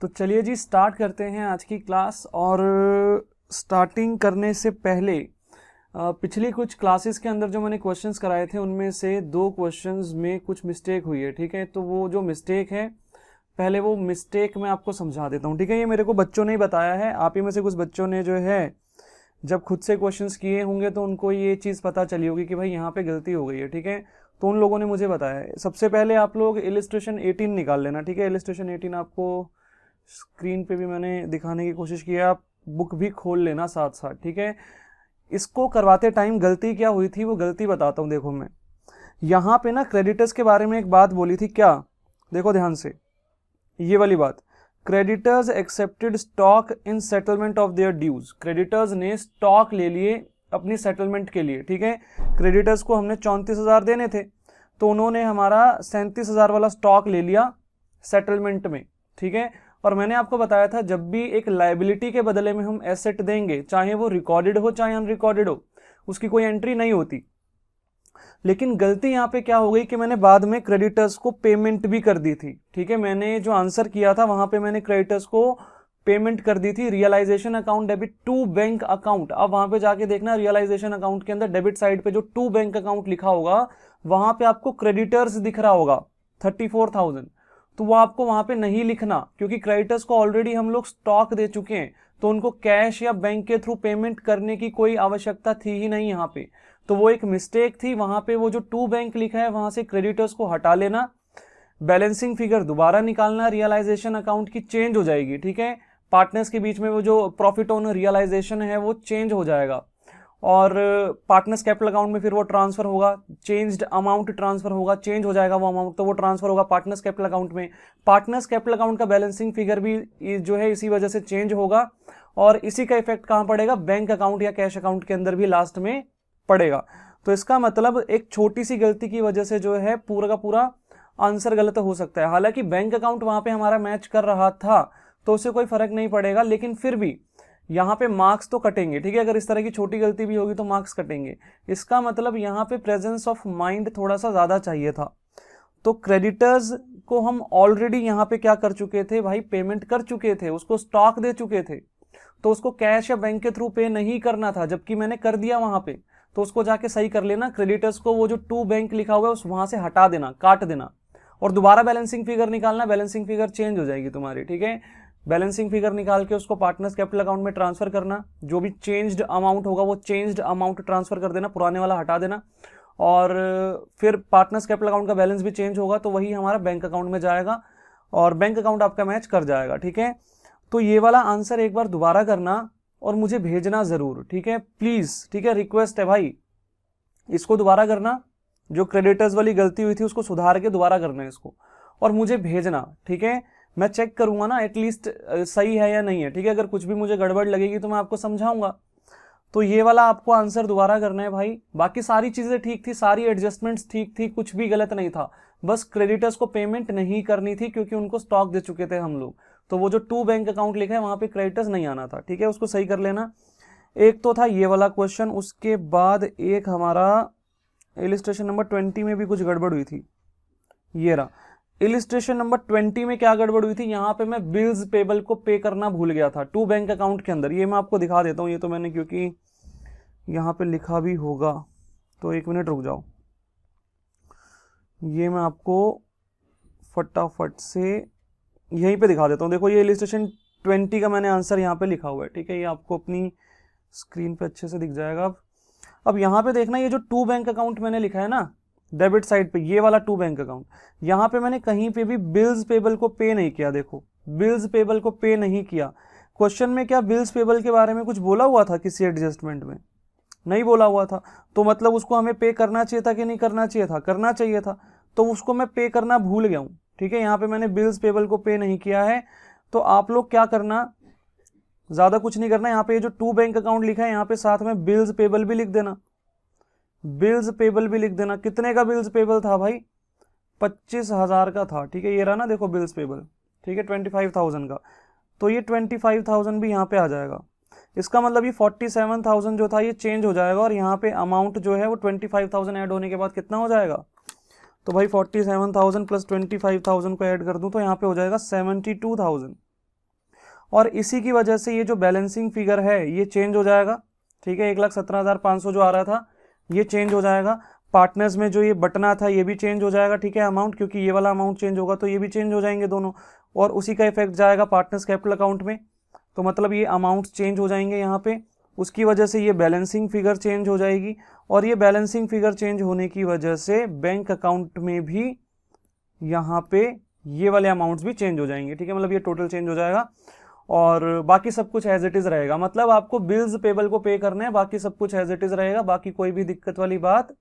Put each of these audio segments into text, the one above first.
तो चलिए जी स्टार्ट करते हैं आज की क्लास। और स्टार्टिंग करने से पहले पिछली कुछ क्लासेस के अंदर जो मैंने क्वेश्चंस कराए थे उनमें से 2 क्वेश्चंस में कुछ मिस्टेक हुई है। ठीक है, तो वो जो मिस्टेक है पहले वो मिस्टेक मैं आपको समझा देता हूँ। ठीक है, ये मेरे को बच्चों ने ही बताया है, आप ही में से कुछ बच्चों ने जो है जब खुद से क्वेश्चंस किए होंगे तो उनको ये चीज़ पता चली होगी कि भाई यहाँ पे गलती हो गई है। ठीक है, तो उन लोगों ने मुझे बताया है। सबसे पहले आप लोग इलिस्ट्रेशन 18 निकाल लेना। ठीक है, इलिस्ट्रेशन 18 आपको स्क्रीन पे भी मैंने दिखाने की कोशिश की है, आप बुक भी खोल लेना साथ साथ। ठीक है, इसको करवाते टाइम गलती क्या हुई थी वो गलती बताता हूँ। देखो मैं यहाँ पे ना क्रेडिटर्स के बारे में एक बात बोली थी, क्या देखो ध्यान से, ये वाली बात, creditors accepted stock in settlement of their dues. Creditors ने स्टॉक ले लिए अपनी सेटलमेंट के लिए। ठीक है, क्रेडिटर्स को हमने 34,000 देने थे तो उन्होंने हमारा 37,000 वाला स्टॉक ले लिया सेटलमेंट में। ठीक है, और मैंने आपको बताया था जब भी एक लायबिलिटी के बदले में हम एसेट देंगे, चाहे वो रिकॉर्डेड हो चाहे अनरिकॉर्डेड हो, उसकी कोई एंट्री नहीं होती। लेकिन गलती यहाँ पे क्या हो गई कि मैंने बाद में क्रेडिटर्स को पेमेंट भी कर दी थी। ठीक है, मैंने जो आंसर किया था वहां पे मैंने क्रेडिटर्स को पेमेंट कर दी थी, realisation account debit to bank account. अब वहां पे जाके देखना रियलाइजेशन अकाउंट के अंदर डेबिट साइड पे जो टू बैंक अकाउंट लिखा होगा वहां पे आपको क्रेडिटर्स दिख रहा होगा 34,000, तो वो आपको वहां पे नहीं लिखना, क्योंकि क्रेडिटर्स को ऑलरेडी हम लोग स्टॉक दे चुके हैं तो उनको कैश या बैंक के थ्रू पेमेंट करने की कोई आवश्यकता थी ही नहीं यहाँ पे। तो वो एक मिस्टेक थी, वहां पे वो जो टू बैंक लिखा है वहां से क्रेडिटर्स को हटा लेना, बैलेंसिंग फिगर दोबारा निकालना, रियलाइजेशन अकाउंट की चेंज हो जाएगी। ठीक है, पार्टनर्स के बीच में वो जो प्रॉफिट ऑन रियलाइजेशन है वो चेंज हो जाएगा और पार्टनर्स कैपिटल अकाउंट में फिर वो ट्रांसफर होगा, चेंज्ड अमाउंट ट्रांसफर होगा, चेंज हो जाएगा वो अमाउंट, तो वो ट्रांसफर होगा पार्टनर्स कैपिटल अकाउंट में। पार्टनर्स कैपिटल अकाउंट का बैलेंसिंग फिगर भी जो है इसी वजह से चेंज होगा और इसी का इफेक्ट कहां पड़ेगा, बैंक अकाउंट या कैश अकाउंट के अंदर भी लास्ट में पड़ेगा। तो इसका मतलब एक छोटी सी गलती की वजह से जो है पूरा का पूरा आंसर गलत हो सकता है। हालांकि बैंक अकाउंट वहां पे हमारा मैच कर रहा था तो उससे कोई फर्क नहीं पड़ेगा, लेकिन फिर भी यहाँ पे मार्क्स तो कटेंगे। ठीक है, अगर इस तरह की छोटी गलती भी होगी तो मार्क्स कटेंगे। इसका मतलब यहाँ पे प्रेजेंस ऑफ माइंड थोड़ा सा ज्यादा चाहिए था। तो क्रेडिटर्स को हम ऑलरेडी यहाँ पे क्या कर चुके थे भाई, पेमेंट कर चुके थे, उसको स्टॉक दे चुके थे, तो उसको कैश या बैंक के थ्रू पे नहीं करना था, जबकि मैंने कर दिया वहां पे। तो उसको जाके सही कर लेना, क्रेडिटर्स को वो जो टू बैंक लिखा हुआ है उस वहां से हटा देना, काट देना और दोबारा बैलेंसिंग फिगर निकालना, बैलेंसिंग फिगर चेंज हो जाएगी तुम्हारी। ठीक है, बैलेंसिंग फिगर निकाल के उसको पार्टनर्स कैपिटल अकाउंट में ट्रांसफर करना, जो भी चेंज्ड अमाउंट होगा वो चेंज्ड अमाउंट ट्रांसफर कर देना, पुराने वाला हटा देना और फिर पार्टनर्स कैपिटल अकाउंट का बैलेंस भी चेंज होगा तो वही हमारा बैंक अकाउंट में जाएगा और बैंक अकाउंट आपका मैच कर जाएगा। ठीक है, तो ये वाला आंसर एक बार दोबारा करना और मुझे भेजना जरूर। ठीक है, प्लीज, ठीक है, रिक्वेस्ट है भाई, इसको दोबारा करना, जो क्रेडिटर्स वाली गलती हुई थी उसको सुधार के दोबारा करना है इसको और मुझे भेजना। ठीक है, मैं चेक करूंगा ना एटलीस्ट सही है या नहीं है। ठीक है, अगर कुछ भी मुझे गड़बड़ लगेगी तो मैं आपको समझाऊंगा। तो ये वाला आपको आंसर दोबारा करना है भाई। बाकी सारी चीजें ठीक थी, सारी एडजस्टमेंट्स ठीक थी, कुछ भी गलत नहीं था, बस क्रेडिटर्स को पेमेंट नहीं करनी थी क्योंकि उनको स्टॉक दे चुके थे हम लोग। तो वो जो टू बैंक अकाउंट लिखा है वहां पे क्रेडिटर्स नहीं आना था। ठीक है, उसको सही कर लेना। एक तो था ये वाला क्वेश्चन, उसके बाद एक हमारा इलिस्ट्रेशन नंबर 20 में भी कुछ गड़बड़ हुई थी। ये रहा इलिस्ट्रेशन नंबर 20 में क्या गड़बड़ हुई थी, यहाँ पे मैं बिल्स पेबल को पे करना भूल गया था टू बैंक अकाउंट के अंदर। ये मैं आपको दिखा देता हूँ, ये तो मैंने क्योंकि यहाँ पे लिखा भी होगा, तो एक मिनट रुक जाओ, ये मैं आपको फटाफट से यहीं पे दिखा देता हूँ। देखो ये इलिस्ट्रेशन 20 का मैंने आंसर यहाँ पे लिखा हुआ है। ठीक है, ये आपको अपनी स्क्रीन पे अच्छे से दिख जाएगा। अब यहाँ पे देखना, ये जो टू बैंक अकाउंट मैंने लिखा है ना डेबिट साइड पे, ये वाला टू बैंक अकाउंट, यहाँ पे मैंने कहीं पे भी बिल्स पेबल को पे नहीं किया। देखो बिल्स पेबल को पे नहीं किया। क्वेश्चन में क्या बिल्स पेबल के बारे में कुछ बोला हुआ था किसी एडजस्टमेंट में? नहीं बोला हुआ था, तो मतलब उसको हमें पे करना चाहिए था कि नहीं करना चाहिए था? करना चाहिए था, तो उसको मैं पे करना भूल गया हूँ। ठीक है, यहाँ पे मैंने बिल्स पेबल को पे नहीं किया है। तो आप लोग क्या करना, ज्यादा कुछ नहीं करना, यहाँ पे जो टू बैंक अकाउंट लिखा है यहाँ पे साथ में बिल्स पेबल भी लिख देना, बिल्स पेबल भी लिख देना। कितने का बिल्स पेबल था भाई? 25,000 का था। ठीक है, ये रहा ना, देखो बिल्स पेबल। ठीक है, 25,000 का, तो ये 25,000 भी यहाँ पे आ जाएगा। इसका मतलब ये 47,000 जो था ये चेंज हो जाएगा और यहाँ पे अमाउंट जो है वो 25,000 ऐड होने के बाद कितना हो जाएगा? तो भाई 47,000 प्लस 25,000 को ऐड कर दूं तो यहाँ पे हो जाएगा 72,000। और इसी की वजह से ये जो बैलेंसिंग फिगर है ये चेंज हो जाएगा, ठीक है। 1,17,500 जो आ रहा था ये चेंज हो जाएगा। पार्टनर्स में जो ये बटना था ये भी चेंज हो जाएगा, ठीक है, अमाउंट, क्योंकि ये वाला अमाउंट चेंज होगा तो ये भी चेंज हो जाएंगे दोनों, और उसी का इफेक्ट जाएगा पार्टनर्स कैपिटल अकाउंट में। तो मतलब ये अमाउंट चेंज हो जाएंगे यहाँ पे, उसकी वजह से ये बैलेंसिंग फिगर चेंज हो जाएगी, और ये बैलेंसिंग फिगर चेंज होने की वजह से बैंक अकाउंट में भी यहाँ पे ये वाले अमाउंट्स भी चेंज हो जाएंगे, ठीक है। मतलब ये टोटल चेंज हो जाएगा और बाकी सब कुछ एज इट इज रहेगा। मतलब आपको बिल्स पेबल को पे करने हैं, बाकी सब कुछ एज इट इज रहेगा, बाकी कोई भी दिक्कत वाली बात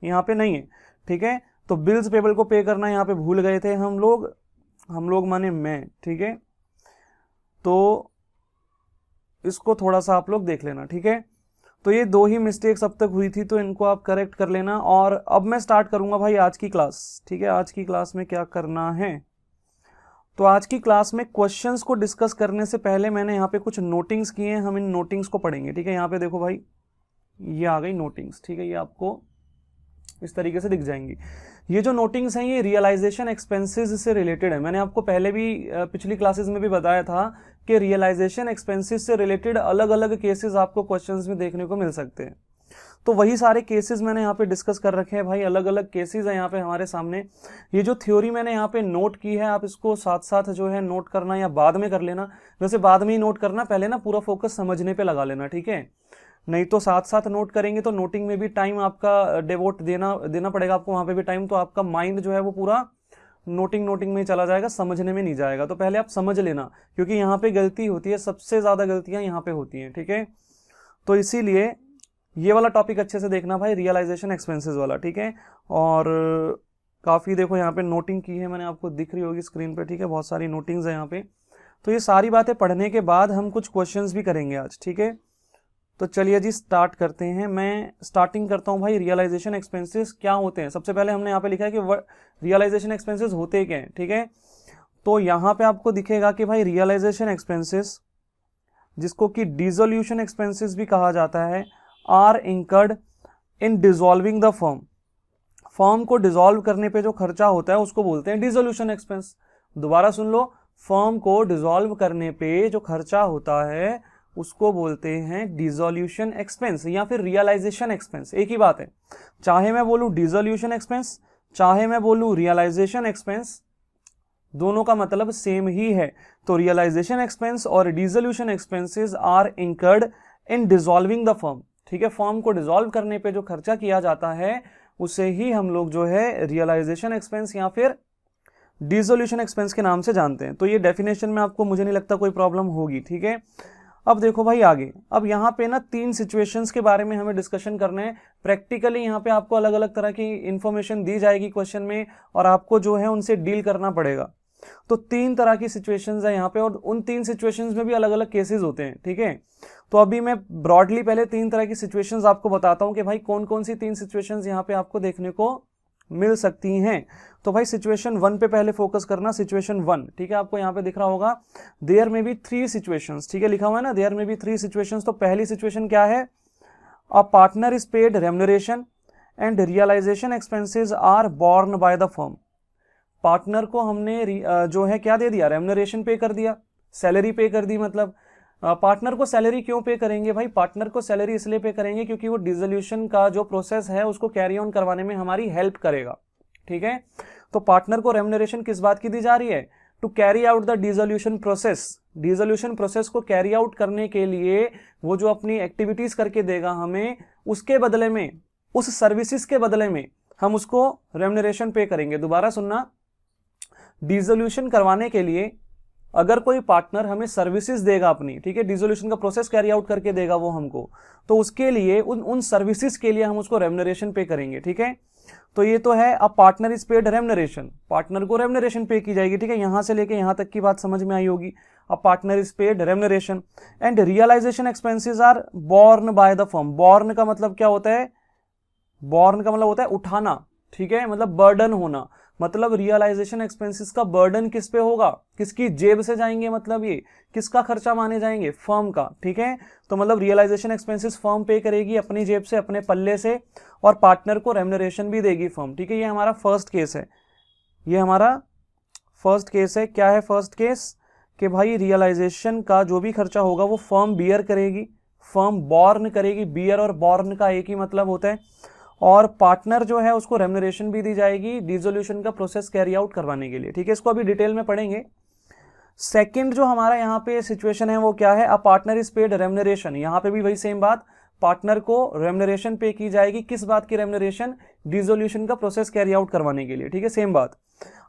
यहाँ पे नहीं है, ठीक है। तो बिल्स पेबल को पे करना यहाँ पे भूल गए थे हम लोग माने मैं, ठीक है। तो इसको थोड़ा सा आप लोग देख लेना, ठीक है। तो ये दो ही मिस्टेक्स अब तक हुई थी, तो इनको आप करेक्ट कर लेना। और अब मैं स्टार्ट करूंगा भाई आज की क्लास, ठीक है। आज की क्लास में क्या करना है, तो आज की क्लास में क्वेश्चंस को डिस्कस करने से पहले मैंने यहाँ पे कुछ नोटिंग्स किए हैं, हम इन नोटिंग्स को पढ़ेंगे, ठीक है। यहाँ पे देखो भाई ये आ गई नोटिंग्स, ठीक है, ये आपको इस तरीके से दिख जाएंगी। ये जो नोटिंग्स हैं ये रियलाइजेशन एक्सपेंसेस से रिलेटेड है। मैंने आपको पहले भी पिछली क्लासेस में भी बताया था कि रियलाइजेशन एक्सपेंसेस से रिलेटेड अलग अलग केसेस आपको क्वेश्चंस में देखने को मिल सकते हैं। तो वही सारे केसेस मैंने यहाँ पे डिस्कस कर रखे हैं भाई, अलग अलग केसेस हैं यहाँ पे हमारे सामने। ये जो थ्योरी मैंने यहाँ पे नोट की है, आप इसको साथ साथ जो है नोट करना या बाद में कर लेना। वैसे बाद में ही नोट करना, पहले ना पूरा फोकस समझने पे लगा लेना, ठीक है। नहीं तो साथ साथ नोट करेंगे तो नोटिंग में भी टाइम आपका डिवोट देना पड़ेगा आपको, वहाँ पे भी टाइम, तो आपका माइंड जो है वो पूरा नोटिंग में चला जाएगा, समझने में नहीं जाएगा। तो पहले आप समझ लेना, क्योंकि यहाँ पे गलती होती है, सबसे ज़्यादा गलतियाँ यहाँ पे होती हैं, ठीक है। तो इसीलिए ये वाला टॉपिक अच्छे से देखना भाई, रियलाइजेशन एक्सपेंसेस वाला, ठीक है। और काफ़ी देखो यहाँ पे नोटिंग की है मैंने, आपको दिख रही होगी स्क्रीन पे, ठीक है, बहुत सारी नोटिंग्स है यहाँ पे। तो ये सारी बातें पढ़ने के बाद हम कुछ क्वेश्चंस भी करेंगे आज, ठीक है। तो चलिए जी स्टार्ट करते हैं। मैं स्टार्टिंग करता हूँ भाई, रियलाइजेशन एक्सपेंसेस क्या होते हैं। सबसे पहले हमने यहाँ पे लिखा है कि रियलाइजेशन एक्सपेंसेस होते क्या हैं, ठीक है। तो यहाँ पे आपको दिखेगा कि भाई रियलाइजेशन एक्सपेंसेस, जिसको कि डिसोल्यूशन एक्सपेंसेस भी कहा जाता है, are incurred in dissolving the firm. Firm को डिसॉल्व करने पे जो खर्चा होता है उसको बोलते हैं डिसोल्यूशन एक्सपेंस। दोबारा सुन लो, फर्म को डिसॉल्व करने पे जो खर्चा होता है उसको बोलते हैं डिसोल्यूशन एक्सपेंस या फिर रियलाइजेशन एक्सपेंस, एक ही बात है। चाहे मैं बोलूं डिसोल्यूशन एक्सपेंस, चाहे मैं बोलूं रियलाइजेशन एक्सपेंस, दोनों का मतलब सेम ही है। तो रियलाइजेशन एक्सपेंस और dissolution expenses are incurred in dissolving the firm, ठीक है। फर्म को डिसॉल्व करने पे जो खर्चा किया जाता है उसे ही हम लोग जो है रियलाइजेशन एक्सपेंस या फिर डिसोल्यूशन एक्सपेंस के नाम से जानते हैं। तो ये डेफिनेशन में आपको मुझे नहीं लगता कोई प्रॉब्लम होगी, ठीक है। अब देखो भाई आगे, अब यहाँ पे ना 3 सिचुएशंस के बारे में हमें डिस्कशन करना है। प्रैक्टिकली यहाँ पे आपको अलग अलग तरह की इंफॉर्मेशन दी जाएगी क्वेश्चन में, और आपको जो है उनसे डील करना पड़ेगा। तो 3 तरह की सिचुएशंस है यहाँ पे, और उन 3 सिचुएशंस में भी अलग अलग केसेस होते हैं, ठीक है। तो अभी मैं ब्रॉडली पहले 3 तरह की सिचुएशंस आपको बताता हूँ कि भाई कौन कौन सी 3 सिचुएशंस यहाँ पे आपको देखने को मिल सकती हैं। तो भाई सिचुएशन 1 पे पहले फोकस करना, सिचुएशन 1, ठीक है। आपको यहाँ पे दिख रहा होगा देयर में बी 3 सिचुएशंस, ठीक है, लिखा हुआ है ना, देयर में बी 3 सिचुएशंस। तो पहली सिचुएशन क्या है, a partner is paid remuneration and realisation expenses are borne by the firm. Partner को हमने जो है क्या दे दिया, रेम्युनरेशन पे कर दिया, सैलरी पे कर दी। मतलब पार्टनर को सैलरी क्यों पे करेंगे भाई, पार्टनर को सैलरी इसलिए पे करेंगे क्योंकि वो डिसोल्यूशन का जो प्रोसेस है उसको कैरी ऑन करवाने में हमारी हेल्प करेगा, ठीक है। तो पार्टनर को रेम्युनरेशन किस बात की दी जा रही है, to carry out the dissolution process. Dissolution process को कैरी आउट करने के लिए वो जो अपनी एक्टिविटीज करके देगा हमें, उसके बदले में, उस सर्विसेज के बदले में हम उसको रेम्युनरेशन पे करेंगे। दोबारा सुनना, डिसोल्यूशन करवाने के लिए अगर कोई पार्टनर हमें सर्विसेज देगा अपनी, ठीक है, डिसोल्यूशन का प्रोसेस कैरी आउट करके देगा वो हमको, तो उसके लिए उन सर्विसेज के लिए हम उसको रेम्युनरेशन पे करेंगे, ठीक है। तो ये तो है, अब partner is paid remuneration, partner को रेम्युनरेशन पे की जाएगी, ठीक है। यहां से लेके यहां तक की बात समझ में आई होगी। अब partner is paid remuneration and realisation expenses are borne by the firm. Borne का मतलब क्या होता है, बोर्न का मतलब होता है उठाना, ठीक है, मतलब बर्डन होना। मतलब रियलाइजेशन एक्सपेंसेस का बर्डन किस पे होगा, किसकी जेब से जाएंगे, मतलब ये किसका खर्चा माने जाएंगे, फर्म का, ठीक है। तो मतलब रियलाइजेशन एक्सपेंसेस फर्म पे करेगी अपनी जेब से, अपने पल्ले से, और पार्टनर को रेम्युनरेशन भी देगी फर्म, ठीक है। ये हमारा फर्स्ट केस है, ये हमारा फर्स्ट केस है। क्या है फर्स्ट केस, कि भाई रियलाइजेशन का जो भी खर्चा होगा वो फर्म बियर करेगी, फर्म बॉर्न करेगी। बियर और बॉर्न का एक ही मतलब होता है। और पार्टनर जो है उसको रेम्यूनरेशन भी दी जाएगी डिसोल्यूशन का प्रोसेस कैरी आउट करवाने के लिए। ठीक है, इसको अभी डिटेल में पढ़ेंगे। सेकंड जो हमारा यहाँ पे सिचुएशन है वो क्या है, a partner is paid remuneration. यहाँ पे भी वही सेम बात, पार्टनर को रेम्यूनरेशन पे की जाएगी। किस बात की रेम्यूनरेशन, डिसोल्यूशन का प्रोसेस कैरी आउट करवाने के लिए। ठीक है, सेम बात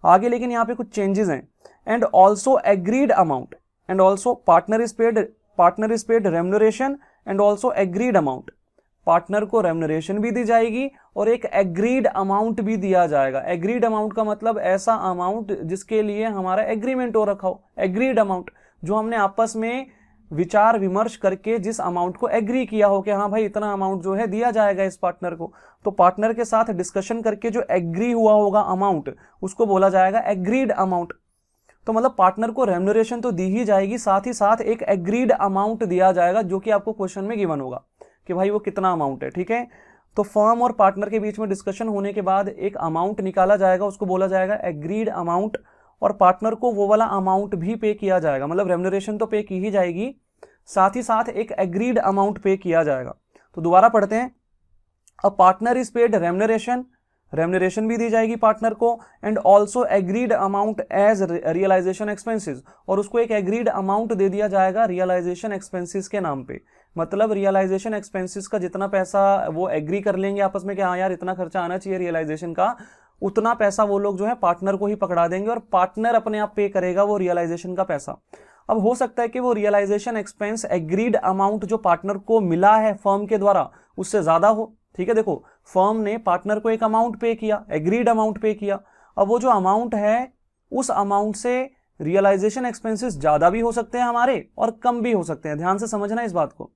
आगे, लेकिन यहाँ पे कुछ चेंजेस हैं। And also agreed amount, and also partner is paid remuneration and also agreed amount. Partner को रेम्यूनरेशन भी दी जाएगी और एक एग्रीड अमाउंट भी दिया जाएगा। एग्रीड अमाउंट का मतलब ऐसा अमाउंट जिसके लिए हमारा एग्रीमेंट हो रखा हो। एग्रीड अमाउंट जो हमने आपस में विचार विमर्श करके जिस अमाउंट को एग्री किया हो कि हाँ भाई इतना अमाउंट जो है दिया जाएगा इस पार्टनर को, तो पार्टनर के साथ डिस्कशन करके जो एग्री हुआ होगा अमाउंट उसको बोला जाएगा एग्रीड अमाउंट। तो मतलब पार्टनर को रेम्यूनरेशन तो दी ही जाएगी, साथ ही साथ एक एग्रीड अमाउंट दिया जाएगा जो कि आपको क्वेश्चन में गिवन होगा कि भाई वो कितना अमाउंट है। ठीक है, तो फर्म और पार्टनर के बीच में डिस्कशन होने के बाद एक अमाउंट निकाला जाएगा, उसको बोला जाएगा एग्रीड अमाउंट। और पार्टनर को वो वाला अमाउंट भी पे किया जाएगा, मतलब रेम्यूनरेशन तो पे की ही जाएगी, साथ ही साथ एक एग्रीड अमाउंट पे किया जाएगा। तो दोबारा पढ़ते हैं, a partner is paid remuneration, remuneration भी दी जाएगी पार्टनर को, and also agreed amount as realisation expenses, और उसको एक एग्रीड अमाउंट दे दिया जाएगा रियलाइजेशन एक्सपेंसेस के नाम पे। मतलब रियलाइजेशन एक्सपेंसेस का जितना पैसा वो एग्री कर लेंगे आपस में कि हाँ यार इतना खर्चा आना चाहिए रियलाइजेशन का, उतना पैसा वो लोग जो है पार्टनर को ही पकड़ा देंगे और पार्टनर अपने आप पे करेगा वो रियलाइजेशन का पैसा। अब हो सकता है कि वो रियलाइजेशन एक्सपेंस एग्रीड अमाउंट जो पार्टनर को मिला है फर्म के द्वारा उससे ज्यादा हो। ठीक है, देखो फर्म ने पार्टनर को एक अमाउंट पे किया, एग्रीड अमाउंट पे किया। अब वो जो अमाउंट है उस अमाउंट से रियलाइजेशन एक्सपेंसेस ज्यादा भी हो सकते हैं हमारे और कम भी हो सकते हैं। ध्यान से समझना इस बात को।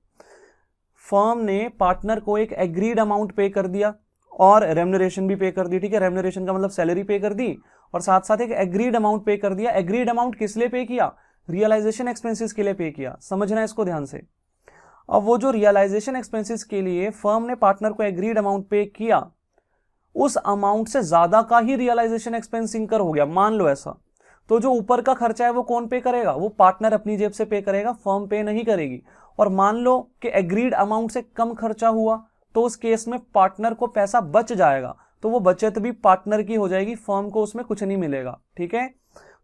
फर्म ने पार्टनर को एक एग्रीड अमाउंट पे कर दिया और रेम्यूनरेशन भी पे कर दी। ठीक है, रेम्यूनरेशन का मतलब सैलरी पे कर दी और साथ साथ एक एग्रीड अमाउंट पे कर दिया। एग्रीड अमाउंट किस लिए पे किया, रियलाइजेशन एक्सपेंसेस के लिए पे किया। समझना इसको ध्यान से। अब वो जो रियलाइजेशन एक्सपेंसेस के लिए फर्म ने पार्टनर को एग्रीड अमाउंट पे किया, उस अमाउंट से ज्यादा का ही रियलाइजेशन एक्सपेंस इंकर हो गया, मान लो ऐसा, तो जो ऊपर का खर्चा है वो कौन पे करेगा, वो पार्टनर अपनी जेब से पे करेगा, फर्म पे नहीं करेगी। और मान लो कि एग्रीड अमाउंट से कम खर्चा हुआ तो उस केस में पार्टनर को पैसा बच जाएगा, तो वो बचत भी पार्टनर की हो जाएगी, फर्म को उसमें कुछ नहीं मिलेगा। ठीक है,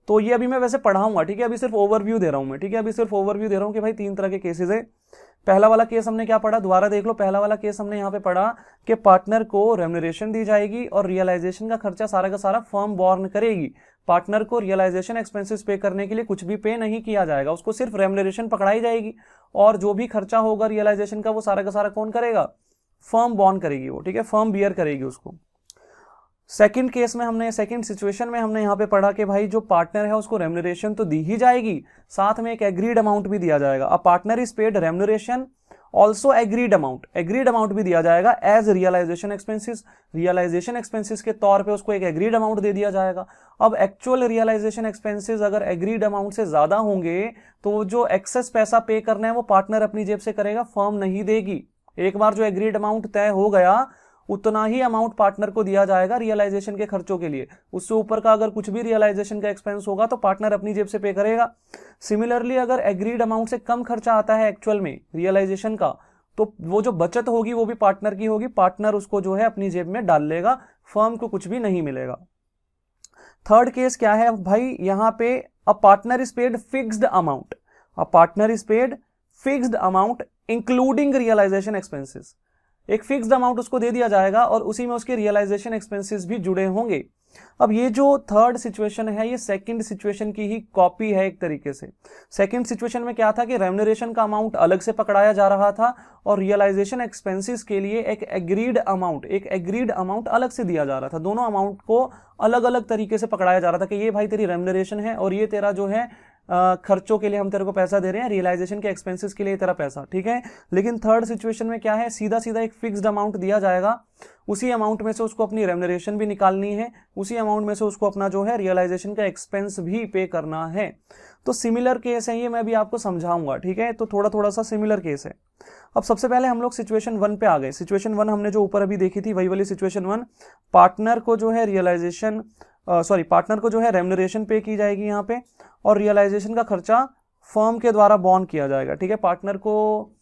तो ये अभी मैं वैसे पढ़ाऊंगा। ठीक है, अभी सिर्फ ओवरव्यू दे रहा हूं मैं। ठीक है, अभी सिर्फ ओवरव्यू दे रहा हूं कि भाई 3 तरह के केसेस है। पहला वाला केस हमने क्या पढ़ा, दोबारा देख लो। पहला वाला केस हमने यहाँ पे पढ़ा कि पार्टनर को रेम्यूनरेशन दी जाएगी और रियलाइजेशन का खर्चा सारा का सारा फर्म बॉर्न करेगी। पार्टनर को रियलाइजेशन एक्सपेंसेस पे करने के लिए कुछ भी पे नहीं किया जाएगा, उसको सिर्फ रेम्यूनरेशन पकड़ाई जाएगी और जो भी खर्चा होगा रियलाइजेशन का वो सारा का सारा कौन करेगा, फर्म बॉर्न करेगी वो। ठीक है, फर्म बियर करेगी उसको। सेकंड केस में हमने, सेकंड सिचुएशन में हमने यहाँ पे पढ़ा कि भाई जो पार्टनर है उसको रेम्यूनरेशन तो दी ही जाएगी, साथ में एक एग्रीड अमाउंट भी दिया जाएगा। A partner is paid remuneration also agreed amount, agreed amount भी दिया जाएगा as realisation expenses, realisation expenses के तौर पे उसको एक एग्रीड अमाउंट दे दिया जाएगा। अब एक्चुअल रियलाइजेशन एक्सपेंसेस अगर एग्रीड अमाउंट से ज्यादा होंगे तो जो एक्सेस पैसा पे करना है वो पार्टनर अपनी जेब से करेगा, फर्म नहीं देगी। एक बार जो एग्रीड अमाउंट तय हो गया उतना ही अमाउंट पार्टनर को दिया जाएगा रियलाइजेशन के खर्चों के लिए। उससे ऊपर का अगर कुछ भी रियलाइजेशन का एक्सपेंस होगा तो पार्टनर अपनी जेब से पे करेगा। सिमिलरली अगर एग्रीड अमाउंट से कम खर्चा आता है एक्चुअल में रियलाइजेशन का, तो वो जो बचत होगी वो भी पार्टनर की होगी, पार्टनर उसको जो है अपनी जेब में डाल लेगा, फर्म को कुछ भी नहीं मिलेगा। थर्ड केस क्या है भाई, यहाँ पे a partner is paid fixed amount, a partner is paid fixed amount including realisation expenses. एक फिक्स्ड अमाउंट उसको दे दिया जाएगा और उसी में उसके रियलाइजेशन एक्सपेंसेस भी जुड़े होंगे। अब ये जो थर्ड सिचुएशन है ये सेकंड सिचुएशन की ही कॉपी है एक तरीके से। सेकंड सिचुएशन में क्या था कि रेम्यूनरेशन का अमाउंट अलग से पकड़ाया जा रहा था और रियलाइजेशन एक्सपेंसेस के लिए एक एग्रीड अमाउंट अलग से दिया जा रहा था। दोनों अमाउंट को अलग अलग तरीके से पकड़ाया जा रहा था कि ये भाई तेरी रेम्यूनरेशन है और ये तेरा जो है खर्चों के लिए हम तेरे को पैसा दे रहे हैं, रियलाइजेशन के एक्सपेंसेस के लिए तेरा पैसा। ठीक है, लेकिन थर्ड सिचुएशन में क्या है, सीधा सीधा एक फिक्स्ड अमाउंट दिया जाएगा, उसी अमाउंट में से उसको अपनी रेम्यूनरेशन भी निकालनी है, उसी अमाउंट में से उसको अपना जो है रियलाइजेशन का एक्सपेंस भी पे करना है। तो सिमिलर केस है ये, मैं भी आपको समझाऊंगा। ठीक है, तो थोड़ा थोड़ा सा सिमिलर केस है। अब सबसे पहले हम लोग सिचुएशन 1 पे आ गए। सिचुएशन 1 हमने जो ऊपर अभी देखी थी वही वाली सिचुएशन 1, पार्टनर को जो है रियलाइजेशन सॉरी पार्टनर को जो है रेम्यूनरेशन पे की जाएगी यहाँ पे, और रियलाइजेशन का खर्चा फर्म के द्वारा बॉर्न किया जाएगा। ठीक है, पार्टनर को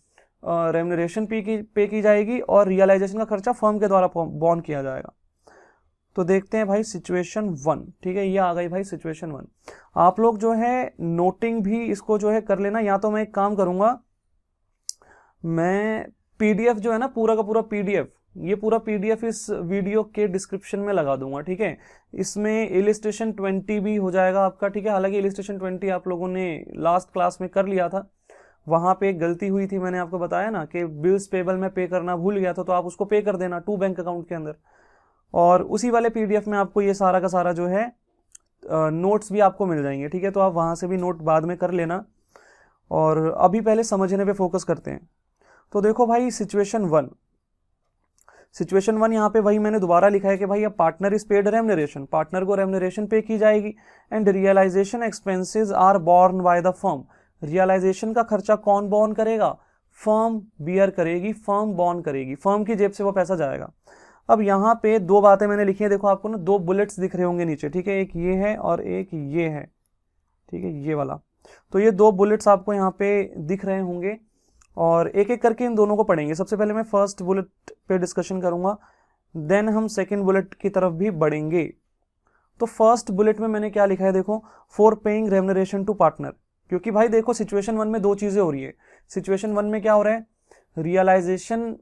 रेम्यूनरेशन पे की जाएगी और रियलाइजेशन का खर्चा फर्म के द्वारा बॉर्न किया जाएगा। तो देखते हैं भाई सिचुएशन 1। ठीक है, ये आ गई भाई सिचुएशन 1। आप लोग जो है नोटिंग भी इसको जो है कर लेना, या तो मैं एक काम करूंगा, मैं पीडीएफ जो है ना पूरा का पूरा पीडीएफ, ये पूरा पीडीएफ इस वीडियो के डिस्क्रिप्शन में लगा दूंगा। ठीक है, इसमें इलिस्ट्रेशन 20 भी हो जाएगा आपका। ठीक है, हालांकि इलिस्ट्रेशन 20 आप लोगों ने लास्ट क्लास में कर लिया था, वहां पे एक गलती हुई थी, मैंने आपको बताया ना कि बिल्स पेबल में पे करना भूल गया था, तो आप उसको पे कर देना टू बैंक अकाउंट के अंदर, और उसी वाले पीडीएफ में आपको ये सारा का सारा जो है नोट्स भी आपको मिल जाएंगे। ठीक है, तो आप वहां से भी नोट बाद में कर लेना, और अभी पहले समझने पे फोकस करते हैं। तो देखो भाई सिचुएशन 1 यहाँ पे वही मैंने दोबारा लिखा है कि भाई अब partner is paid remuneration, partner को रेम्यूनरेशन पे की जाएगी, and realisation expenses are borne by the firm. Realisation का खर्चा कौन बॉर्न करेगा? फर्म बियर करेगी, फर्म बॉर्न करेगी, फर्म की जेब से वो पैसा जाएगा। अब यहाँ पे दो बातें मैंने लिखी है, देखो आपको ना दो बुलेट्स दिख रहे होंगे नीचे। ठीक है, एक ये है और एक ये है। ठीक है, ये वाला, तो ये दो बुलेट्स आपको यहाँ पे दिख रहे होंगे, और एक एक करके इन दोनों को पढ़ेंगे। सबसे पहले मैं फर्स्ट बुलेट पे डिस्कशन करूंगा, देन हम सेकंड बुलेट की तरफ भी बढ़ेंगे। तो फर्स्ट बुलेट में मैंने क्या लिखा है, देखो, for paying remuneration to partner. क्योंकि भाई देखो सिचुएशन 1 में दो चीजें हो रही है। सिचुएशन 1 में क्या हो रहा है, रियलाइजेशन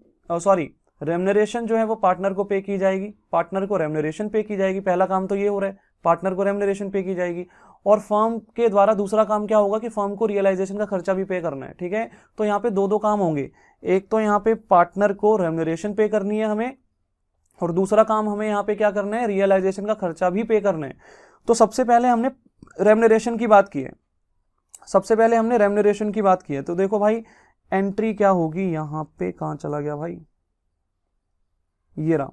रेम्यूनरेशन जो है वो पार्टनर को पे की जाएगी, पार्टनर को रेम्यूनरेशन पे की जाएगी। पहला काम तो ये हो रहा है, पार्टनर को रेम्यूनरेशन पे की जाएगी, और फर्म के द्वारा दूसरा काम क्या होगा कि फर्म को रियलाइजेशन का खर्चा भी पे करना है। ठीक है, तो यहाँ पे दो दो काम होंगे, एक तो यहाँ पे पार्टनर को रेम्यूनरेशन पे करनी है हमें, और दूसरा काम हमें यहाँ पे क्या करना है, रियलाइजेशन का खर्चा भी पे करना है। तो सबसे पहले हमने रेम्यूनरेशन की बात की है, तो देखो भाई एंट्री क्या होगी यहाँ पे, कहाँ चला गया भाई, ये रहा।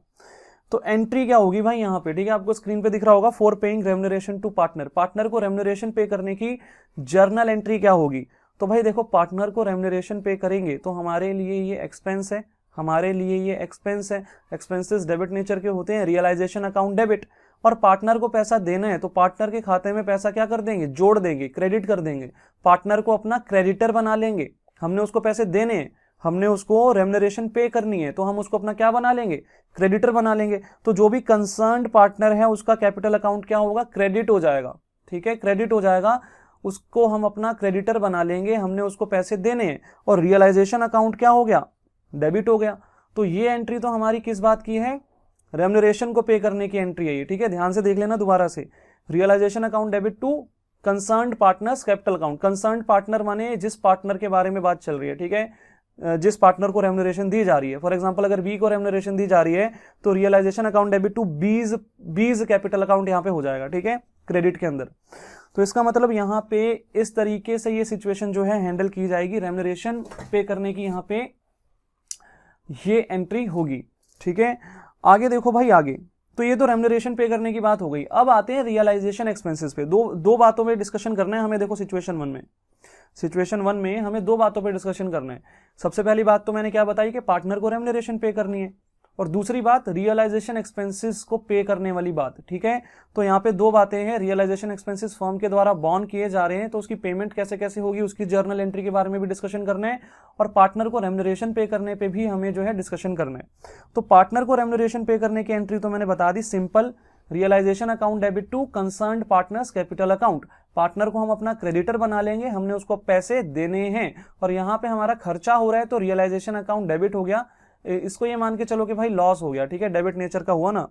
तो एंट्री क्या होगी भाई यहाँ पे, ठीक है, आपको स्क्रीन पे दिख रहा होगा, for paying remuneration to partner, partner को रेम्यूनरेशन पे करने की जर्नल एंट्री क्या होगी। तो भाई देखो पार्टनर को रेम्यूनरेशन पे करेंगे तो हमारे लिए ये एक्सपेंस है, एक्सपेंसेस डेबिट नेचर के होते हैं, रियलाइजेशन अकाउंट डेबिट, और पार्टनर को पैसा देना है तो पार्टनर के खाते में पैसा क्या कर देंगे, जोड़ देंगे, क्रेडिट कर देंगे, पार्टनर को अपना क्रेडिटर बना लेंगे। हमने उसको पैसे देने हैं, हमने उसको रेम्यूनरेशन पे करनी है, तो हम उसको अपना क्या बना लेंगे, क्रेडिटर बना लेंगे। तो जो भी कंसर्न्ड पार्टनर है उसका कैपिटल अकाउंट क्या होगा, क्रेडिट हो जाएगा। ठीक है, क्रेडिट हो जाएगा, उसको हम अपना क्रेडिटर बना लेंगे, हमने उसको पैसे देने हैं, और रियलाइजेशन अकाउंट क्या हो गया, डेबिट हो गया। तो ये एंट्री तो हमारी किस बात की है, रेम्यूनरेशन को पे करने की एंट्री है ये। ठीक है, ध्यान से देख लेना दोबारा से, realisation account debit to concerned partners capital account. Concerned partner माने जिस पार्टनर के बारे में बात चल रही है, ठीक है, जिस पार्टनर को रेम्यूनरेशन दी जा रही है। फॉर एग्जांपल अगर बी को रेम्यूनरेशन दी जा रही है तो realisation account debit to B's capital account यहाँ पे हो जाएगा। ठीक है, क्रेडिट के अंदर। तो इसका मतलब यहाँ पे इस तरीके से ये सिचुएशन जो है हैंडल की जाएगी, रेम्यूनरेशन पे करने की यहाँ पे ये एंट्री होगी। ठीक है, आगे देखो भाई, आगे तो ये तो रेम्यूनरेशन पे करने की बात हो गई। अब आते हैं रियलाइजेशन एक्सपेंसेस पे। दो बातों में डिस्कशन करना है हमें। देखो सिचुएशन 1 में हमें दो बातों पे डिस्कशन करना है। सबसे पहली बात तो मैंने क्या बताई कि पार्टनर को रेम्यूनरेशन पे करनी है, और दूसरी बात रियलाइजेशन एक्सपेंसेस को पे करने वाली बात। ठीक है, तो यहाँ पे दो बातें हैं। रियलाइजेशन एक्सपेंसेस फर्म के द्वारा बॉर्न किए जा रहे हैं, तो उसकी पेमेंट कैसे कैसे होगी, उसकी जर्नल एंट्री के बारे में भी डिस्कशन करना है, और पार्टनर को रेम्यूनरेशन पे करने पे भी हमें जो है डिस्कशन करना है। तो पार्टनर को रेम्यूनरेशन पे करने की एंट्री तो मैंने बता दी, simple, realisation account debit to concerned partners capital account. Partner को हम अपना क्रेडिटर बना लेंगे, हमने उसको पैसे देने हैं, और यहाँ पे हमारा खर्चा हो रहा है तो रियलाइजेशन अकाउंट डेबिट हो गया। इसको ये मान के चलो कि भाई लॉस हो गया। ठीक है, डेबिट नेचर का हुआ ना,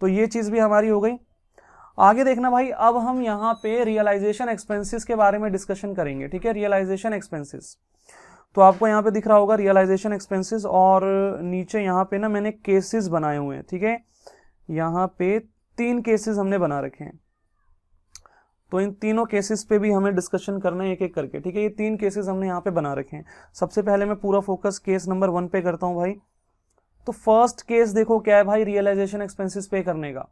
तो ये चीज भी हमारी हो गई। आगे देखना भाई, अब हम यहाँ पे रियलाइजेशन एक्सपेंसेस के बारे में डिस्कशन करेंगे। ठीक है, रियलाइजेशन एक्सपेंसेस, तो आपको यहाँ पे दिख रहा होगा रियलाइजेशन एक्सपेंसेस, और नीचे यहाँ पे ना मैंने केसेस बनाए हुए हैं। ठीक है, यहाँ पे 3 केसेस हमने बना रखे हैं, तो इन तीनों केसेस पे भी हमें डिस्कशन करना है एक एक करके। ठीक है, ये 3 केसेस हमने यहाँ पे बना रखे हैं। सबसे पहले मैं पूरा फोकस केस नंबर 1 पे करता हूँ भाई। तो फर्स्ट केस देखो क्या है भाई, रियलाइजेशन एक्सपेंसेस पे करने का।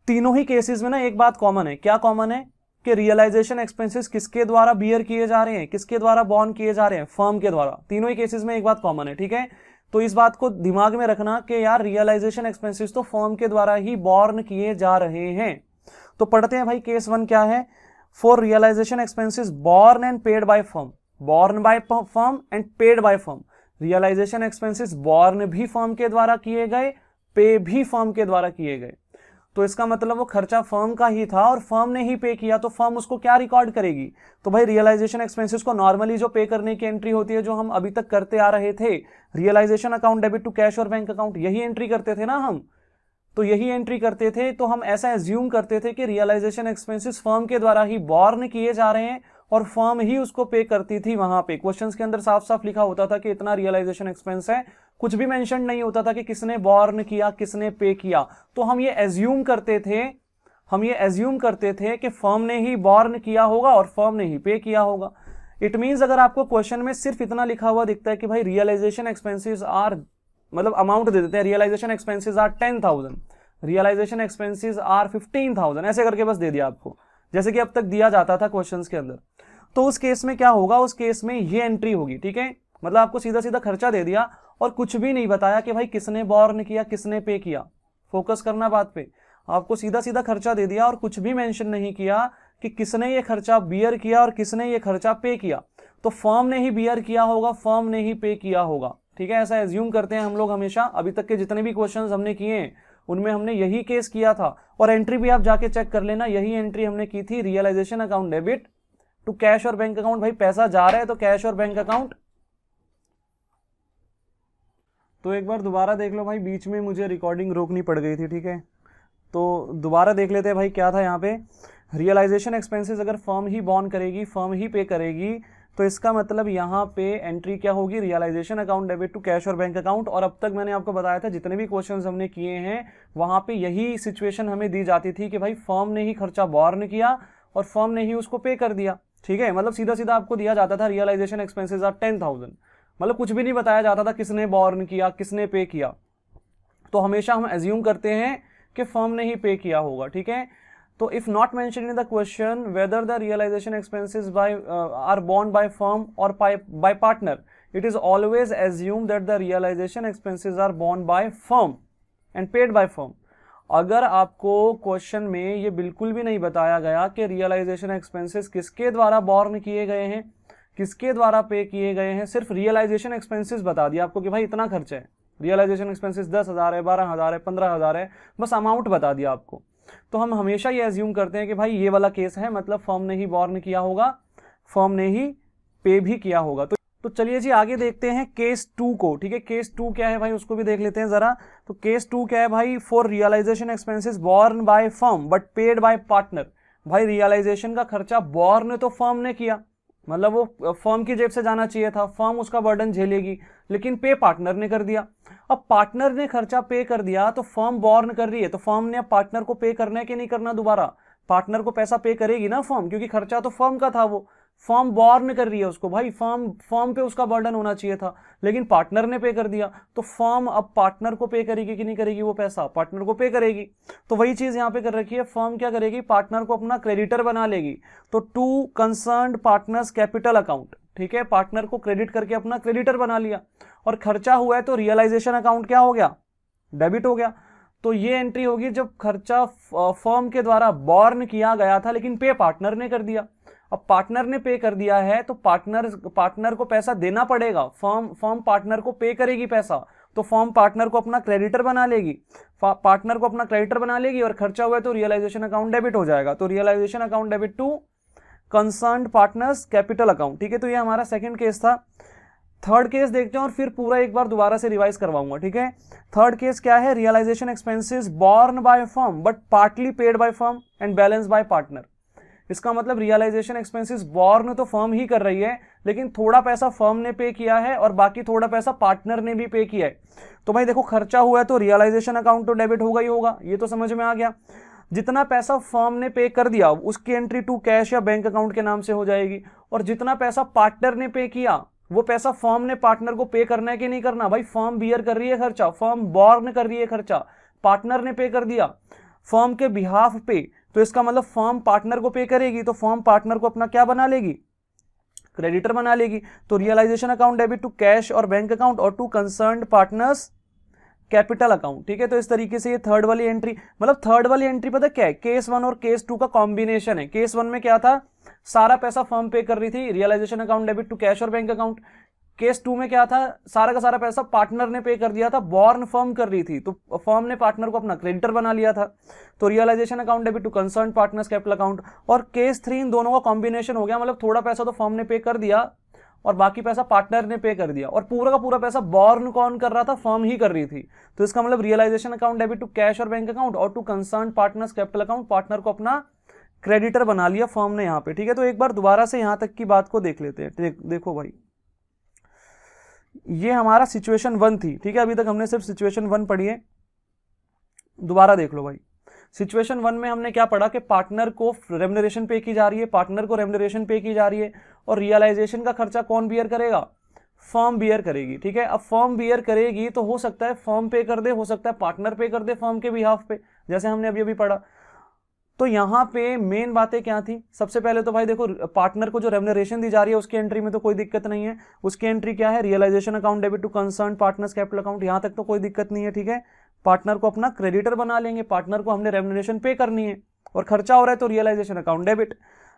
तीनों ही केसेस में ना एक बात कॉमन है। क्या कॉमन है कि रियलाइजेशन एक्सपेंसेस किसके द्वारा बियर किए जा रहे हैं, किसके द्वारा बॉर्न किए जा रहे हैं, फर्म के द्वारा। तीनों ही केसेस में एक बात कॉमन है। ठीक है, तो इस बात को दिमाग में रखना कि यार रियलाइजेशन एक्सपेंसेस तो फर्म के द्वारा ही बॉर्न किए जा रहे हैं। तो पढ़ते हैं भाई केस 1 क्या है। For realisation expenses borne and paid by firm, borne by firm and paid by firm. Realisation expenses borne भी फर्म के द्वारा किए गए, पे भी फर्म के द्वारा किए गए। तो इसका मतलब वो खर्चा फर्म का ही था और फर्म ने ही पे किया, तो फर्म उसको क्या रिकॉर्ड करेगी? तो भाई रियलाइजेशन एक्सपेंसेस को नॉर्मली जो पे करने की एंट्री होती है, जो हम अभी तक करते आ रहे थे, realisation account debit to cash और बैंक अकाउंट, यही एंट्री करते थे ना हम। तो यही एंट्री करते थे, तो हम ऐसा एज्यूम करते थे कि रियलाइजेशन एक्सपेंसेस फर्म के द्वारा ही बॉर्न किए जा रहे हैं और फर्म ही उसको पे करती थी। वहां पे क्वेश्चंस के अंदर साफ साफ लिखा होता था कि इतना रियलाइजेशन एक्सपेंस है, कुछ भी मेंशन नहीं होता था कि किसने बॉर्न किया, किसने पे किया। तो हम ये एज्यूम करते थे कि फर्म ने ही बॉर्न किया होगा और फर्म ने ही पे किया होगा। इट मींस अगर आपको क्वेश्चन में सिर्फ इतना लिखा हुआ दिखता है कि भाई रियलाइजेशन एक्सपेंसेस आर, मतलब अमाउंट दे देते हैं, realisation expenses are 10,000, realisation expenses are 15,000, ऐसे करके बस दे दिया आपको, जैसे कि अब तक दिया जाता था क्वेश्चंस के अंदर। तो उस केस में क्या होगा? उस केस में ये एंट्री होगी, ठीक है। मतलब आपको सीधा सीधा खर्चा दे दिया और कुछ भी नहीं बताया कि भाई किसने बॉर्न किया, किसने पे किया। फोकस करना बात पे। आपको सीधा सीधा खर्चा दे दिया और कुछ भी मेंशन नहीं किया कि किसने ये खर्चा बियर किया और किसने ये खर्चा पे किया। तो फर्म ने ही बियर किया होगा, फर्म ने ही पे किया होगा, ठीक है। ऐसा एज्यूम करते हैं हम लोग हमेशा। अभी तक के जितने भी क्वेश्चंस हमने किए हैं उनमें हमने यही केस किया था। और एंट्री भी आप जाके चेक कर लेना, यही एंट्री हमने की थी, realisation account debit to cash और बैंक अकाउंट। भाई पैसा जा रहा है तो कैश और बैंक अकाउंट। तो एक बार दोबारा देख लो भाई, बीच में मुझे रिकॉर्डिंग रोकनी पड़ गई थी, ठीक है। तो दोबारा देख लेते हैं भाई क्या था यहाँ पे। रियलाइजेशन एक्सपेंसेस अगर फर्म ही बॉर्न करेगी, फर्म ही पे करेगी, तो इसका मतलब यहाँ पे एंट्री क्या होगी? Realisation account debit to cash और बैंक अकाउंट। और अब तक मैंने आपको बताया था जितने भी क्वेश्चंस हमने किए हैं वहां पे यही सिचुएशन हमें दी जाती थी कि भाई फर्म ने ही खर्चा बॉर्न किया और फर्म ने ही उसको पे कर दिया, ठीक है। मतलब सीधा सीधा आपको दिया जाता था रियलाइजेशन एक्सपेंसेस आर 10,000, मतलब कुछ भी नहीं बताया जाता था किसने बॉर्न किया, किसने पे किया। तो हमेशा हम एज्यूम करते हैं कि फर्म ने ही पे किया होगा, ठीक है। तो if not mention in the question whether the realisation expenses are borne by firm और by partner, it is always assume that the realisation expenses are borne by firm and paid by firm. अगर आपको question में ये बिल्कुल भी नहीं बताया गया कि रियलाइजेशन एक्सपेंसेस किसके द्वारा बॉर्न किए गए हैं, किसके द्वारा पे किए गए हैं, सिर्फ रियलाइजेशन एक्सपेंसेस बता दिया आपको कि भाई इतना खर्चा है, रियलाइजेशन एक्सपेंसेस 10,000 है, 12,000 है, 15,000 है, बस अमाउंट बता दिया आपको, तो हम हमेशा ये एज्यूम करते हैं कि भाई ये वाला केस है, मतलब फर्म ने ही बॉर्न किया होगा, फर्म ने ही पे भी किया होगा। तो चलिए जी आगे देखते हैं केस 2 को, ठीक है। केस 2 क्या है भाई उसको भी देख लेते हैं जरा। तो केस 2 क्या है भाई? For realisation expenses borne by firm but paid by partner. भाई रियलाइजेशन का खर्चा बॉर्न तो फर्म ने किया, मतलब वो फर्म की जेब से जाना चाहिए था, फर्म उसका बर्डन झेलेगी, लेकिन पे पार्टनर ने कर दिया। अब पार्टनर ने खर्चा पे कर दिया तो फर्म बॉर्न कर रही है, तो फर्म ने अब पार्टनर को पे करना है कि नहीं करना? दोबारा पार्टनर को पैसा पे करेगी ना फर्म, क्योंकि खर्चा तो फर्म का था, वो फर्म बॉर्न कर रही है उसको। भाई फर्म पे उसका बर्डन होना चाहिए था, लेकिन पार्टनर ने पे कर दिया, तो फर्म अब पार्टनर को पे करेगी कि नहीं करेगी? वो पैसा पार्टनर को पे करेगी। तो वही चीज यहां पे कर रखी है, फर्म क्या करेगी? पार्टनर को अपना क्रेडिटर बना लेगी। तो to concerned partners capital account, ठीक है, पार्टनर को क्रेडिट करके अपना क्रेडिटर बना लिया। और खर्चा हुआ है तो रियलाइजेशन अकाउंट क्या हो गया? डेबिट हो गया। तो ये एंट्री होगी जब खर्चा फर्म के द्वारा बॉर्न किया गया था लेकिन पे पार्टनर ने कर दिया। अब पार्टनर ने पे कर दिया है तो पार्टनर को पैसा देना पड़ेगा, फर्म पार्टनर को पे करेगी पैसा, तो फर्म पार्टनर को अपना क्रेडिटर बना लेगी, पार्टनर को अपना क्रेडिटर बना लेगी और खर्चा हुआ है तो रियलाइजेशन अकाउंट डेबिट हो जाएगा। तो realisation account debit to concerned partners capital account, ठीक है। तो ये हमारा सेकंड केस था। थर्ड केस देखते हैं और फिर पूरा एक बार दोबारा से रिवाइज करवाऊंगा, ठीक है। थर्ड केस क्या है? Realisation expenses borne by firm but partly paid by firm and balance by partner. इसका मतलब रियलाइजेशन एक्सपेंसेस बॉर्न तो फर्म ही कर रही है, लेकिन थोड़ा पैसा फर्म ने पे किया है और बाकी थोड़ा पैसा पार्टनर ने भी पे किया है। तो भाई देखो खर्चा हुआ है तो रियलाइजेशन अकाउंट तो डेबिट होगा ही होगा, ये तो समझ में आ गया। जितना पैसा फर्म ने पे कर दिया उसकी एंट्री टू कैश या बैंक अकाउंट के नाम से हो जाएगी, और जितना पैसा पार्टनर ने पे किया वो पैसा फर्म ने पार्टनर को पे करना है कि नहीं करना? भाई फर्म बियर कर रही है खर्चा, फर्म बॉर्न कर रही है खर्चा, पार्टनर ने पे कर दिया फर्म के बिहाफ पे, तो इसका मतलब फर्म पार्टनर को पे करेगी, तो फर्म पार्टनर को अपना क्या बना लेगी? क्रेडिटर बना लेगी। तो realisation account debit to cash और बैंक अकाउंट और to concerned partners capital account, ठीक है। तो इस तरीके से ये थर्ड वाली एंट्री, मतलब थर्ड वाली एंट्री पता क्या है, केस 1 और केस 2 का कॉम्बिनेशन है। केस 1 में क्या था, सारा पैसा फर्म पे कर रही थी, realisation account debit to cash और बैंक अकाउंट। केस 2 में क्या था, सारा का सारा पैसा पार्टनर ने पे कर दिया था, बॉर्न फर्म कर रही थी, तो फर्म ने पार्टनर को अपना क्रेडिटर बना लिया था, तो realisation account debit to concern partners capital account. और केस 3 इन दोनों का कॉम्बिनेशन हो गया, मतलब थोड़ा पैसा तो फर्म ने पे कर दिया और बाकी पैसा पार्टनर ने पे कर दिया, और पूरा का पूरा पैसा बॉर्न कौन कर रहा था, फर्म ही कर रही थी। तो इसका मतलब realisation account debit to cash और बैंक अकाउंट और to concern partners capital account, partner को अपना क्रेडिटर बना लिया फर्म ने यहाँ पे, ठीक है। तो एक बार दोबारा से यहां तक की बात को देख लेते हैं। देखो भाई, ये हमारा सिचुएशन 1 थी, ठीक है। अभी तक हमने सिर्फ सिचुएशन 1 पढ़ी है, दोबारा देख लो भाई। सिचुएशन 1 में हमने क्या पढ़ा कि पार्टनर को रेम्युनरेशन पे की जा रही है, पार्टनर को रेम्युनरेशन पे की जा रही है, और रियलाइजेशन का खर्चा कौन बियर करेगा, फर्म बियर करेगी, ठीक है। अब फर्म बियर करेगी तो हो सकता है फर्म पे कर दे, हो सकता है पार्टनर पे कर दे फर्म के बिहाफ पे, जैसे हमने अभी अभी पढ़ा। तो यहां पे मेन बातें क्या थी, सबसे पहले तो भाई देखो, पार्टनर को जो रेम्युनरेशन दी जा रही है उसकी एंट्री में तो कोई दिक्कत नहीं है। उसकी एंट्री क्या है, realisation account debit to concern partners capital account, यहां तक तो कोई दिक्कत नहीं है, ठीक है। पार्टनर को अपना क्रेडिटर बना लेंगे, पार्टनर को हमने रेम्युनरेशन पे करनी है और खर्चा हो रहा है तो रियलाइजेशन अकाउंट डेबिट।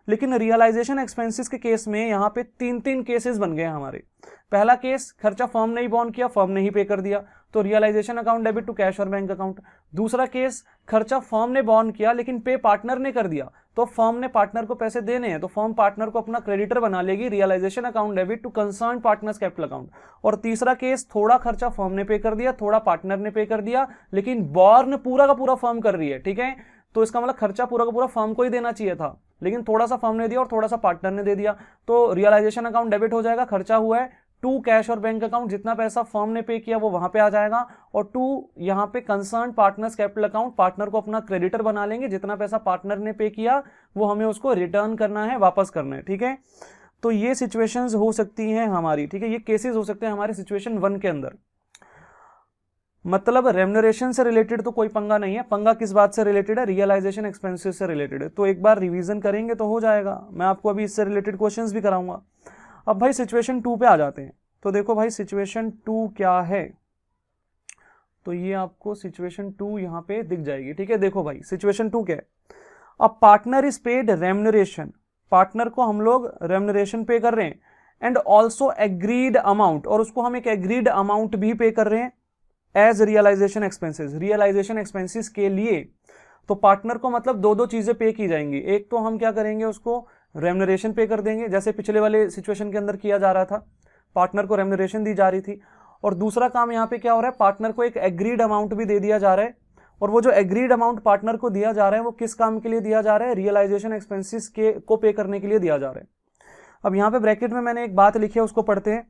लेकिन रियलाइजेशन एक्सपेंसेस के केस में यहाँ पे 3 केसेस बन गए हमारे। पहला केस, खर्चा फर्म ने ही बॉन्ड किया, फर्म ने ही पे कर दिया, तो realisation account debit to cash और बैंक अकाउंट। दूसरा केस, खर्चा फर्म ने बॉन्ड किया लेकिन पे पार्टनर ने कर दिया, तो फर्म ने पार्टनर को पैसे देने हैं तो फर्म पार्टनर को अपना क्रेडिटर बना लेगी, realisation account debit to concern partners capital account. और तीसरा केस, थोड़ा खर्चा फर्म ने पे कर दिया, थोड़ा पार्टनर ने पे कर दिया, लेकिन बॉर्न पूरा का पूरा फर्म कर रही है, ठीक है। तो इसका मतलब खर्चा पूरा का पूरा फर्म को ही देना चाहिए था, लेकिन थोड़ा सा फर्म ने दिया और थोड़ा सा पार्टनर ने दे दिया, तो रियलाइजेशन अकाउंट डेबिट हो जाएगा, खर्चा हुआ है, टू कैश और बैंक अकाउंट, जितना पैसा फर्म ने पे किया वो वहां पे आ जाएगा, और टू यहां पे concern partners capital account, partner को अपना क्रेडिटर बना लेंगे, जितना पैसा पार्टनर ने पे किया वो हमें उसको रिटर्न करना है, वापस करना है, ठीक है। तो ये सिचुएशंस हो सकती हैं हमारी, ठीक है, ये केसेस हो सकते हैं हमारे सिचुएशन 1 के अंदर। मतलब रेम्युनरेशन से रिलेटेड तो कोई पंगा नहीं है, पंगा किस बात से रिलेटेड है, रियलाइजेशन एक्सपेंसेस से रिलेटेड है। तो एक बार रिवीजन करेंगे तो हो जाएगा, मैं आपको अभी इससे रिलेटेड क्वेश्चंस भी कराऊंगा। अब भाई सिचुएशन 2 पे आ जाते हैं। तो देखो भाई सिचुएशन 2 क्या है, तो ये आपको सिचुएशन 2 यहां पे दिख जाएगी, ठीक है। देखो भाई सिचुएशन 2 क्या है, अब partner is paid remuneration, partner को हम लोग रेम्युनरेशन पे कर रहे हैं, एंड ऑल्सो एग्रीड अमाउंट, और उसको हम एक एग्रीड अमाउंट भी पे कर रहे हैं as realisation expenses, realisation expenses के लिए। तो पार्टनर को मतलब दो चीजें पे की जाएंगी, एक तो हम क्या करेंगे, उसको रेम्युनरेशन पे कर देंगे, जैसे पिछले वाले सिचुएशन के अंदर किया जा रहा था, पार्टनर को रेम्युनरेशन दी जा रही थी, और दूसरा काम यहाँ पे क्या हो रहा है, पार्टनर को एक एग्रीड अमाउंट भी दे दिया जा रहा है, और वो जो एग्रीड अमाउंट पार्टनर को दिया जा रहा है वो किस काम के लिए दिया जा रहा है, रियलाइजेशन एक्सपेंसेस के को पे करने के लिए दिया जा रहा है। अब यहाँ पे ब्रैकेट में मैंने एक बात लिखी है, उसको पढ़ते हैं।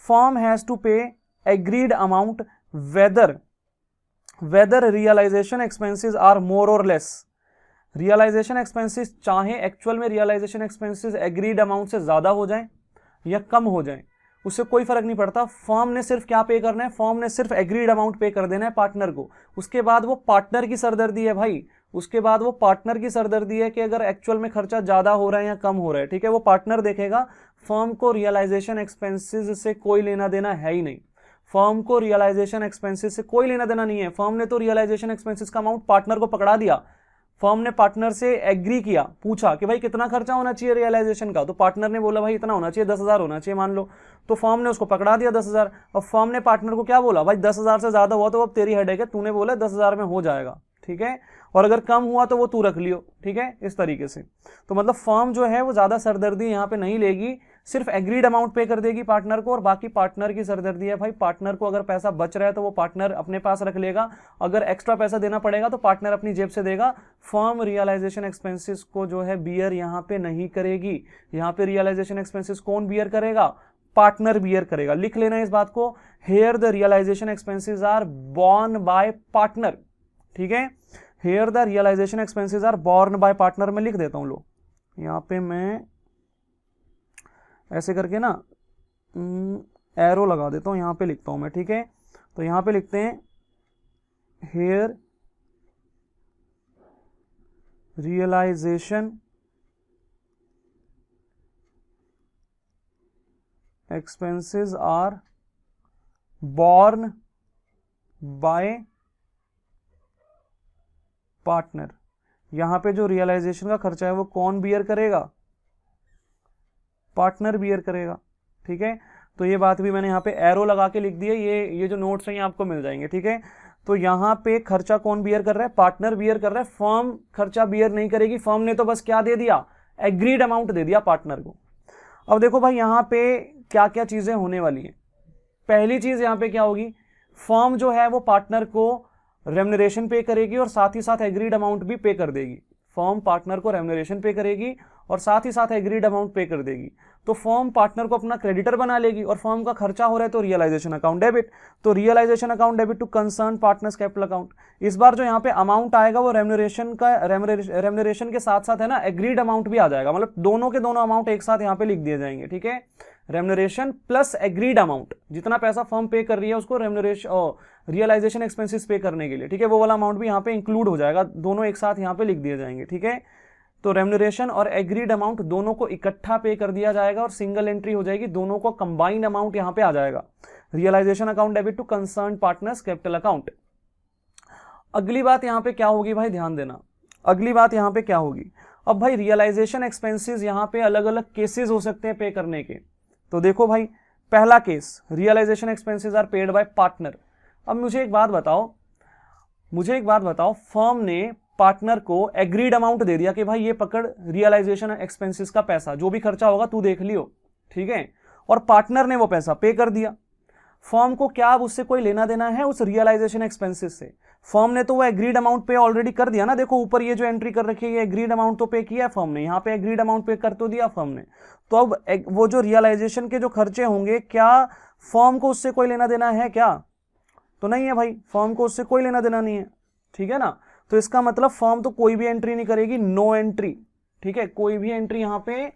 Firm has to pay agreed amount whether realisation expenses are more और लेस, रियलाइजेशन एक्सपेंसेस चाहे एक्चुअल में रियलाइजेशन एक्सपेंसेस एग्रीड अमाउंट से ज्यादा हो जाए या कम हो जाए, उससे कोई फर्क नहीं पड़ता, फर्म ने सिर्फ क्या पे करना है, फर्म ने सिर्फ एग्रीड अमाउंट पे कर देना है पार्टनर को। उसके बाद वो पार्टनर की सरदर्दी है भाई, उसके बाद वो पार्टनर की सरदर्दी है कि अगर एक्चुअल में खर्चा ज्यादा हो रहा है या कम हो रहा है, ठीक है, वो पार्टनर देखेगा। फर्म को रियलाइजेशन एक्सपेंसेस से कोई लेना देना है ही नहीं, फर्म को रियलाइजेशन एक्सपेंसेस से कोई लेना देना नहीं है। फर्म ने तो रियलाइजेशन एक्सपेंसेस का अमाउंट पार्टनर को पकड़ा दिया, फर्म ने पार्टनर से एग्री किया, पूछा कि भाई कितना खर्चा होना चाहिए रियलाइजेशन का, तो पार्टनर ने बोला भाई इतना होना चाहिए, 10,000 होना चाहिए मान लो, तो फर्म ने उसको पकड़ा दिया 10,000। और फर्म ने पार्टनर को क्या बोला, भाई 10,000 से ज्यादा हुआ तो अब तेरी हेडेक है, तूने बोला 10,000 में हो जाएगा, ठीक है, और अगर कम हुआ तो वो तू रख लियो, ठीक है, इस तरीके से। तो मतलब फर्म जो है वो ज्यादा सरदर्दी यहाँ पे नहीं लेगी, सिर्फ एग्रीड अमाउंट पे कर देगी पार्टनर को, और बाकी पार्टनर की सरदर्दी है भाई, पार्टनर को अगर पैसा बच रहा है तो वो पार्टनर अपने पास रख लेगा, अगर एक्स्ट्रा पैसा देना पड़ेगा तो पार्टनर अपनी जेब से देगा। फर्म रियलाइजेशन एक्सपेंसेस को जो है बियर यहाँ पे नहीं करेगी, यहाँ पे रियलाइजेशन एक्सपेंसेस कौन बियर करेगा, पार्टनर बियर करेगा। लिख लेना इस बात को, here the realisation expenses are borne by partner, ठीक है, here the realisation expenses are borne by partner. में लिख देता हूं, लो यहां पे मैं ऐसे करके ना एरो लगा देता हूं, यहां पे लिखता हूं मैं, ठीक है। तो यहां पे लिखते हैं here realisation expenses are borne by partner. यहां पे जो रियलाइजेशन का खर्चा है वो कौन बियर करेगा? पार्टनर बियर करेगा। ठीक है, तो ये बात भी मैंने यहाँ पे एरो लगा के लिख दी है, ये जो नोट्स हैं ये आपको मिल जाएंगे। ठीक है, तो यहाँ पे खर्चा कौन बियर कर रहा है? पार्टनर बियर कर रहा है, फर्म खर्चा बियर नहीं करेगी। फर्म ने तो बस क्या दे दिया? एग्रीड अमाउंट दे दिया पार्टनर को। अब देखो भाई यहाँ पे क्या क्या चीजें होने वाली हैं। पहली चीज यहाँ पे क्या होगी? फर्म जो है वो पार्टनर को रेम्यूनरेशन पे करेगी और साथ ही साथ एग्रीड अमाउंट भी पे कर देगी। फर्म पार्टनर को रेम्यूनरेशन पे करेगी और साथ ही साथ एग्रीड अमाउंट पे कर देगी। तो फर्म पार्टनर को अपना क्रेडिटर बना लेगी और फर्म का खर्चा हो रहा है तो रियलाइजेशन अकाउंट डेबिट। तो realisation account debit to concern partners capital account. इस बार जो यहाँ पे अमाउंट आएगा वो रेम्यूनरेशन के साथ साथ है ना एग्रीड अमाउंट भी आ जाएगा, मतलब दोनों के दोनों अमाउंट एक साथ यहाँ पे लिख दिए जाएंगे। ठीक है, रेम्यूनरेशन प्लस एग्रीड अमाउंट, जितना पैसा फर्म पे कर रही है उसको रियलाइजेशन एक्सपेंसेस पे करने के लिए, ठीक है, वो वाला अमाउंट भी यहाँ पे इंक्लूड हो जाएगा, दोनों एक साथ यहाँ पे लिख दिए जाएंगे। ठीक है, तो रेम्यूनरेशन और एग्रीड अमाउंट दोनों को इकट्ठा पे कर दिया जाएगा और सिंगल एंट्री हो जाएगी, दोनों को कंबाइंड अमाउंट यहाँ पे आ जाएगा। Realisation account debit to concern partners capital account. अगली बात यहाँ पे क्या होगी भाई, ध्यान देना, अगली बात यहाँ पे क्या होगी। अब भाई रियलाइजेशन एक्सपेंसेस यहाँ पे अलग अलग केसेस हो सकते हैं पे करने के। तो देखो भाई, पहला case, realisation expenses are paid by partner. अब मुझे एक बात बताओ, फर्म ने पार्टनर को एग्रीड अमाउंट दे दिया कि भाई ये पकड़ रियलाइजेशन एक्सपेंसेस का पैसा, जो भी खर्चा होगा तू देख लियो। ठीक है, और पार्टनर ने वो पैसा पे कर दिया। फर्म को क्या अब उससे कोई लेना देना है उस रियलाइजेशन एक्सपेंसेस से? फर्म ने तो वो एग्रीड अमाउंट पे ऑलरेडी कर दिया ना। देखो ऊपर ये जो एंट्री कर रखी है ये एग्रीड अमाउंट तो पे किया है फर्म ने, यहाँ पे एग्रीड अमाउंट पे कर तो दिया फर्म ने। तो अब वो जो रियलाइजेशन के जो खर्चे होंगे, क्या फर्म को उससे कोई लेना देना है क्या? तो नहीं है भाई, फर्म को उससे कोई लेना देना नहीं है। ठीक है ना, तो इसका मतलब फर्म तो कोई भी एंट्री नहीं करेगी, नो एंट्री। ठीक है, कोई भी एंट्री यहाँ पे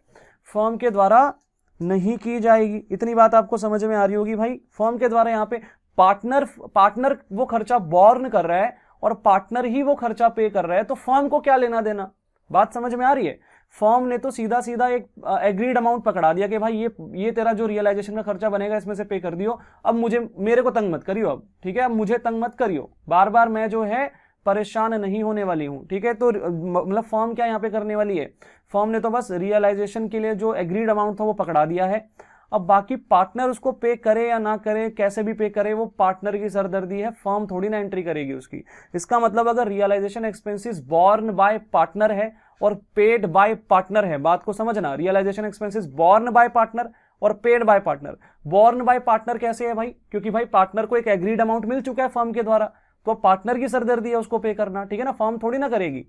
फर्म के द्वारा नहीं की जाएगी। इतनी बात आपको समझ में आ रही होगी भाई। फर्म के द्वारा यहाँ पे पार्टनर वो खर्चा बॉर्न कर रहा है और पार्टनर ही वो खर्चा पे कर रहा है, तो फर्म को क्या लेना देना? बात समझ में आ रही है? फर्म ने तो सीधा सीधा एक एग्रीड अमाउंट पकड़ा दिया कि भाई ये तेरा जो रियलाइजेशन का खर्चा बनेगा इसमें से पे कर दियो, अब मेरे को तंग मत करियो अब। ठीक है, अब मुझे तंग मत करियो, बार बार मैं जो है परेशान नहीं होने वाली हूं। ठीक है, तो मतलब फर्म क्या यहाँ पे करने वाली है? फर्म ने तो बस रियलाइजेशन के लिए जो एग्रीड अमाउंट था वो पकड़ा दिया है। अब बाकी पार्टनर उसको पे करे या ना करे, कैसे भी पे करे, वो पार्टनर की सरदर्दी है, फर्म थोड़ी ना एंट्री करेगी उसकी। इसका मतलब अगर realisation expenses borne by partner है और पेड बाय पार्टनर है, बात को समझना, realisation expenses borne by partner और paid by partner. Borne by partner कैसे है भाई? क्योंकि भाई पार्टनर को एक एग्रीड अमाउंट मिल चुका है फर्म के द्वारा, तो पार्टनर की सरदर्दी है उसको पे करना। ठीक है ना, फर्म थोड़ी ना करेगी।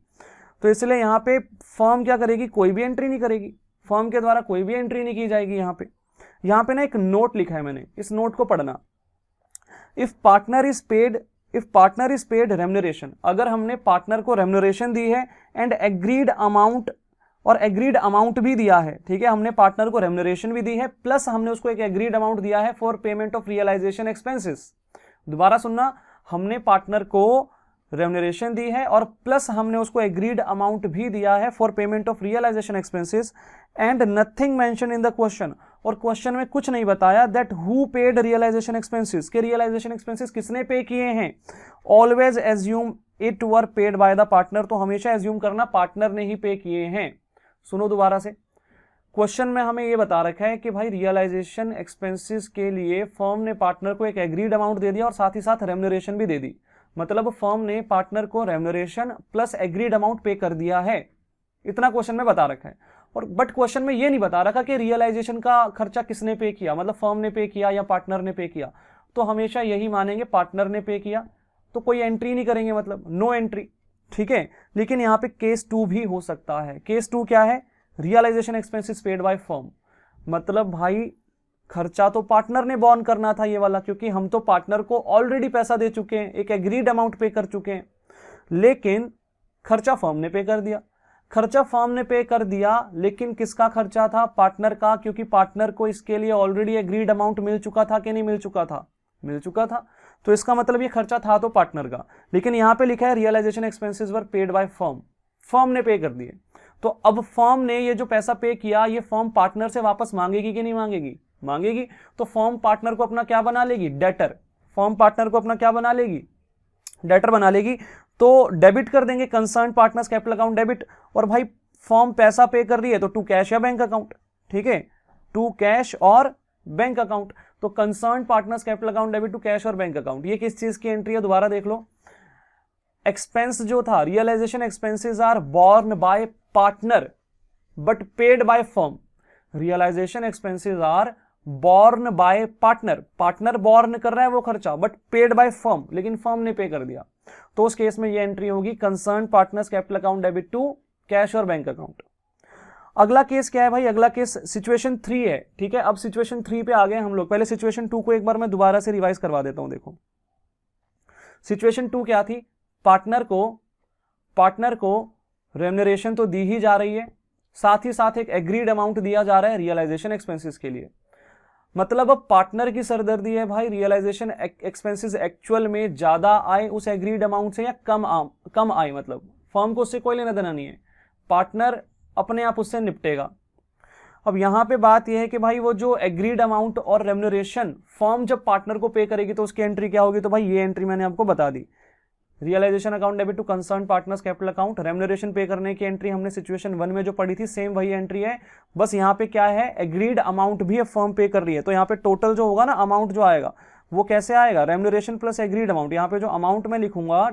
तो इसलिए यहाँ पे फर्म क्या करेगी? कोई भी एंट्री नहीं करेगी, फर्म के द्वारा कोई भी एंट्री नहीं की जाएगी। यहाँ पे ना एक नोट लिखा है मैंने, इस नोट को पढ़ना। If partner is paid remuneration, अगर हमने पार्टनर को रेम्यूनरेशन दी है एंड एग्रीड अमाउंट, और एग्रीड अमाउंट भी दिया है। ठीक है, हमने पार्टनर को रेम्यूनरेशन भी दी है प्लस हमने उसको एक एग्रीड अमाउंट दिया है for payment of realisation expenses. दोबारा सुनना, हमने पार्टनर को रेम्यूनरेशन दी है और प्लस हमने उसको एग्रीड अमाउंट भी दिया है for payment of realisation expenses and nothing mention in the question, और क्वेश्चन में कुछ नहीं बताया that who paid realisation expenses, के रियलाइजेशन एक्सपेंसेस किसने पे किए हैं। Always assume it were paid by the partner, तो हमेशा एज्यूम करना पार्टनर ने ही पे किए हैं। सुनो दोबारा से, क्वेश्चन में हमें यह बता रखा है कि भाई रियलाइजेशन एक्सपेंसेस के लिए फर्म ने पार्टनर को एक एग्रीड अमाउंट दे दिया और साथ ही साथ रेम्यूनरेशन भी दे दी, मतलब फर्म ने पार्टनर को रेम्यूनरेशन प्लस एग्रीड अमाउंट पे कर दिया है। इतना क्वेश्चन में बता रखा है। और बट क्वेश्चन में ये नहीं बता रखा कि रियलाइजेशन का खर्चा किसने पे किया, मतलब फर्म ने पे किया या पार्टनर ने पे किया। तो हमेशा यही मानेंगे पार्टनर ने पे किया, तो कोई एंट्री नहीं करेंगे, मतलब नो एंट्री। ठीक है, लेकिन यहाँ पे केस 2 भी हो सकता है। केस 2 क्या है? Realisation expenses paid by firm, मतलब भाई खर्चा तो पार्टनर ने बॉर्न करना था ये वाला, क्योंकि हम तो पार्टनर को ऑलरेडी पैसा दे चुके हैं, एक एग्रीड अमाउंट पे कर चुके हैं, लेकिन खर्चा फर्म ने पे कर दिया। खर्चा फर्म ने पे कर दिया, लेकिन किसका खर्चा था? पार्टनर का, क्योंकि पार्टनर को इसके लिए ऑलरेडी एग्रीड अमाउंट मिल चुका था कि नहीं मिल चुका था? मिल चुका था। तो इसका मतलब ये खर्चा था तो पार्टनर का, लेकिन यहां पे लिखा है realisation expenses were paid by firm, firm ने पे कर दिए। तो अब फर्म ने ये जो पैसा पे किया, ये फर्म पार्टनर से वापस मांगेगी कि नहीं मांगेगी? मांगेगी। तो फर्म पार्टनर को अपना क्या बना लेगी? डेटर। फर्म पार्टनर को अपना क्या बना लेगी, डेटर बना लेगी, तो डेबिट कर देंगे concern partners capital account debit. और भाई फर्म पैसा पे कर रही है तो टू कैश या बैंक अकाउंट, ठीक है, टू कैश और बैंक अकाउंट। तो concern partners capital account debit to cash और बैंक अकाउंट, ये किस चीज की एंट्री है, दोबारा देख लो। एक्सपेंस जो था, realisation expenses are borne by partner but paid by firm. Realisation expenses are borne by partner, partner borne कर रहा है वो खर्चा, बट पेड बाय फर्म, लेकिन फर्म ने पे कर दिया। तो उस केस में ये एंट्री होगी concern partners capital account debit to cash और बैंक अकाउंट। अगला केस क्या है भाई, अगला केस सिचुएशन 3 है, ठीक है। अब सिचुएशन 3 पे आ गए हम लोग। पहले सिचुएशन 2 को एक बार मैं दोबारा से रिवाइज करवा देता हूं। देखो सिचुएशन 2 क्या थी, पार्टनर को रेम्यूनरेशन तो दी ही जा रही है, साथ ही साथ एक एग्रीड अमाउंट दिया जा रहा है रियलाइजेशन एक्सपेंसेस के लिए। मतलब अब पार्टनर की सरदर्दी है भाई, रियलाइजेशन एक्सपेंसेस एक्चुअल में ज्यादा आए उस एग्रीड अमाउंट से या कम आए, मतलब फर्म को उससे कोई लेना देना नहीं है, पार्टनर अपने आप उससे निपटेगा। अब यहां पे बात यह है कि भाई वो जो एग्रीड अमाउंट और रेम्यूनरेशन फर्म जब पार्टनर को पे करेगी तो उसकी एंट्री क्या होगी, तो भाई ये एंट्री मैंने आपको बता दी। Realisation account debit to concern partners capital account, remuneration pay करने की एंट्री हमने सिचुएशन 1 में जो पढ़ी थी सेम वही एंट्री है, बस यहाँ पे क्या है, एग्रीड अमाउंट भी फर्म पे कर रही है। तो यहाँ पे टोटल जो होगा ना अमाउंट जो आएगा वो कैसे आएगा, रेम्यूनरेशन प्लस एग्रीड अमाउंट। यहाँ पे जो अमाउंट मैं लिखूंगा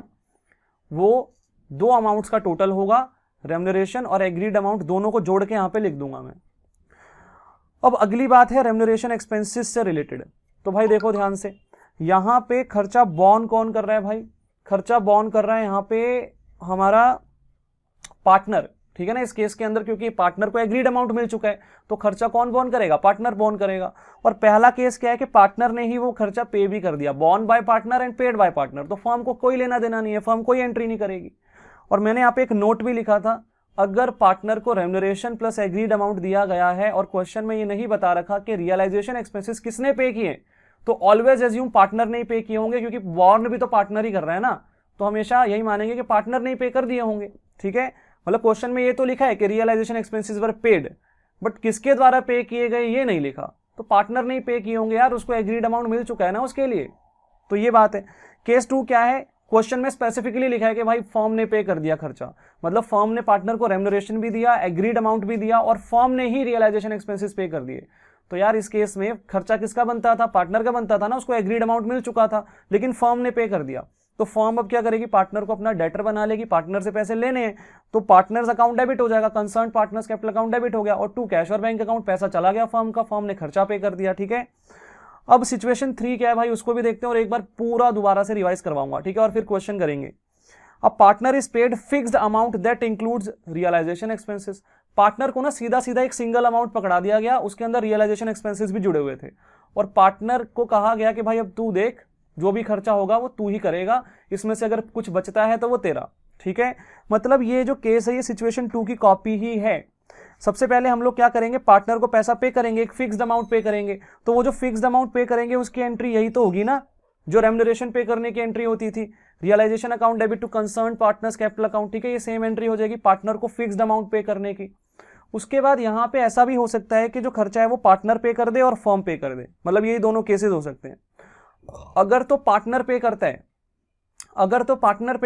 वो दो अमाउंट्स का टोटल होगा, रेम्यूनरेशन और एग्रीड अमाउंट दोनों को जोड़ के यहाँ पे लिख दूंगा मैं। अब अगली बात है रेम्यूनरेशन एक्सपेंसेस से रिलेटेड। तो भाई देखो ध्यान से, यहाँ पे खर्चा बॉर्न कौन कर रहा है भाई, खर्चा बॉर्न कर रहा है यहाँ पे हमारा पार्टनर, ठीक है ना। इस केस के अंदर क्योंकि पार्टनर को एग्रीड अमाउंट मिल चुका है तो खर्चा कौन बॉर्न करेगा, पार्टनर बॉर्न करेगा। और पहला केस क्या है कि पार्टनर ने ही वो खर्चा पे भी कर दिया, born by partner and paid by partner, तो फर्म को कोई लेना देना नहीं है, फर्म कोई एंट्री नहीं करेगी। और मैंने यहाँ पे एक नोट भी लिखा था, अगर पार्टनर को रेम्यूनरेशन प्लस एग्रीड अमाउंट दिया गया है और क्वेश्चन में ये नहीं बता रखा कि रियलाइजेशन एक्सपेंसेस किसने पे किए, तो ऑलवेज एज्यूम पार्टनर ने ही पे किए होंगे, क्योंकि बॉर्न भी तो पार्टनर ही कर रहा है ना, तो हमेशा यही मानेंगे कि पार्टनर ने ही पे कर दिए होंगे, ठीक है। मतलब क्वेश्चन में ये तो लिखा है कि realisation expenses were paid, but किसके द्वारा पे किए गए ये नहीं लिखा, तो पार्टनर ने ही पे किए होंगे यार, उसको एग्रीड अमाउंट मिल चुका है ना उसके लिए। तो ये बात है। केस 2 क्या है, क्वेश्चन में स्पेसिफिकली लिखा है कि भाई फर्म ने पे कर दिया खर्चा, मतलब फर्म ने पार्टनर को रेम्यूनरेशन भी दिया, एग्रीड अमाउंट भी दिया और फर्म ने ही रियलाइजेशन एक्सपेंसेस पे कर दिए। तो यार इस केस में खर्चा किसका बनता था, पार्टनर का बनता था ना, उसको एग्रीड अमाउंट मिल चुका था लेकिन फर्म ने पे कर दिया। तो फर्म अब क्या करेगी, पार्टनर को अपना डेटर बना लेगी, पार्टनर से पैसे लेने हैं तो पार्टनर्स अकाउंट डेबिट हो जाएगा, concern partners capital account debit हो गया और टू कैश और बैंक अकाउंट, पैसा चला गया फर्म का, फर्म ने खर्चा पे कर दिया, ठीक है। अब सिचुएशन 3 क्या है भाई, उसको भी देखते हैं और एक बार पूरा दोबारा से रिवाइज करवाऊंगा, ठीक है, और फिर क्वेश्चन करेंगे। अब partner is paid fixed amount that includes realisation expenses. Partner को ना सीधा सीधा एक सिंगल अमाउंट पकड़ा दिया गया, उसके अंदर रियलाइजेशन एक्सपेंसेस भी जुड़े हुए थे और पार्टनर को कहा गया कि भाई अब तू देख, जो भी खर्चा होगा वो तू ही करेगा, इसमें से अगर कुछ बचता है तो वो तेरा, ठीक है। मतलब ये जो केस है ये सिचुएशन 2 की कॉपी ही है। सबसे पहले हम लोग क्या करेंगे, पार्टनर को पैसा पे करेंगे, एक फिक्स्ड अमाउंट पे करेंगे, तो वो जो फिक्स्ड अमाउंट पे करेंगे उसकी एंट्री यही तो होगी ना जो रेम्यूनरेशन पे करने की एंट्री होती थी, realisation account debit to concern partners capital account, ठीक है, ये सेम एंट्री हो जाएगी पार्टनर को फिक्स्ड अमाउंट पे करने की। उसके बाद यहाँ पे ऐसा भी हो सकता है कि जो खर्चा है वो पार्टनर पे कर दे और फर्म पे कर दे, मतलब यही दोनों केसेस हो सकते हैं। अगर तो पार्टनर पे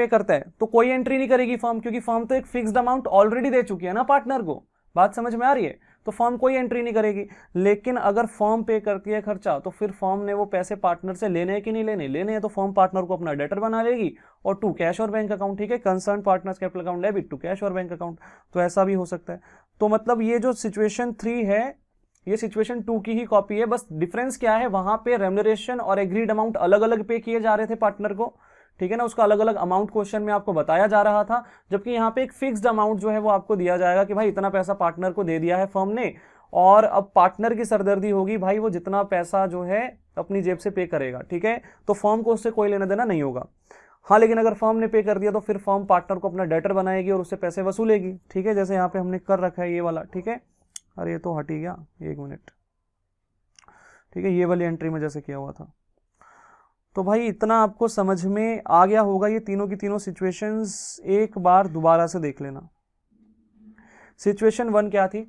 करता है तो कोई एंट्री नहीं करेगी फर्म, क्योंकि फर्म तो एक फिक्स्ड अमाउंट ऑलरेडी दे चुकी है ना पार्टनर को, बात समझ में आ रही है, तो फर्म कोई एंट्री नहीं करेगी। लेकिन अगर फर्म पे करती है खर्चा तो फिर फर्म ने वो पैसे पार्टनर से लेने हैं कि नहीं लेने हैं, तो फर्म पार्टनर को अपना डेटर बना लेगी और टू कैश और बैंक अकाउंट, ठीक है, concern partners capital account debit to cash और बैंक अकाउंट, तो ऐसा भी हो सकता है। तो मतलब ये जो सिचुएशन 3 है ये सिचुएशन 2 की ही कॉपी है, बस डिफरेंस क्या है, वहां पे रेम्यूनरेशन और एग्रीड अमाउंट अलग अलग पे किए जा रहे थे पार्टनर को, ठीक है ना, उसका अलग अलग अमाउंट क्वेश्चन में आपको बताया जा रहा था, जबकि यहाँ पे एक फिक्स्ड अमाउंट जो है वो आपको दिया जाएगा कि भाई इतना पैसा पार्टनर को दे दिया है फर्म ने और अब पार्टनर की सरदर्दी होगी भाई वो जितना पैसा जो है अपनी जेब से पे करेगा, ठीक है, तो फर्म को उससे कोई लेना देना नहीं होगा। हाँ लेकिन अगर फर्म ने पे कर दिया तो फिर फर्म पार्टनर को अपना डेटर बनाएगी और उससे पैसे वसूलेगी, ठीक है, जैसे यहाँ पे हमने कर रखा है ये वाला, ठीक है। अरे ये तो हट ही गया, एक मिनट, ठीक है, ये वाली एंट्री में जैसे किया हुआ था। तो भाई इतना आपको समझ में आ गया होगा, ये तीनों की तीनों सिचुएशंस एक बार दोबारा से देख लेना। सिचुएशन 1 क्या थी,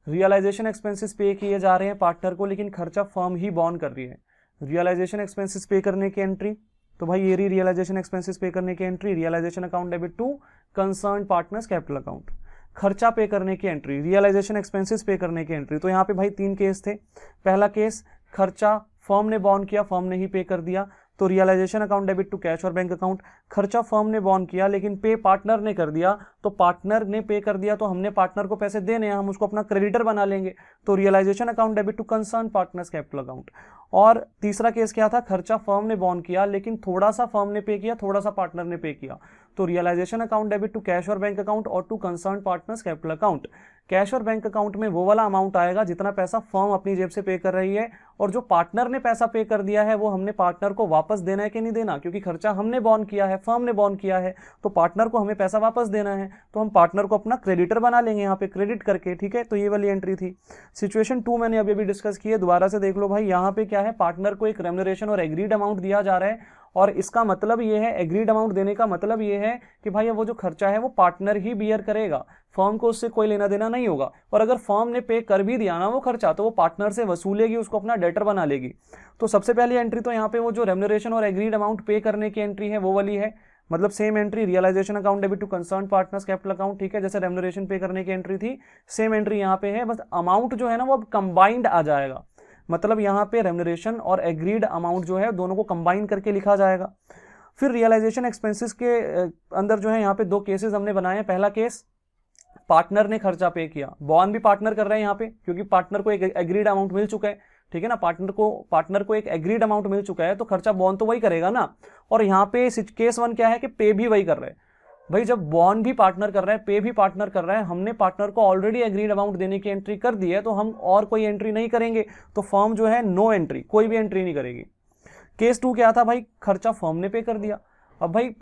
रियलाइजेशन एक्सपेंसेस पे किए जा रहे हैं पार्टनर को लेकिन खर्चा फर्म ही बॉर्न कर रही है, रियलाइजेशन एक्सपेंसेस पे करने की एंट्री, तो भाई ये रही रियलाइजेशन एक्सपेंसेस पे करने की entry, realisation account debit to concern partners capital account. खर्चा पे करने की एंट्री, रियलाइजेशन एक्सपेंसेस पे करने की एंट्री। तो यहाँ पे भाई 3 केस थे। पहला केस, खर्चा फर्म ने बॉन्ड किया, फर्म ने ही पे कर दिया, तो realisation account debit to cash और बैंक अकाउंट। खर्चा फर्म ने बॉन्ड किया लेकिन पे पार्टनर ने कर दिया, तो पार्टनर ने पे कर दिया तो हमने पार्टनर को पैसे देने हैं, हम उसको अपना क्रेडिटर बना लेंगे, तो realisation account debit to concern partners capital account. और तीसरा केस क्या था, खर्चा फर्म ने बॉन्ड किया लेकिन थोड़ा सा फर्म ने पे किया, थोड़ा सा पार्टनर ने पे किया, तो realisation account debit to cash और बैंक अकाउंट और to concern partners capital account. Cash और बैंक अकाउंट में वो वाला अमाउंट आएगा जितना पैसा फर्म अपनी जेब से पे कर रही है, और जो पार्टनर ने पैसा पे कर दिया है वो हमने पार्टनर को वापस देना है कि नहीं देना, क्योंकि खर्चा हमने बॉन्ड किया है, फर्म ने बॉन्ड किया है, तो पार्टनर को हमें पैसा वापस देना है, तो हम पार्टनर को अपना क्रेडिटर बना लेंगे यहाँ पे क्रेडिट करके। ठीक है, तो ये वाली एंट्री थी। सिचुएशन 2 मैंने अभी भी डिस्कस की है, दोबारा से देख लो भाई। यहाँ पे क्या है, पार्टनर को एक रेम्युनरेशन और एग्रीड अमाउंट दिया जा रहा है, और इसका मतलब ये है, एग्रीड अमाउंट देने का मतलब ये है कि भाई वो जो खर्चा है वो पार्टनर ही बियर करेगा, फर्म को उससे कोई लेना देना नहीं होगा। और अगर फर्म ने पे कर भी दिया ना वो खर्चा, तो वो पार्टनर से वसूलेगी, उसको अपना डेटर बना लेगी। तो सबसे पहली एंट्री तो यहाँ पे वो जो रेम्युनरेशन और एग्रीड अमाउंट पे करने की एंट्री है वो वाली है, मतलब same entry, realisation account debit to concern partners capital account. ठीक है, जैसे रेम्युनरेशन पे करने की एंट्री थी, सेम एंट्री यहाँ पे है, बस अमाउंट जो है ना वो अब कंबाइंड आ जाएगा, मतलब यहाँ पे रेम्युनरेशन और एग्रीड अमाउंट जो है दोनों को कंबाइन करके लिखा जाएगा। फिर रियलाइजेशन एक्सपेंसेस के अंदर जो है यहाँ पे 2 केसेस हमने बनाए हैं। पहला केस, पार्टनर ने खर्चा पे किया, बॉन्ड भी पार्टनर कर रहे हैं यहाँ पे, क्योंकि पार्टनर को एक एग्रीड अमाउंट मिल चुका है। ठीक है ना, पार्टनर को एक एग्रीड अमाउंट मिल चुका है, तो खर्चा बॉन्ड तो वही करेगा ना। और यहाँ पे केस 1 क्या है कि पे भी वही कर रहे हैं। भाई जब बॉन्ड भी पार्टनर कर रहा है, पे भी पार्टनर कर रहा है, हमने पार्टनर को ऑलरेडी एग्रीड अमाउंट देने की एंट्री कर दी है, तो हम और कोई एंट्री नहीं करेंगे, तो फर्म जो है नो एंट्री, कोई भी एंट्री नहीं करेगी। केस 2 क्या था भाई, खर्चा फर्म ने पे कर दिया। अब भाई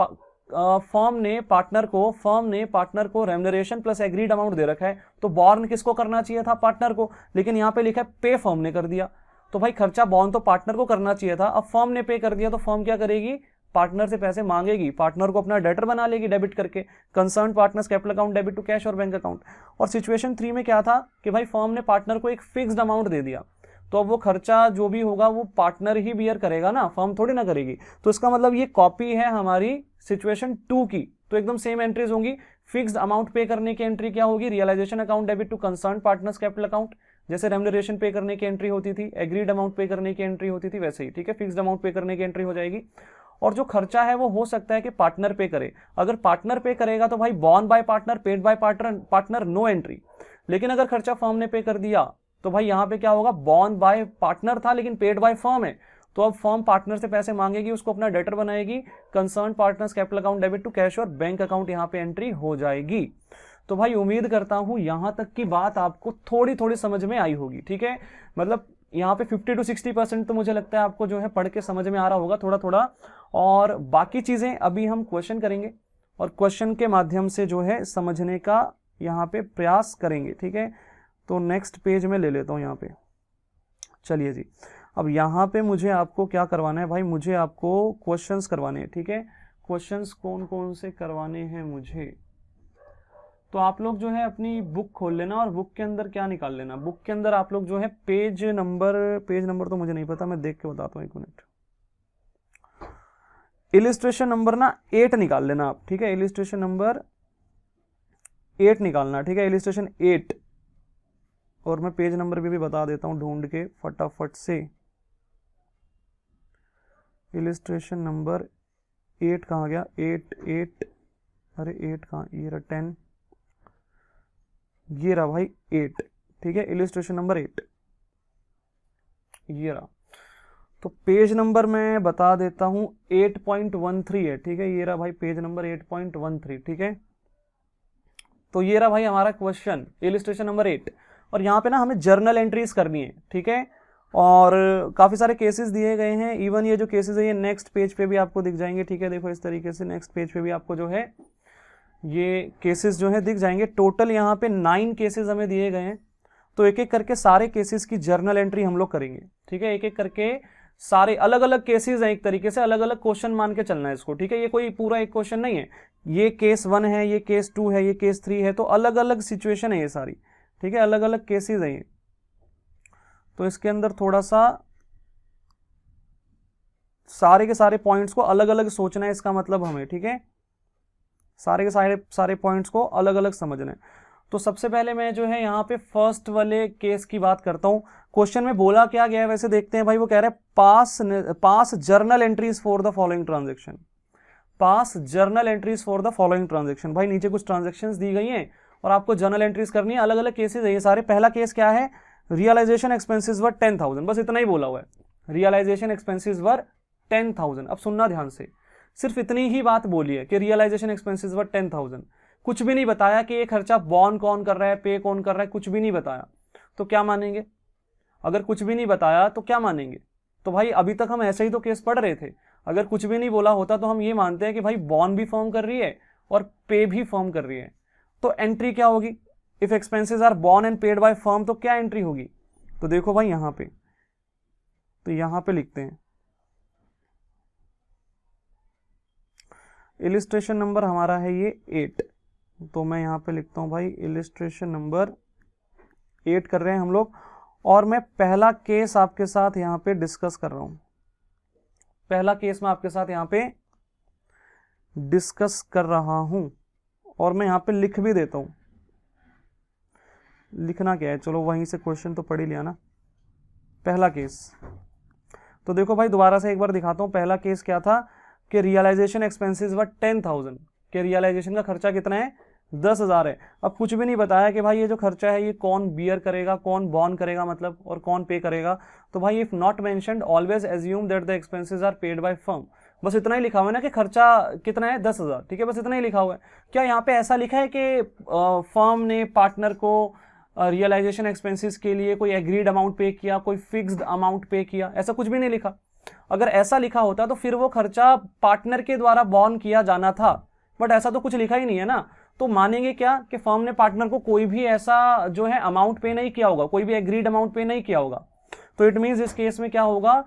फर्म ने पार्टनर को रेम्युनरेशन प्लस एग्रीड अमाउंट दे रखा है, तो बॉर्न किसको करना चाहिए था, पार्टनर को, लेकिन यहाँ पे लिखा है पे फर्म ने कर दिया। तो भाई खर्चा बॉर्न तो पार्टनर को करना चाहिए था, अब फर्म ने पे कर दिया, तो फर्म क्या करेगी, पार्टनर से पैसे मांगेगी, पार्टनर को अपना डेटर बना लेगी डेबिट करके, concern partners capital account debit to cash और बैंक अकाउंट। और सिचुएशन 3 में क्या था कि भाई फर्म ने पार्टनर को एक फिक्स्ड अमाउंट दे दिया, तो अब वो खर्चा जो भी होगा वो पार्टनर ही बियर करेगा ना, फर्म थोड़ी ना करेगी। तो इसका मतलब ये कॉपी है हमारी सिचुएशन 2 की, तो एकदम सेम एंट्रीज होंगी। फिक्स्ड अमाउंट पे करने की एंट्री क्या होगी, realisation account debit to concern partners capital account, जैसे रेम्युनरेशन पे करने की एंट्री होती थी, एग्रीड अमाउंट पे करने की एंट्री होती थी, वैसे ही। ठीक है, फिक्स्ड अमाउंट पे करने की एंट्री हो जाएगी। और जो खर्चा है वो हो सकता है कि पार्टनर पे करे, अगर पार्टनर पे करेगा तो भाई borne by partner, paid by partner, no entry. लेकिन अगर खर्चा फर्म ने पे कर दिया तो भाई यहाँ पे क्या होगा, बॉर्न बाय पार्टनर था लेकिन पेड बाय फर्म है, तो अब फर्म पार्टनर से पैसे मांगेगी, उसको अपना डेटर बनाएगी, concern partners capital account debit to cash और बैंक अकाउंट यहाँ पे एंट्री हो जाएगी। तो भाई उम्मीद करता हूं यहां तक की बात आपको थोड़ी थोड़ी समझ में आई होगी। ठीक है, मतलब यहाँ पे 50 to 60% तो मुझे लगता है आपको जो है पढ़ के समझ में आ रहा होगा थोड़ा थोड़ा, और बाकी चीजें अभी हम क्वेश्चन करेंगे और क्वेश्चन के माध्यम से जो है समझने का यहाँ पे प्रयास करेंगे। ठीक है, तो नेक्स्ट पेज में ले लेता हूँ यहाँ पे। चलिए जी, अब यहाँ पे मुझे आपको क्या करवाना है भाई, मुझे आपको क्वेश्चंस करवाने हैं। ठीक है, क्वेश्चंस कौन कौन से करवाने हैं मुझे, तो आप लोग जो है अपनी बुक खोल लेना और बुक के अंदर क्या निकाल लेना, बुक के अंदर आप लोग जो है पेज नंबर तो मुझे नहीं पता, मैं देख के बताता हूँ, 1 मिनट। इलिस्ट्रेशन नंबर ना 8 निकाल लेना आप। ठीक है, इलिस्ट्रेशन नंबर 8 निकालना। ठीक है, इलिस्ट्रेशन 8, और मैं पेज नंबर भी बता देता हूं ढूंढ के फटाफट से। इलिस्ट्रेशन नंबर 8 कहाँ गया, 8, अरे 8 कहाँ, ये रहा 10, ये रहा भाई 8। ठीक है, इलिस्ट्रेशन नंबर 8 ये रहा। तो पेज नंबर मैं बता देता हूं 8.13 है। ठीक है, ये रहा भाई पेज नंबर 8.13। ठीक है, तो ये रहा भाई हमारा क्वेश्चन, इलिस्ट्रेशन नंबर 8, और यहाँ पे ना हमें जर्नल एंट्रीज करनी है। ठीक है, और काफ़ी सारे केसेस दिए गए हैं, इवन ये जो केसेस है ये नेक्स्ट पेज पे भी आपको दिख जाएंगे। ठीक है, देखो इस तरीके से नेक्स्ट पेज पे भी आपको जो है ये केसेस जो है दिख जाएंगे। टोटल यहाँ पे 9 केसेस हमें दिए गए हैं, तो एक एक करके सारे केसेस की जर्नल एंट्री हम लोग करेंगे। ठीक है, एक एक करके सारे अलग अलग केसेस हैं, एक तरीके से अलग अलग क्वेश्चन मान के चलना है इसको। ठीक है, ये कोई पूरा एक क्वेश्चन नहीं है, ये केस 1 है, ये केस 2 है, ये केस 3 है, तो अलग अलग सिचुएशन है ये सारी। ठीक है, अलग अलग केसेस हैं ये, तो इसके अंदर थोड़ा सा सारे के सारे पॉइंट्स को अलग अलग सोचना है, इसका मतलब हमें, ठीक है, सारे के सारे पॉइंट्स को अलग अलग समझना है। तो सबसे पहले मैं जो है यहाँ पे फर्स्ट वाले केस की बात करता हूँ। क्वेश्चन में बोला क्या गया है वैसे देखते हैं भाई। वो कह रहा है पास journal entries for the following transaction, pass journal entries for the following transaction. भाई नीचे कुछ ट्रांजेक्शन्स दी गई हैं और आपको जर्नल एंट्रीज करनी है, अलग अलग केसेस है ये सारे। पहला केस क्या है, रियलाइजेशन एक्सपेंसेस वर 10,000, बस इतना ही बोला हुआ है, रियलाइजेशन एक्सपेंसेस वर 10,000। अब सुनना ध्यान से, सिर्फ इतनी ही बात बोली है कि रियलाइजेशन एक्सपेंसेस वर 10,000, कुछ भी नहीं बताया कि ये खर्चा बॉर्न कौन कर रहा है, पे कौन कर रहा है, कुछ भी नहीं बताया। तो क्या मानेंगे? अगर कुछ भी नहीं बताया तो क्या मानेंगे? तो भाई अभी तक हम ऐसे ही तो केस पढ़ रहे थे, अगर कुछ भी नहीं बोला होता तो हम ये मानते हैं कि भाई बॉर्न भी फर्म कर रही है और पे भी फर्म कर रही है। तो एंट्री क्या होगी? If expenses are borne and paid by firm, तो क्या एंट्री होगी? तो देखो भाई यहां पे, तो यहां पे लिखते हैं, इलिस्ट्रेशन नंबर हमारा है ये 8, तो मैं यहां पे लिखता हूं भाई इलिस्ट्रेशन नंबर 8 कर रहे हैं हम लोग। और मैं पहला केस आपके साथ यहां पे डिस्कस कर रहा हूं, पहला केस मैं आपके साथ यहां पे डिस्कस कर रहा हूं और मैं यहां पे लिख भी देता हूं। लिखना क्या है, चलो वहीं से क्वेश्चन तो पढ़ ही लिया ना। पहला केस, तो देखो भाई दोबारा से एक बार दिखाता हूं। पहला केस क्या था कि रियलाइजेशन एक्सपेंसेस वर 10,000, के रियलाइजेशन का खर्चा कितना है? 10,000 है। अब कुछ भी नहीं बताया कि भाई ये जो खर्चा है ये कौन बियर करेगा, कौन बॉर्न करेगा मतलब, और कौन पे करेगा। तो भाई if not mentioned always assume that the expenses are paid by firm, बस इतना ही लिखा हुआ है ना कि खर्चा कितना है? 10,000, ठीक है, बस इतना ही लिखा हुआ है। क्या यहाँ पे ऐसा लिखा है कि फर्म ने पार्टनर को रियलाइजेशन एक्सपेंसेस के लिए कोई एग्रीड अमाउंट पे किया, कोई फिक्स्ड अमाउंट पे किया? ऐसा कुछ भी नहीं लिखा। अगर ऐसा लिखा होता तो फिर वो खर्चा पार्टनर के द्वारा बॉर्न किया जाना था, बट ऐसा तो कुछ लिखा ही नहीं है ना। तो मानेंगे क्या कि फर्म ने पार्टनर को कोई भी ऐसा जो है अमाउंट पे नहीं किया होगा, कोई भी एग्रीड अमाउंट पे नहीं किया होगा। तो इट मींस इस केस में क्या होगा,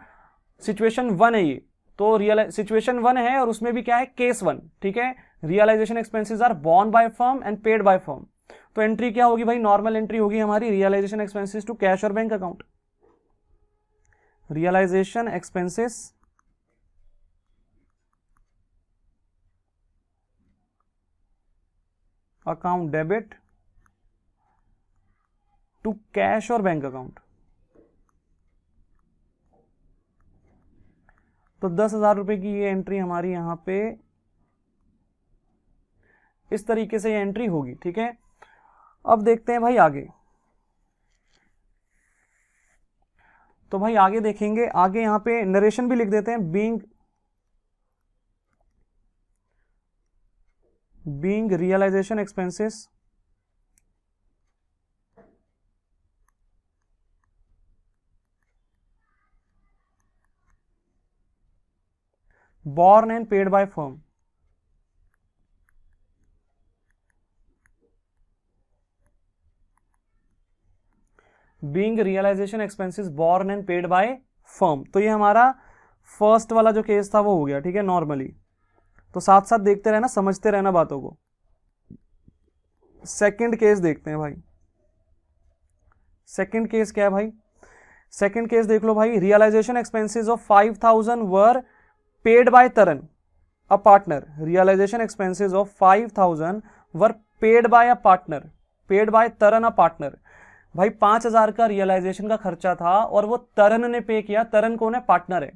सिचुएशन 1 है ये, तो सिचुएशन 1 है और उसमें भी क्या है, केस 1, ठीक है। Realisation expenses are borne by firm and paid by firm. तो एंट्री क्या होगी भाई? नॉर्मल एंट्री होगी हमारी, रियलाइजेशन एक्सपेंसेस टू कैश और bank account, realisation expenses account debit to cash और बैंक अकाउंट। तो 10,000 रुपए की ये एंट्री हमारी यहां पे इस तरीके से ये एंट्री होगी, ठीक है। अब देखते हैं भाई आगे। तो भाई आगे देखेंगे, आगे यहां पे नरेशन भी लिख देते हैं, being realisation expenses borne and paid by firm, being realization expenses borne and paid by firm। तो ये हमारा फर्स्ट वाला जो केस था वो हो गया, ठीक है, नॉर्मली। तो साथ साथ देखते रहना, समझते रहना बातों को। सेकंड केस देखते हैं भाई। सेकंड केस क्या है भाई? सेकंड केस देख लो भाई, realisation expenses of 5,000 were paid by Taran a partner. Realisation expenses of 5,000 were paid by a partner, paid by Taran a partner. भाई 5,000 का रियलाइजेशन का खर्चा था और वो तरन ने पे किया। तरन कौन है? पार्टनर है।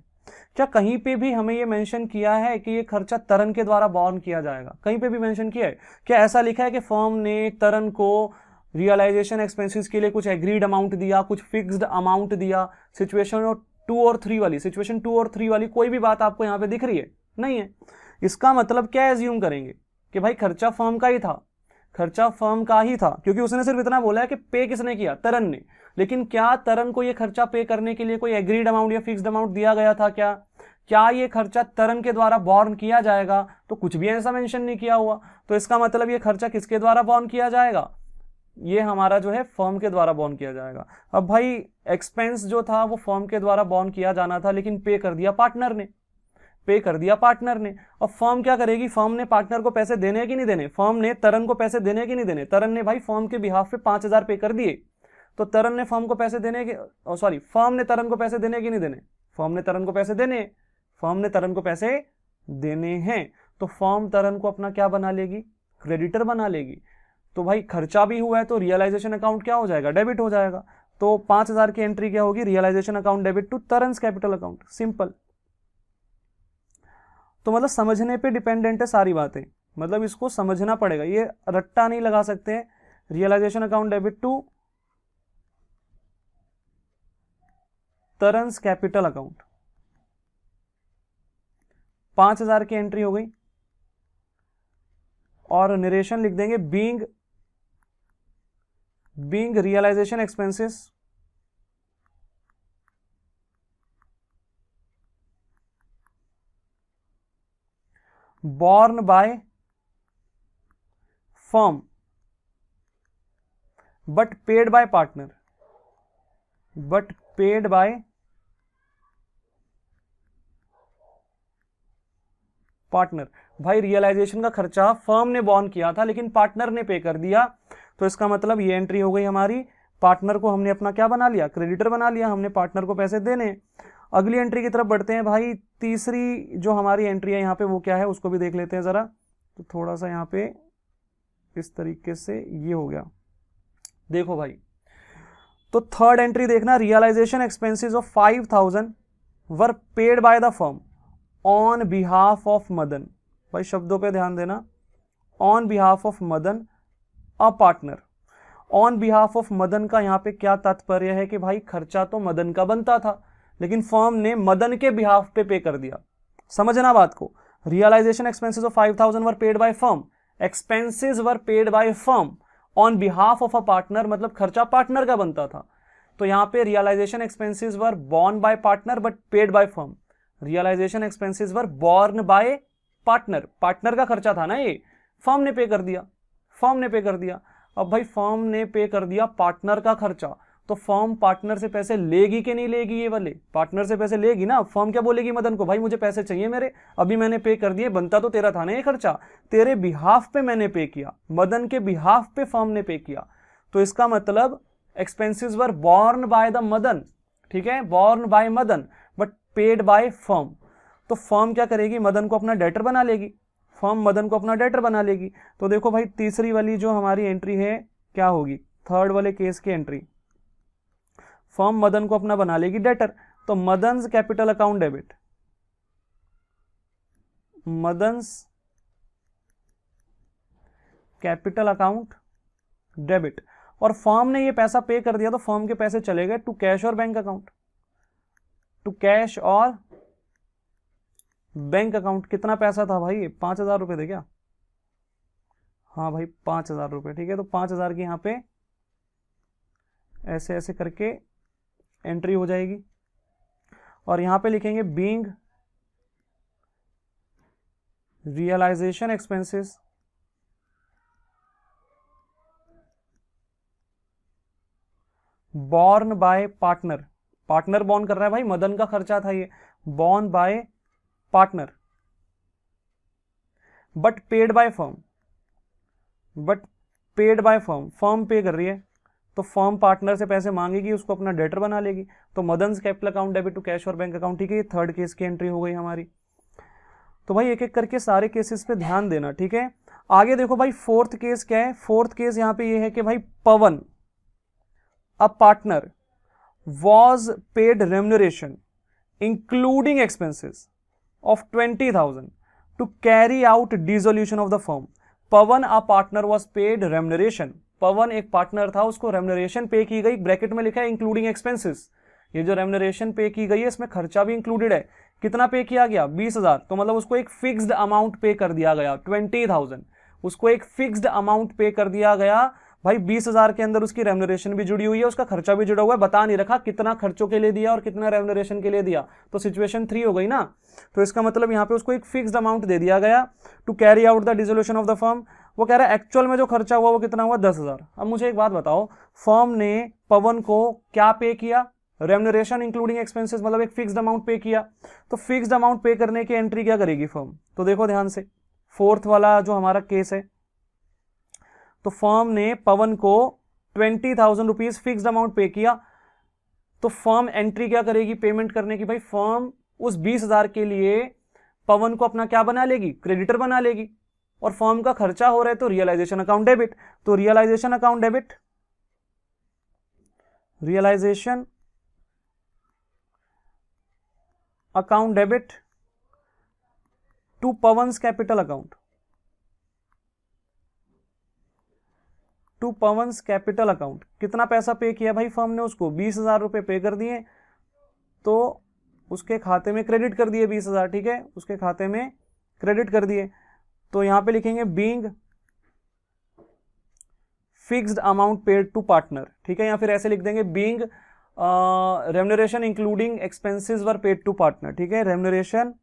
क्या कहीं पे भी हमें ये मेंशन किया है कि ये खर्चा तरन के द्वारा बॉर्न किया जाएगा? कहीं पे भी मेंशन किया है क्या? ऐसा लिखा है कि फर्म ने तरन को रियलाइजेशन एक्सपेंसेस के लिए कुछ एग्रीड अमाउंट दिया, कुछ फिक्स्ड अमाउंट दिया? सिचुएशन 2 और 3 वाली, सिचुएशन 2 और 3 वाली कोई भी बात आपको यहां पे दिख रही है? नहीं है। इसका मतलब क्या एज्यूम करेंगे कि भाई खर्चा फर्म का ही था, खर्चा फर्म का ही था, क्योंकि उसने सिर्फ इतना बोला है कि पे किसने किया? तरन ने। लेकिन क्या तरन को ये खर्चा पे करने के लिए कोई एग्रीड अमाउंट या फिक्स्ड अमाउंट दिया गया था? क्या ये खर्चा तरन के द्वारा बॉर्न किया जाएगा? तो कुछ भी ऐसा मेंशन नहीं किया हुआ। तो इसका मतलब ये खर्चा किसके द्वारा बॉर्न किया जाएगा? ये हमारा जो है फर्म के द्वारा बॉर्न किया जाएगा। अब भाई एक्सपेंस जो था वो फर्म के द्वारा बॉर्न किया जाना था, लेकिन पे कर दिया पार्टनर ने, पे कर दिया पार्टनर ने। अब फर्म क्या करेगी? फर्म ने पार्टनर को पैसे देने कि नहीं देने? फर्म ने तरन को पैसे देने कि नहीं देने? तरन ने भाई फर्म के बिहाफ पे 5,000 पे कर दिए, तो तरन ने फर्म को पैसे देने के, सॉरी, फर्म ने तरन को पैसे देने कि नहीं देने? फर्म ने तरन को पैसे देने। फर्म ने तरन को पैसे देने हैं, तो फर्म तरन को अपना क्या बना लेगी, क्रेडिटर बना लेगी। तो भाई खर्चा भी हुआ है तो रियलाइजेशन अकाउंट क्या हो जाएगा, डेबिट हो जाएगा। तो 5000 की एंट्री क्या होगी, रियलाइजेशन अकाउंट डेबिट टू तरन्स कैपिटल अकाउंट, सिंपल। तो मतलब समझने पे डिपेंडेंट है सारी बातें, मतलब इसको समझना पड़ेगा, ये रट्टा नहीं लगा सकते। रियलाइजेशन अकाउंट डेबिट टू तरन्स कैपिटल अकाउंट, 5000 की एंट्री हो गई और नरेशन लिख देंगे being realisation expenses borne by firm but paid by partner, भाई रियलाइजेशन का खर्चा फर्म ने बॉर्न किया था लेकिन पार्टनर ने पे कर दिया, तो इसका मतलब ये एंट्री हो गई हमारी, पार्टनर को हमने अपना क्या बना लिया, क्रेडिटर बना लिया, हमने पार्टनर को पैसे देने। अगली एंट्री की तरफ बढ़ते हैं भाई, तीसरी जो हमारी एंट्री है यहाँ पे वो क्या है उसको भी देख लेते हैं जरा। तो थोड़ा सा यहाँ पे इस तरीके से ये हो गया, देखो भाई, तो थर्ड एंट्री देखना, realisation expenses of 5000 were paid by the firm on behalf of Madan, भाई शब्दों पे ध्यान देना, on behalf of Madan a partner. On behalf of Madan का यहाँ पे क्या तात्पर्य है कि भाई खर्चा तो मदन का बनता था लेकिन फर्म ने मदन के बिहाफ पे कर दिया, समझना बात को। Realisation expenses of 5000 were paid by firm, expenses were paid by firm on behalf of a partner, मतलब खर्चा पार्टनर का बनता था। तो यहाँ पे realisation expenses were borne by partner but paid by firm, realisation expenses were borne by partner, partner का खर्चा था ना ये, फर्म ने पे कर दिया, फर्म ने पे कर दिया। अब भाई फर्म ने पे कर दिया पार्टनर का खर्चा, तो फर्म पार्टनर से पैसे लेगी कि नहीं लेगी, ये वाले पार्टनर से पैसे लेगी ना। फर्म क्या बोलेगी मदन को, भाई मुझे पैसे चाहिए मेरे, अभी मैंने पे कर दिए, बनता तो तेरा था ना ये खर्चा, तेरे बिहाफ पे मैंने पे किया, मदन के बिहाफ पे फर्म ने पे किया। तो इसका मतलब expenses were borne by the Madan, ठीक है, borne by Madan but paid by firm. तो फर्म क्या करेगी, मदन को अपना डेटर बना लेगी, फर्म मदन को अपना डेटर बना लेगी। तो देखो भाई तीसरी वाली जो हमारी एंट्री है क्या होगी, थर्ड वाले केस की एंट्री, फर्म मदन को अपना बना लेगी डेटर, तो Madan's capital account debit, Madan's capital account debit, और फर्म ने ये पैसा पे कर दिया तो फर्म के पैसे चले गए टू कैश और बैंक अकाउंट, टू कैश और बैंक अकाउंट। कितना पैसा था भाई, 5000 रुपए थे क्या, हाँ भाई 5000 रुपए, ठीक है। तो 5000 की यहां पे ऐसे ऐसे करके एंट्री हो जाएगी और यहां पे लिखेंगे being realisation expenses borne by partner, partner borne कर रहा है भाई, मदन का खर्चा था ये, borne by partner but paid by firm, but paid by firm, firm pay कर रही है तो फर्म पार्टनर से पैसे मांगेगी, उसको अपना डेटर बना लेगी, तो Madan's capital account debit to cash और बैंक अकाउंट, ठीक है। ये थर्ड केस की एंट्री हो गई हमारी। तो भाई एक एक करके सारे केसेस पे ध्यान देना, ठीक है। आगे देखो भाई फोर्थ केस क्या है, फोर्थ केस यहां पे ये है कि भाई Pawan a partner was paid remuneration including expenses of 20,000 to carry out dissolution of the firm. Pawan a partner was paid remuneration, Pawan एक पार्टनर था, उसको रेम्यूनरेशन पे की गई, ब्रैकेट में लिखा है इंक्लूडिंग एक्सपेंसेस। ये जो रेम्यूनरेशन पे की गई है इसमें खर्चा भी इंक्लूडेड है। कितना पे किया गया, 20,000, तो मतलब उसको एक फिक्स्ड अमाउंट पे कर दिया गया, 20,000, उसको एक फिक्स्ड अमाउंट पे कर दिया गया। भाई 20,000 के अंदर उसकी रेम्यूनरेशन भी जुड़ी हुई है, उसका खर्चा भी जुड़ा हुआ है, बता नहीं रखा कितना खर्चों के लिए दिया और कितना रेम्यूनरेशन के लिए दिया, तो सिचुएशन 3 हो गई ना। तो इसका मतलब यहाँ पे उसको एक फिक्स्ड अमाउंट दे दिया गया to carry out the dissolution of the firm. वो कह रहा है एक्चुअल में जो खर्चा हुआ वो कितना हुआ, 10,000। अब मुझे एक बात बताओ, फर्म ने पवन को क्या पे किया, रेम्यूनरेशन इंक्लूडिंग एक्सपेंसेस, मतलब एक फिक्स्ड अमाउंट पे किया। तो फिक्स्ड अमाउंट पे करने की एंट्री क्या करेगी फर्म, तो देखो ध्यान से, फोर्थ वाला जो हमारा केस है, तो फर्म ने पवन को 20,000 रुपीज फिक्स्ड अमाउंट पे किया, तो फर्म एंट्री क्या करेगी पेमेंट करने की, भाई फर्म उस 20,000 के लिए पवन को अपना क्या बना लेगी, क्रेडिटर बना लेगी, और फर्म का खर्चा हो रहा है तो रियलाइजेशन अकाउंट डेबिट। तो realisation account debit, realisation account debit to Pawan's capital account, to Pawan's capital account. कितना पैसा पे किया भाई फर्म ने उसको, 20,000 रुपए पे कर दिए, तो उसके खाते में क्रेडिट कर दिए 20,000, ठीक है, उसके खाते में क्रेडिट कर दिए। तो यहां पे लिखेंगे being fixed amount paid to partner, ठीक है, या फिर ऐसे लिख देंगे being remuneration including expenses were paid to partner, ठीक है, remuneration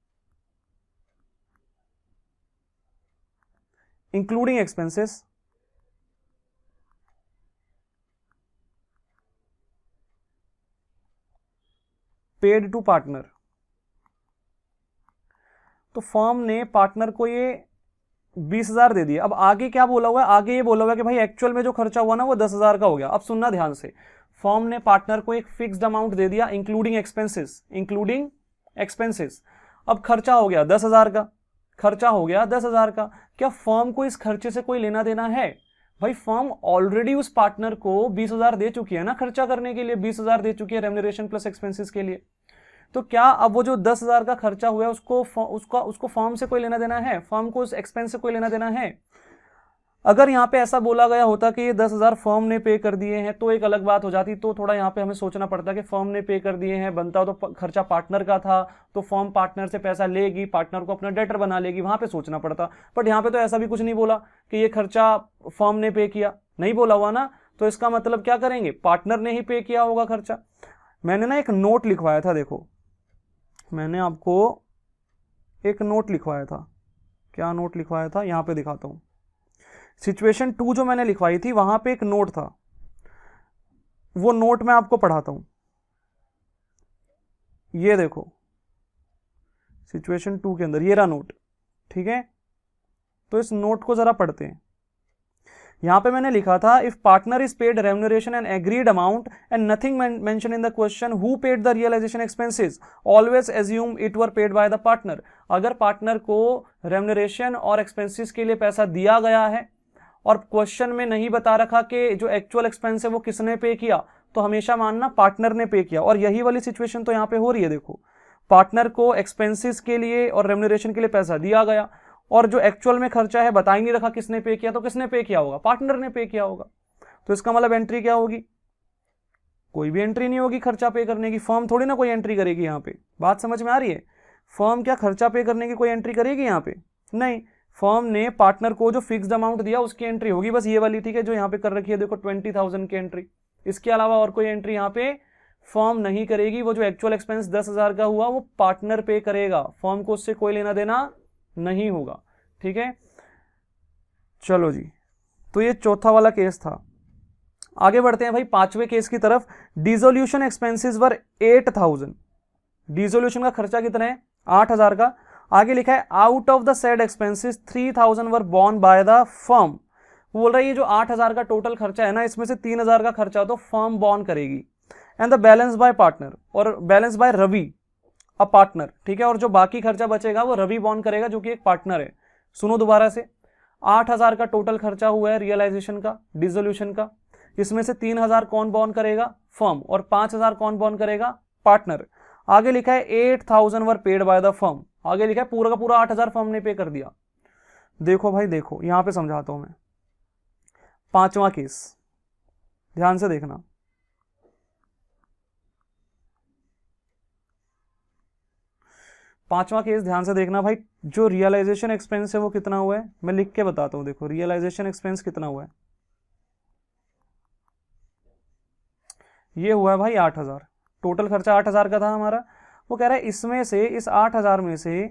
including expenses paid to partner. तो फर्म ने पार्टनर को ये 20,000 दे दिया। अब आगे क्या बोला हुआ है, आगे ये बोला हुआ है कि भाई एक्चुअल में जो खर्चा हुआ ना वो 10,000 का हो गया। अब सुनना ध्यान से, फर्म ने पार्टनर को एक फिक्स्ड अमाउंट दे दिया इंक्लूडिंग एक्सपेंसेस, इंक्लूडिंग एक्सपेंसेस। अब खर्चा हो गया 10,000 का, खर्चा हो गया 10,000 का। क्या फर्म को इस खर्चे से कोई लेना देना है? भाई फर्म ऑलरेडी उस पार्टनर को 20,000 दे चुकी है ना खर्चा करने के लिए, 20,000 दे चुकी है रेम्युनरेशन प्लस एक्सपेंसेस के लिए। तो क्या अब वो जो 10,000 का खर्चा हुआ है उसको फर्म से कोई लेना देना है? फर्म को उस एक्सपेंस से कोई लेना देना है? अगर यहाँ पे ऐसा बोला गया होता कि ये 10,000 फर्म ने पे कर दिए हैं तो एक अलग बात हो जाती, तो थोड़ा यहाँ पे हमें सोचना पड़ता कि फर्म ने पे कर दिए हैं, बनता तो खर्चा पार्टनर का था, तो फर्म पार्टनर से पैसा लेगी, पार्टनर को अपना डेटर बना लेगी, वहां पे सोचना पड़ता। बट यहाँ पे तो ऐसा भी कुछ नहीं बोला कि ये खर्चा फर्म ने पे किया, नहीं बोला हुआ ना। तो इसका मतलब क्या करेंगे, पार्टनर ने ही पे किया होगा खर्चा। मैंने ना एक नोट लिखवाया था, देखो मैंने आपको एक नोट लिखवाया था। क्या नोट लिखवाया था, यहां पे दिखाता हूं। सिचुएशन 2 जो मैंने लिखवाई थी वहां पे एक नोट था, वो नोट मैं आपको पढ़ाता हूं। ये देखो सिचुएशन 2 के अंदर ये रहा नोट, ठीक है। तो इस नोट को जरा पढ़ते हैं। यहां पे मैंने लिखा था if partner is paid remuneration and agreed amount and nothing mention in the question who paid the realisation expenses always assume it were paid by the partner. अगर पार्टनर को रेम्युनरेशन और एक्सपेंसेस के लिए पैसा दिया गया है और क्वेश्चन में नहीं बता रखा कि जो एक्चुअल एक्सपेंस है वो किसने पे किया, तो हमेशा मानना पार्टनर ने पे किया। और यही वाली सिचुएशन तो यहां पे हो रही है। देखो पार्टनर को एक्सपेंसेस के लिए और रेम्युनरेशन के लिए पैसा दिया गया और जो एक्चुअल में खर्चा है बता ही नहीं रखा किसने पे किया, तो किसने पे किया होगा, पार्टनर ने पे किया होगा। तो इसका मतलब एंट्री क्या होगी, कोई भी एंट्री नहीं होगी खर्चा पे करने की। फर्म थोड़ी ना कोई एंट्री करेगी यहाँ पे, बात समझ में आ रही है। फर्म क्या खर्चा पे करने की कोई एंट्री करेगी यहाँ पे? नहीं, फर्म ने पार्टनर को जो फिक्स्ड अमाउंट दिया उसकी एंट्री होगी बस ये वाली, ठीक है, जो यहाँ पे कर रखी है देखो 20,000 की एंट्री। इसके अलावा और कोई एंट्री यहाँ पे फर्म नहीं करेगी। वो जो एक्चुअल एक्सपेंस 10,000 का हुआ वो पार्टनर पे करेगा, फर्म को उससे कोई लेना देना नहीं होगा, ठीक है। चलो जी, तो ये चौथा वाला केस था। आगे बढ़ते हैं भाई पांचवें केस की तरफ। Dissolution expenses were 8,000। डिसोल्यूशन का खर्चा कितना है, 8,000 का। आगे लिखा है out of the said expenses 3,000 were borne by the firm. बोल रहा है ये जो 8,000 का टोटल खर्चा है ना, इसमें से 3,000 का खर्चा तो फर्म बॉर्न करेगी, and the balance by partner, और balance by Ravi a partner, ठीक है। और जो बाकी खर्चा बचेगा वो रवि बॉर्न करेगा जो कि एक पार्टनर है। सुनो दोबारा से, 8,000 का टोटल खर्चा हुआ है रियलाइजेशन का, डिसोल्यूशन का। इसमें से 3,000 कौन बॉर्न करेगा, फर्म, और 5,000 कौन बॉर्न करेगा, पार्टनर। आगे लिखा है 8,000 were paid by the firm. आगे लिखा है पूरा का पूरा 8,000 फर्म ने पे कर दिया। देखो भाई देखो, यहां पे समझाता हूं मैं। पांचवा केस ध्यान से देखना। पांचवा केस ध्यान से देखना भाई। जो रियलाइजेशन एक्सपेंस है वो कितना हुआ है, मैं लिख के बताता हूं। देखो रियलाइजेशन एक्सपेंस कितना हुआ है, ये हुआ है भाई 8,000। टोटल खर्चा 8,000 का था हमारा। वो कह रहा है इसमें से, इस 8,000 में से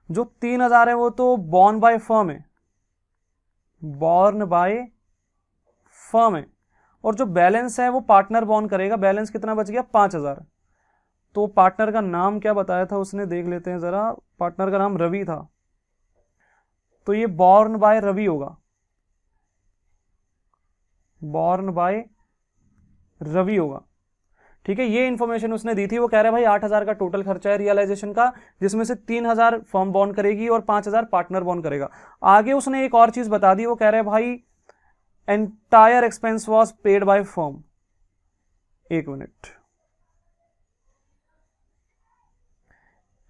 जो 3,000 है वो तो बॉर्न बाय फर्म है, बॉर्न बाय फर्म है, और जो बैलेंस है वो पार्टनर बॉर्न करेगा। बैलेंस कितना बच गया, 5,000। तो पार्टनर का नाम क्या बताया था उसने, देख लेते हैं जरा। पार्टनर का नाम रवि था, तो ये बॉर्न बाय रवि होगा, बॉर्न बाय रवि होगा, ठीक है, ये इन्फॉर्मेशन उसने दी थी। वो कह रहा है भाई 8,000 का टोटल खर्चा है रियलाइजेशन का, जिसमें से 3,000 फर्म बॉन्ड करेगी और 5,000 पार्टनर बॉन्ड करेगा। आगे उसने एक और चीज बता दी, वो कह रहा है भाई entire expense was paid by firm. एक minute,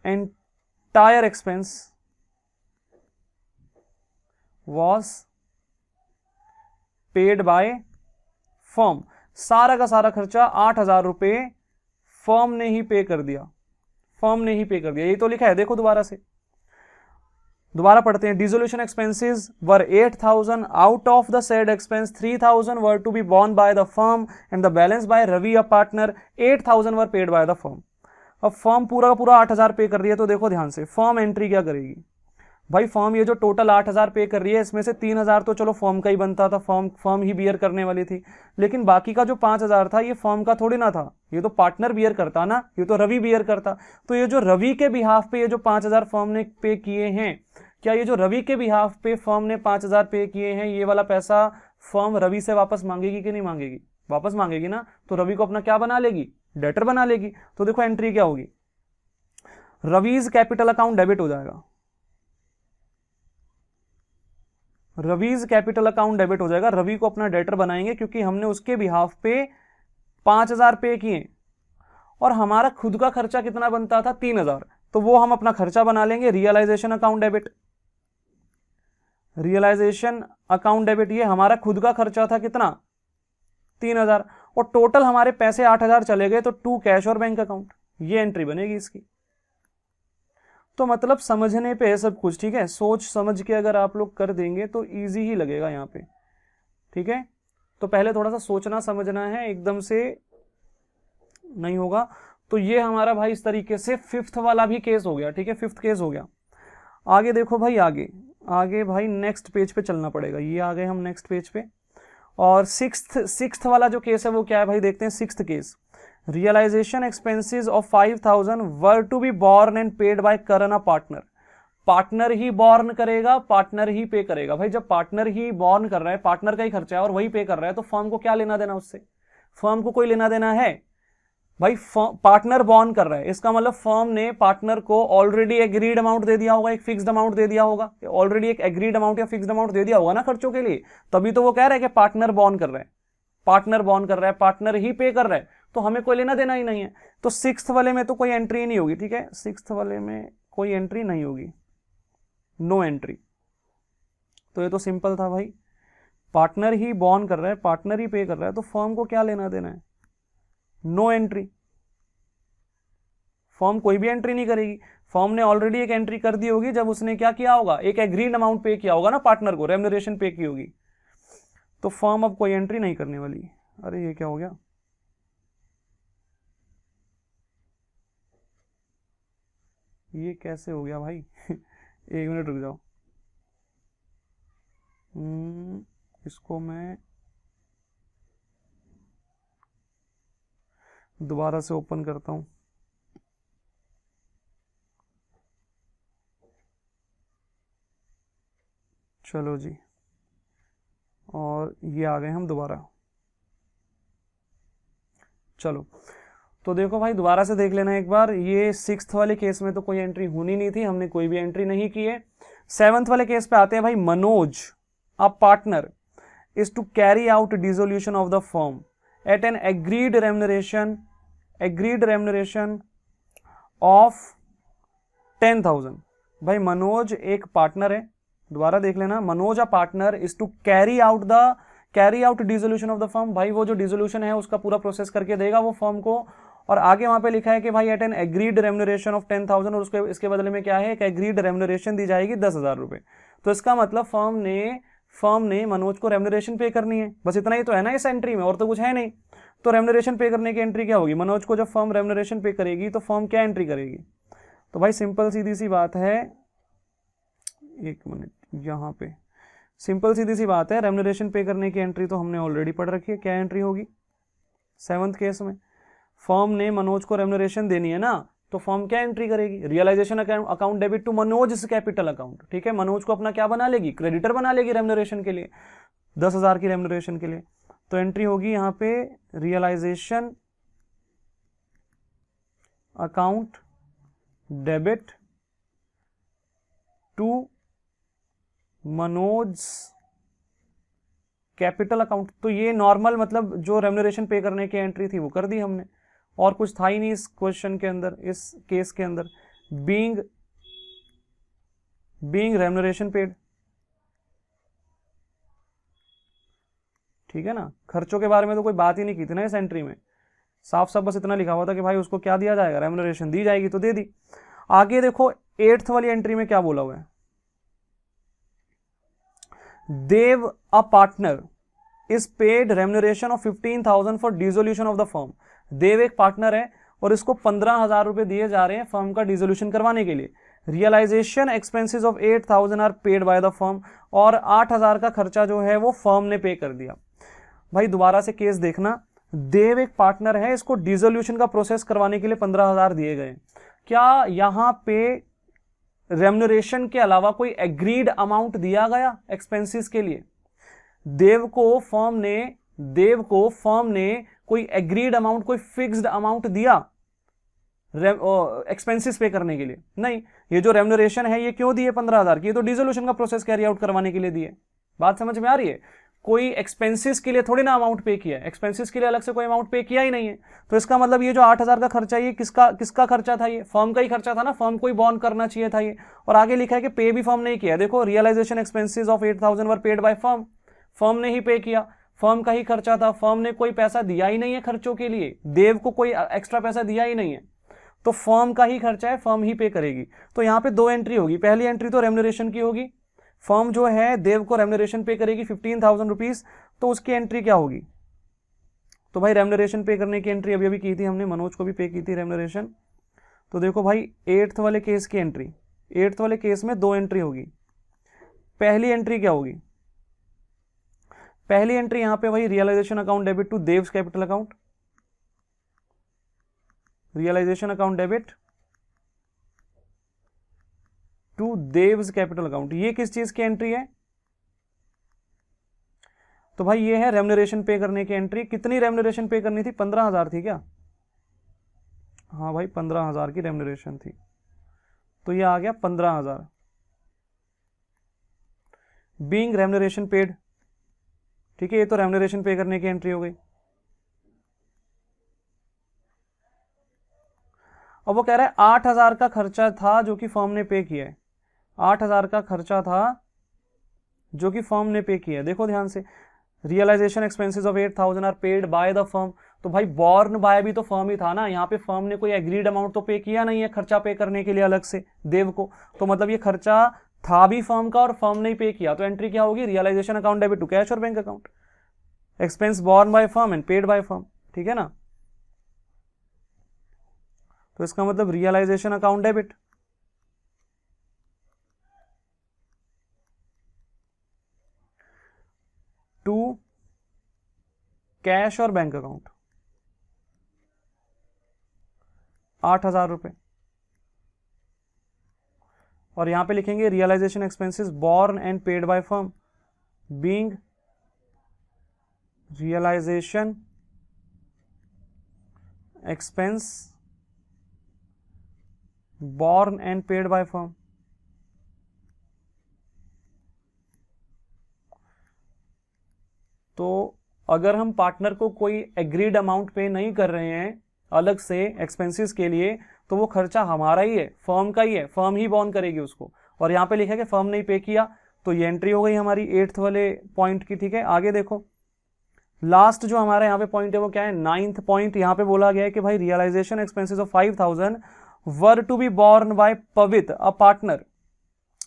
entire expense was paid by firm. सारा का सारा खर्चा 8,000 रुपए फर्म ने ही पे कर दिया, फर्म ने ही पे कर दिया। ये तो लिखा है, देखो दोबारा से, दोबारा पढ़ते हैं। Dissolution expenses were 8,000, out of the said expense 3,000 were to be borne by the firm and the balance by Ravi a partner. 8,000 were paid by the firm. अब फर्म पूरा का पूरा 8,000 पे कर रही है, तो देखो ध्यान से, फर्म एंट्री क्या करेगी भाई। फर्म ये जो टोटल 8,000 पे कर रही है, इसमें से 3,000 तो चलो फर्म का ही बनता था, फर्म ही बियर करने वाली थी, लेकिन बाकी का जो 5,000 था ये फर्म का थोड़ी ना था, ये तो पार्टनर बियर करता ना, ये तो रवि बियर करता। तो ये जो रवि के बिहाफ पे ये जो 5,000 फर्म ने पे किए हैं, क्या ये जो रवि के बिहाफ पे फर्म ने 5,000 पे किए हैं, ये वाला पैसा फर्म रवि से वापस मांगेगी कि नहीं मांगेगी? वापस मांगेगी ना। तो रवि को अपना क्या बना लेगी? डेटर बना लेगी। तो देखो एंट्री क्या होगी, रवीज कैपिटल अकाउंट डेबिट हो जाएगा, रवीज कैपिटल अकाउंट डेबिट हो जाएगा। रवि को अपना डेटर बनाएंगे क्योंकि हमने उसके बिहाफ पे 5,000 पे किए और हमारा खुद का खर्चा कितना बनता था? 3,000। तो वो हम अपना खर्चा बना लेंगे, realisation account debit. Realisation account debit, ये हमारा खुद का खर्चा था कितना? 3,000, और टोटल हमारे पैसे 8,000 चले गए, तो टू कैश और बैंक अकाउंट, ये एंट्री बनेगी इसकी। तो मतलब समझने पे है सब कुछ, ठीक है, सोच समझ के अगर आप लोग कर देंगे तो इजी ही लगेगा यहाँ पे, ठीक है। तो पहले थोड़ा सा सोचना समझना है, एकदम से नहीं होगा। तो ये हमारा भाई इस तरीके से 5th वाला भी केस हो गया, ठीक है, 5th केस हो गया। आगे देखो भाई, आगे भाई नेक्स्ट पेज पे चलना पड़ेगा। ये आ गए हम नेक्स्ट पेज पे, और सिक्स्थ वाला जो केस है वो क्या है भाई, देखते हैं। 6th case, realisation expenses of 5,000 were to be borne and paid by Karan a partner. Partner ही बॉर्न करेगा, पार्टनर ही पे करेगा। भाई जब पार्टनर ही बॉर्न कर रहा है, पार्टनर का ही खर्चा है और वही पे कर रहा है, तो फर्म को क्या लेना देना उससे? फर्म को कोई लेना देना है भाई? पार्टनर बॉर्न कर रहा है, इसका मतलब फर्म ने पार्टनर को ऑलरेडी एग्रीड अमाउंट दे दिया होगा, एक फिक्स्ड अमाउंट दे दिया होगा, ऑलरेडी एक एग्रीड अमाउंट या फिक्स्ड अमाउंट दे दिया होगा ना खर्चों के लिए, तभी तो वो कह रहा है कि पार्टनर बॉर्न कर रहा है, पार्टनर बॉर्न कर रहा है, पार्टनर ही पे कर रहा है, तो हमें कोई लेना देना ही नहीं है। तो 6th वाले में तो कोई एंट्री नहीं होगी, ठीक है, 6th वाले में कोई एंट्री नहीं होगी, नो एंट्री। तो ये तो सिंपल था भाई, पार्टनर ही बॉर्न कर रहा है, पार्टनर ही पे कर रहा है, तो फर्म को क्या लेना देना है? No entry. फर्म कोई भी एंट्री नहीं करेगी, फर्म ने ऑलरेडी एक एंट्री कर दी होगी जब उसने क्या किया होगा, एक एग्रीड अमाउंट पे किया होगा ना पार्टनर को, रेम्यूनरेशन पे की होगी। तो फर्म अब कोई एंट्री नहीं करने वाली। अरे ये क्या हो गया, ये कैसे हो गया भाई? 1 मिनट रुक जाओ, इसको मैं दोबारा से ओपन करता हूं। चलो जी, और ये आ गए हम दोबारा। चलो तो देखो भाई, दोबारा से देख लेना एक बार। ये 6th वाले केस में तो कोई एंट्री होनी नहीं थी, हमने कोई भी एंट्री नहीं की है। 7th वाले केस पे आते हैं भाई। Manoj a partner is to carry out dissolution of the firm at an agreed remuneration of 10,000। भाई मनोज एक पार्टनर है, दोबारा देख लेना। Manoj a partner is to carry out dissolution of the firm. भाई वो जो डिसोल्यूशन है उसका पूरा प्रोसेस करके देगा वो फर्म को, और आगे वहां पे लिखा है कि भाई at an agreed remuneration of 10,000, और उसके इसके बदले में क्या है, एक एग्रीड रेम्यूनरेशन दी जाएगी 10,000 रुपए। तो इसका मतलब फर्म ने मनोज को रेम्यूनरेशन पे करनी है, बस इतना ही तो है ना इस एंट्री में, और तो कुछ है नहीं। तो रेम्यूनरेशन पे करने की एंट्री क्या होगी? मनोज को जब फर्म रेम्यूनरेशन पे करेगी तो फर्म क्या एंट्री करेगी? तो भाई सिंपल सीधी सी बात है, 1 मिनट, यहाँ पे सिंपल सीधी सी बात है, रेम्यूनरेशन पे करने की एंट्री तो हमने ऑलरेडी पढ़ रखी है। क्या एंट्री होगी 7th केस में? फर्म ने मनोज को रेम्यूनरेशन देनी है ना, तो फर्म क्या एंट्री करेगी? Realisation account debit to Manoj capital account, ठीक है। मनोज को अपना क्या बना लेगी? क्रेडिटर बना लेगी रेम्यूनरेशन के लिए, 10,000 की रेम्यूनरेशन के लिए। तो एंट्री होगी यहाँ पे realisation account debit to Manoj capital account. तो ये नॉर्मल मतलब जो रेम्यूनरेशन पे करने की एंट्री थी वो कर दी हमने, और कुछ था ही नहीं इस क्वेश्चन के अंदर, इस केस के अंदर। बीइंग रेम्यूनरेशन पेड, ठीक है ना। खर्चों के बारे में तो कोई बात ही नहीं की थी ना इस एंट्री में, साफ साफ बस इतना लिखा हुआ था कि भाई उसको क्या दिया जाएगा, रेम्यूनरेशन दी जाएगी, तो दे दी। आगे देखो 8th वाली एंट्री में क्या बोला हुआ है, Dev a partner is paid remuneration of 15,000 for dissolution of the firm. Dev एक पार्टनर है और इसको 15,000 रुपए दिए जा रहे हैं फर्म का डिसोल्यूशन करवाने के लिए। Realisation expenses of 8,000 are paid by the firm, और 8,000 का खर्चा जो है वो फर्म ने पे कर दिया। भाई दोबारा से केस देखना, देव एक पार्टनर है, इसको डिसोल्यूशन का प्रोसेस करवाने के लिए 15,000 दिए गए। क्या यहां पे रेम्यूनरेशन के अलावा कोई एग्रीड अमाउंट दिया गया एक्सपेंसेस के लिए? देव को फर्म ने कोई एग्रीड अमाउंट, कोई फिक्स्ड अमाउंट दिया एक्सपेंसेस पे करने के लिए? नहीं। ये जो रेम्यूनरेशन है ये क्यों दिए 15,000 की? ये तो डिसोल्यूशन का प्रोसेस कैरी आउट करवाने के लिए दिए। बात समझ में आ रही है? कोई एक्सपेंसेस के लिए थोड़ी ना अमाउंट पे किया है, एक्सपेंसेस के लिए अलग से कोई अमाउंट पे किया ही नहीं है। तो इसका मतलब ये जो 8,000 का खर्चा, ये किसका खर्चा था? ये फर्म का ही खर्चा था ना, फर्म को ही बॉर्न करना चाहिए था ये। और आगे लिखा है कि पे भी फर्म ने ही किया। देखो, realisation expenses of 8,000 were paid by firm, firm ने ही पे किया, फर्म का ही खर्चा था, फर्म ने कोई पैसा दिया ही नहीं है खर्चों के लिए, देव को कोई एक्स्ट्रा पैसा दिया ही नहीं है, तो फर्म का ही खर्चा है, फर्म ही पे करेगी। तो यहाँ पे 2 एंट्री होगी। पहली एंट्री तो रेम्यूनरेशन की होगी, फर्म जो है देव को रेम्यूनरेशन पे करेगी 15,000 रुपीज, तो उसकी एंट्री क्या होगी? तो भाई रेम्यूनरेशन पे करने की एंट्री अभी अभी की थी हमने, मनोज को भी पे की थी रेम्यूनरेशन। तो देखो भाई 8th वाले केस की एंट्री, 8th वाले केस में 2 एंट्री होगी। पहली एंट्री क्या होगी? पहली एंट्री यहां पे भाई realisation account debit to Dev's capital account, realisation account debit to Dev's capital account. ये किस चीज की एंट्री है? तो भाई ये है रेम्यूनरेशन पे करने की एंट्री। कितनी रेम्यूनरेशन पे करनी थी? 15,000 थी क्या? हाँ भाई 15,000 की रेम्यूनरेशन थी, तो ये आ गया 15,000। बीइंग रेम्यूनरेशन पेड, ठीक है, ये तो रेम्यूनरेशन पे करने की एंट्री हो गई। अब वो कह रहा है 8,000 का खर्चा था जो कि फर्म ने पे किया है, 8,000 का खर्चा था जो कि फर्म ने पे किया है। देखो ध्यान से, realisation expenses of 8,000 are paid by the firm, तो भाई बॉर्न बाय भी तो फर्म ही था ना, यहाँ पे फर्म ने कोई एग्रीड अमाउंट तो पे किया नहीं है खर्चा पे करने के लिए अलग से देव को, तो मतलब ये खर्चा था भी फर्म का और फर्म ने ही पे किया। तो एंट्री क्या होगी? Realisation account debit to cash और bank account, expense borne by firm and paid by firm, ठीक है ना। तो इसका मतलब realisation account debit to cash और बैंक अकाउंट 8,000 रुपए, और यहां पे लिखेंगे realisation expenses borne and paid by firm, being realisation expense borne and paid by firm. तो अगर हम पार्टनर को कोई एग्रीड अमाउंट पे नहीं कर रहे हैं अलग से एक्सपेंसेस के लिए, तो वो खर्चा हमारा ही है, फर्म का ही है, फर्म ही बॉर्न करेगी उसको। और यहाँ पे लिखा है कि फर्म नहीं पे किया, तो ये एंट्री हो गई हमारी 8th वाले पॉइंट की, ठीक है। आगे देखो, लास्ट जो हमारा यहाँ पे पॉइंट है वो क्या है? 9th point. यहाँ पे बोला गया है कि भाई realisation expenses of 5,000 were to be borne by Pavitra a partner,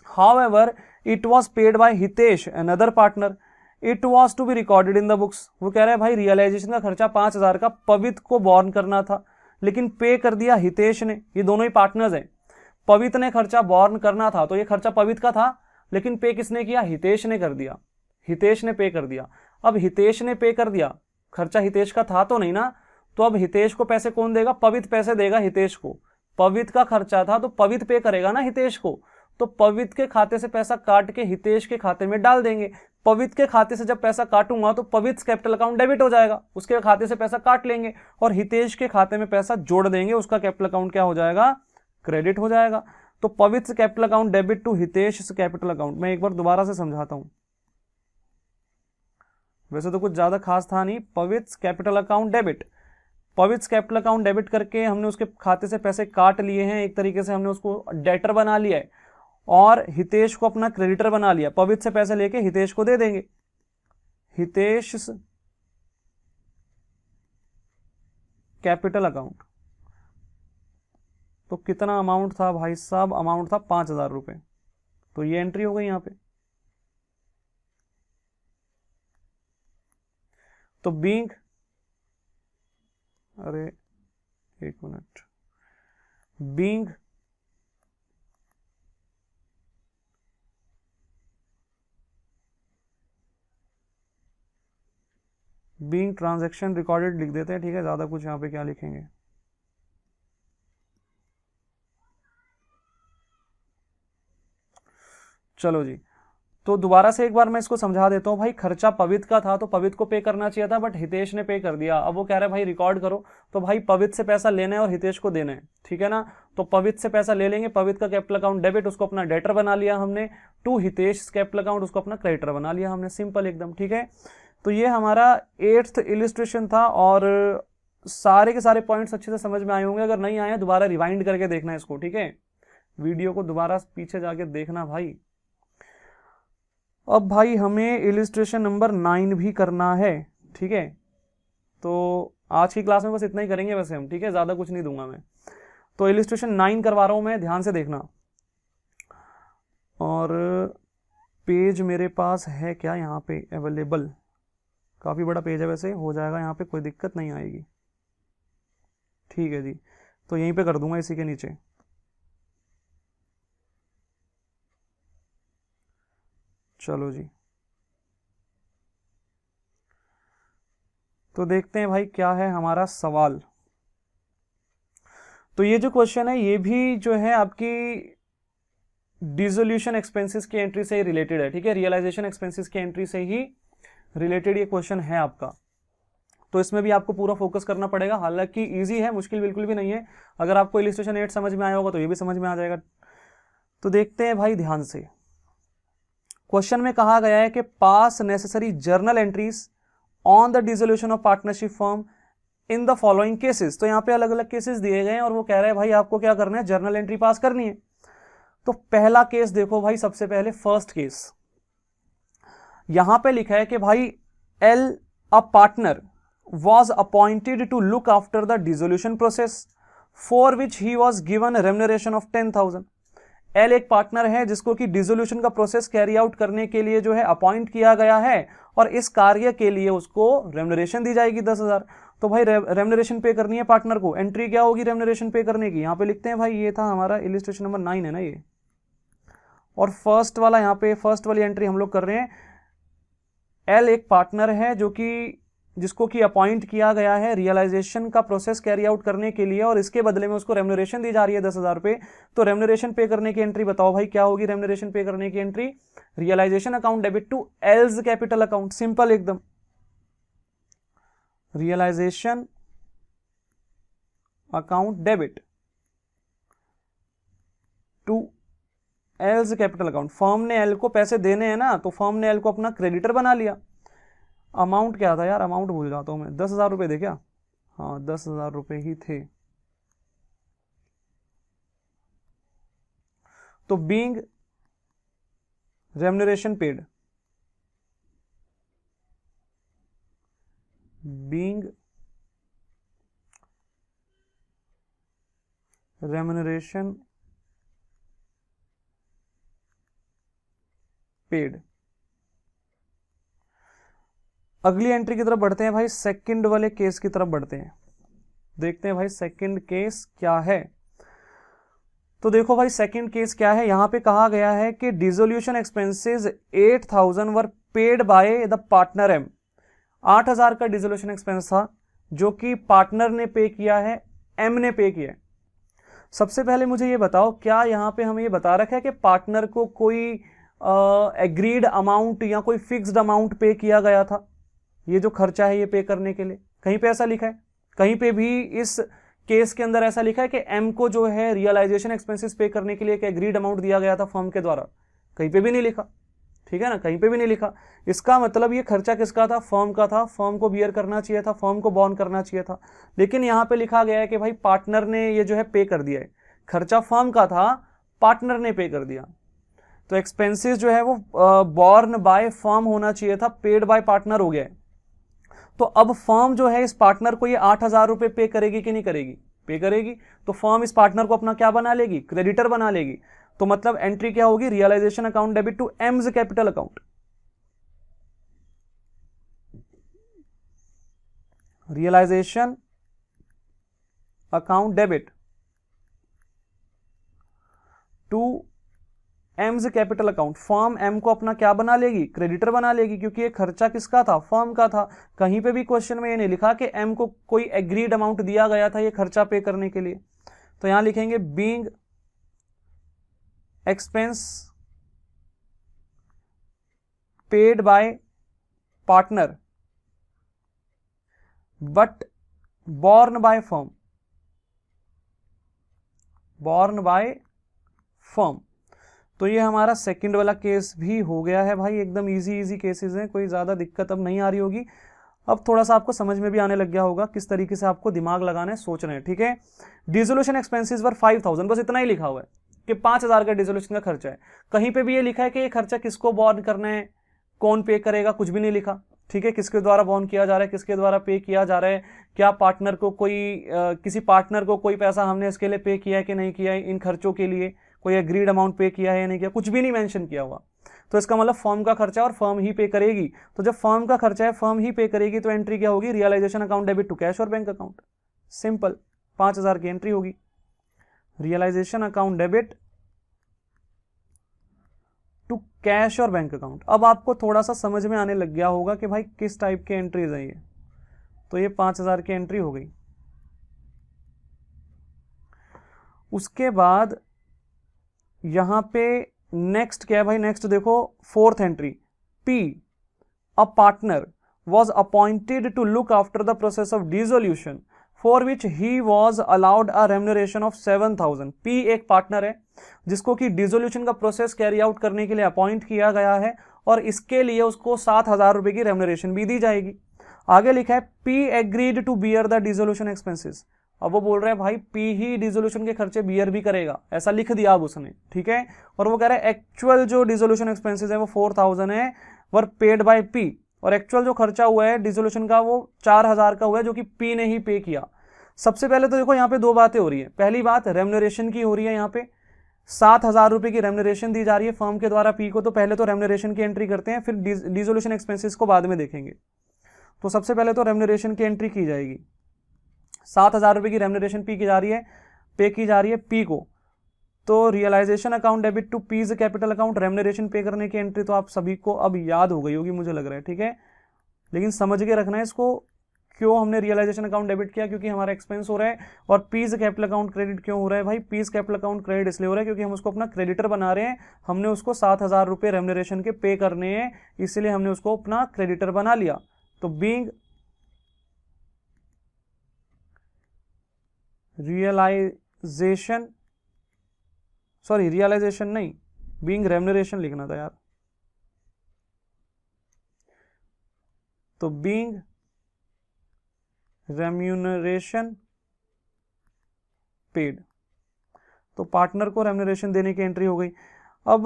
however it was paid by Hitesh another partner, it was to be recorded in the books. वो कह रहा है भाई रियलाइजेशन का खर्चा 5,000 का पवित को बॉर्न करना था, लेकिन पे कर दिया हितेश ने, ये दोनों ही पार्टनर्स हैं। पवित ने खर्चा बॉर्न करना था, तो ये खर्चा पवित का था, लेकिन पे किसने किया? हितेश ने कर दिया, हितेश ने पे कर दिया। अब हितेश ने पे कर दिया, खर्चा हितेश का था तो नहीं ना, तो अब हितेश को पैसे कौन देगा? पवित पैसे देगा हितेश को। पवित का खर्चा था तो पवित पे करेगा ना हितेश को, तो पवित के खाते से पैसा काट के हितेश के खाते में डाल देंगे। पवित्र के खाते से जब पैसा काटूंगा तो पवित्र कैपिटल अकाउंट डेबिट हो जाएगा, उसके खाते से पैसा काट लेंगे, और हितेश के खाते में पैसा जोड़ देंगे, उसका कैपिटल अकाउंट क्या हो जाएगा, क्रेडिट हो जाएगा। तो Pavitra capital account debit to Hitesh capital account. मैं एक बार दोबारा से समझाता हूं, वैसे तो कुछ ज्यादा खास था नहीं। पवित्र कैपिटल अकाउंट डेबिट, पवित्र कैपिटल अकाउंट डेबिट करके हमने उसके खाते से पैसे काट लिए हैं, एक तरीके से हमने उसको डेटर बना लिया है, और हितेश को अपना क्रेडिटर बना लिया। पवित्र से पैसे लेके हितेश को दे देंगे, हितेश कैपिटल अकाउंट। तो कितना अमाउंट था भाई साहब, अमाउंट था 5,000 रुपए। तो ये एंट्री हो गई यहां पे। तो बीइंग, अरे एक minute, being being transaction recorded लिख देते हैं, ठीक है, ज्यादा कुछ यहां पे क्या लिखेंगे। चलो जी, तो दोबारा से एक बार मैं इसको समझा देता हूं। भाई खर्चा पवित्र का था तो पवित्र को पे करना चाहिए था, बट हितेश ने पे कर दिया। अब वो कह रहा है भाई रिकॉर्ड करो, तो भाई पवित्र से पैसा लेना है और हितेश को देना है, ठीक है ना। तो पवित्र से पैसा ले लेंगे, पवित्र का कैपिटल अकाउंट डेबिट, उसको अपना डेटर बना लिया हमने, टू हितेश कैपिटल अकाउंट, उसको अपना क्रेडिटर बना लिया हमने, सिंपल एकदम, ठीक है। तो ये हमारा 8th इलिस्ट्रेशन था, और सारे के सारे पॉइंट्स अच्छे से समझ में आए होंगे। अगर नहीं आए दोबारा रिवाइंड करके देखना इसको, ठीक है, वीडियो को दोबारा पीछे जाके देखना भाई। अब भाई हमें इलिस्ट्रेशन नंबर 9 भी करना है, ठीक है। तो आज की क्लास में बस इतना ही करेंगे वैसे हम, ठीक है, ज्यादा कुछ नहीं दूंगा मैं। तो इलिस्ट्रेशन 9 करवा रहा हूं मैं, ध्यान से देखना। और पेज मेरे पास है क्या यहाँ पे अवेलेबल, काफी बड़ा पेज है वैसे, हो जाएगा यहाँ पे, कोई दिक्कत नहीं आएगी, ठीक है जी। तो यहीं पे कर दूंगा इसी के नीचे। चलो जी, तो देखते हैं भाई क्या है हमारा सवाल। तो ये जो क्वेश्चन है ये भी जो है आपकी डिसोल्यूशन एक्सपेंसेस की एंट्री से ही रिलेटेड है, ठीक है, रियलाइजेशन एक्सपेंसेस की एंट्री से ही रिलेटेड ये क्वेश्चन है आपका। तो इसमें भी आपको पूरा फोकस करना पड़ेगा, हालांकि इजी है, मुश्किल बिल्कुल भी नहीं है। अगर आपको इलिस्ट्रेशन 8 समझ में आया होगा तो ये भी समझ में आ जाएगा। तो देखते हैं भाई ध्यान से। क्वेश्चन में कहा गया है कि पास necessary journal entries on the dissolution of partnership firm in the following cases. तो यहां पे अलग अलग केसेस दिए गए हैं, और वो कह रहे हैं भाई आपको क्या करना है, जर्नल एंट्री पास करनी है। तो पहला केस देखो भाई, सबसे पहले फर्स्ट केस, यहां पे लिखा है कि भाई L a partner was appointed to look after the dissolution process for which he was given a remuneration of 10,000। L एक पार्टनर है जिसको कि डिसोल्यूशन का प्रोसेस कैरी आउट करने के लिए जो है अपॉइंट किया गया है, और इस कार्य के लिए उसको रेम्यूनरेशन दी जाएगी 10,000। तो भाई रेम्यूनरेशन पे करनी है पार्टनर को, एंट्री क्या होगी रेम्यूनरेशन पे करने की, यहां पे लिखते हैं भाई, ये था हमारा इलिस्ट्रेशन नंबर 9 है ना ये। और फर्स्ट वाला यहां पे फर्स्ट वाली एंट्री हम लोग कर रहे हैं, एल एक पार्टनर है जो कि जिसको कि अपॉइंट किया गया है रियलाइजेशन का प्रोसेस कैरी आउट करने के लिए, और इसके बदले में उसको रेम्यूनरेशन दी जा रही है 10,000 रुपए। तो रेम्यूनरेशन पे करने की एंट्री बताओ भाई क्या होगी, रेम्यूनरेशन पे करने की entry, realisation account debit to L's capital account, simple एकदम, realisation account debit to L's capital account. Firm ने एल को पैसे देने हैं ना, तो फर्म ने एल को अपना क्रेडिटर बना लिया। अमाउंट क्या था यार, अमाउंट भूल जाता हूं मैं, 10,000 रुपए थे क्या, हाँ 10,000 रुपए ही थे। तो being remuneration paid, being remuneration paid. अगली एंट्री की तरफ बढ़ते हैं भाई, सेकंड वाले केस की तरफ बढ़ते हैं, देखते हैं भाई सेकंड केस क्या है। तो देखो भाई सेकंड केस क्या है, यहां पे कहा गया है कि dissolution expenses 8,000 were paid by the partner M. 8,000 का डिसोल्यूशन एक्सपेंस था जो कि पार्टनर ने पे किया है, एम ने पे किया है। सबसे पहले मुझे ये बताओ, क्या यहां पे हमें ये बता रखा है कि पार्टनर को कोई एग्रीड अमाउंट या कोई फिक्स्ड अमाउंट पे किया गया था, ये जो खर्चा है ये पे करने के लिए, कहीं पे ऐसा लिखा है? कहीं पे भी इस केस के अंदर ऐसा लिखा है कि एम को जो है रियलाइजेशन एक्सपेंसेस पे करने के लिए एक एग्रीड अमाउंट दिया गया था फर्म के द्वारा? कहीं पे भी नहीं लिखा, ठीक है ना, कहीं पे भी नहीं लिखा। इसका मतलब ये खर्चा किसका था? फर्म का था, फर्म को बियर करना चाहिए था, फर्म को बॉर्न करना चाहिए था। लेकिन यहां पे लिखा गया है कि भाई पार्टनर ने ये जो है पे कर दिया है, खर्चा फर्म का था, पार्टनर ने पे कर दिया, तो एक्सपेंसेस जो है वो बॉर्न बाय फर्म होना चाहिए था, पेड बाय पार्टनर हो गया है। तो अब फर्म जो है इस पार्टनर को ये 8,000 रुपए पे करेगी कि नहीं करेगी? पे करेगी। तो फर्म इस पार्टनर को अपना क्या बना लेगी? क्रेडिटर बना लेगी। तो मतलब एंट्री क्या होगी? Realisation account debit to M's capital account, realisation account debit to M's capital account. Firm M को अपना क्या बना लेगी? क्रेडिटर बना लेगी, क्योंकि ये खर्चा किसका था? फर्म का था। कहीं पे भी क्वेश्चन में ये नहीं लिखा कि एम को कोई एग्रीड अमाउंट दिया गया था ये खर्चा पे करने के लिए। तो यहां लिखेंगे being expense paid by partner but born by firm, born by firm. तो ये हमारा सेकंड वाला केस भी हो गया है भाई, एकदम इजी इजी केसेस हैं, कोई ज़्यादा दिक्कत अब नहीं आ रही होगी। अब थोड़ा सा आपको समझ में भी आने लग गया होगा किस तरीके से आपको दिमाग लगाना है, सोचना है, ठीक है। डिसोल्यूशन एक्सपेंसेस वर 5,000, बस इतना ही लिखा हुआ है कि 5,000 का डिसोल्यूशन का खर्चा है। कहीं पे भी ये लिखा है कि ये खर्चा किसको बॉर्न करना है, कौन पे करेगा, कुछ भी नहीं लिखा, ठीक है। किसके द्वारा बॉर्न किया जा रहा है, किसके द्वारा पे किया जा रहा है, क्या पार्टनर को कोई किसी पार्टनर को कोई पैसा हमने इसके लिए पे किया है कि नहीं किया है, इन खर्चों के लिए कोई एग्रीड अमाउंट पे किया है या नहीं किया, कुछ भी नहीं मेंशन किया हुआ। तो इसका मतलब फर्म का खर्चा और फर्म ही पे करेगी। तो जब फर्म का खर्चा है, फर्म ही पे करेगी, तो एंट्री क्या होगी? Realisation account debit to cash और बैंक अकाउंट, सिंपल। 5,000 की एंट्री होगी, realisation account debit to cash और बैंक अकाउंट। अब आपको थोड़ा सा समझ में आने लग गया होगा कि भाई किस टाइप के एंट्रीज है ये। तो ये 5,000 की एंट्री हो गई। उसके बाद यहां पे नेक्स्ट क्या है भाई? नेक्स्ट देखो, fourth entry, P a partner was appointed to look after the process of dissolution for which he was allowed a remuneration of 7,000। P एक पार्टनर है जिसको कि डिसोल्यूशन का प्रोसेस कैरी आउट करने के लिए अपॉइंट किया गया है, और इसके लिए उसको 7,000 रुपए की रेम्यूनरेशन भी दी जाएगी। आगे लिखा है P agreed to bear the dissolution expenses. अब वो बोल रहा है भाई पी ही डिसोल्यूशन के खर्चे बियर भी करेगा, ऐसा लिख दिया अब उसने, ठीक है। और वो कह रहा है एक्चुअल जो डिसोल्यूशन एक्सपेंसेस है वो 4,000 है, वर पेड बाय पी, और एक्चुअल जो खर्चा हुआ है डिसोल्यूशन का वो 4,000 का हुआ है, जो कि पी ने ही पे किया। सबसे पहले तो देखो यहाँ पे दो बातें हो रही है। पहली बात रेम्यूनरेशन की हो रही है, यहाँ पे 7,000 रुपए की रेम्यूनरेशन दी जा रही है फर्म के द्वारा पी को। तो पहले तो रेम्यूनरेशन की एंट्री करते हैं, फिर डिसोल्यूशन एक्सपेंसेस को बाद में देखेंगे। तो सबसे पहले तो रेम्यूनरेशन की एंट्री की जाएगी। 7,000 रुपए की रेम्यूनरेशन पी की जा रही है, पे की जा रही है पी को। तो realisation account debit to P's capital account, remuneration pay करने की एंट्री तो आप सभी को अब याद हो गई होगी मुझे लग रहा है, ठीक है। लेकिन समझ के रखना है इसको, क्यों हमने रियलाइजेशन अकाउंट डेबिट किया? क्योंकि हमारा एक्सपेंस हो रहा है। और पीज कैपिटल अकाउंट क्रेडिट क्यों हो रहा है भाई? पीज कैपिटल अकाउंट क्रेडिट इसलिए हो रहा है क्योंकि हम उसको अपना क्रेडिटर बना रहे हैं, हमने उसको 7,000 रुपए रेम्यूनरेशन के पे करने हैं, इसलिए हमने उसको अपना क्रेडिटर बना लिया। तो बीइंग रियलाइजेशन, सॉरी रियलाइजेशन नहीं, बीइंग रेम्यूनरेशन लिखना था यार। तो बीइंग रेम्यूनरेशन पेड, तो पार्टनर को रेम्यूनरेशन देने की एंट्री हो गई। अब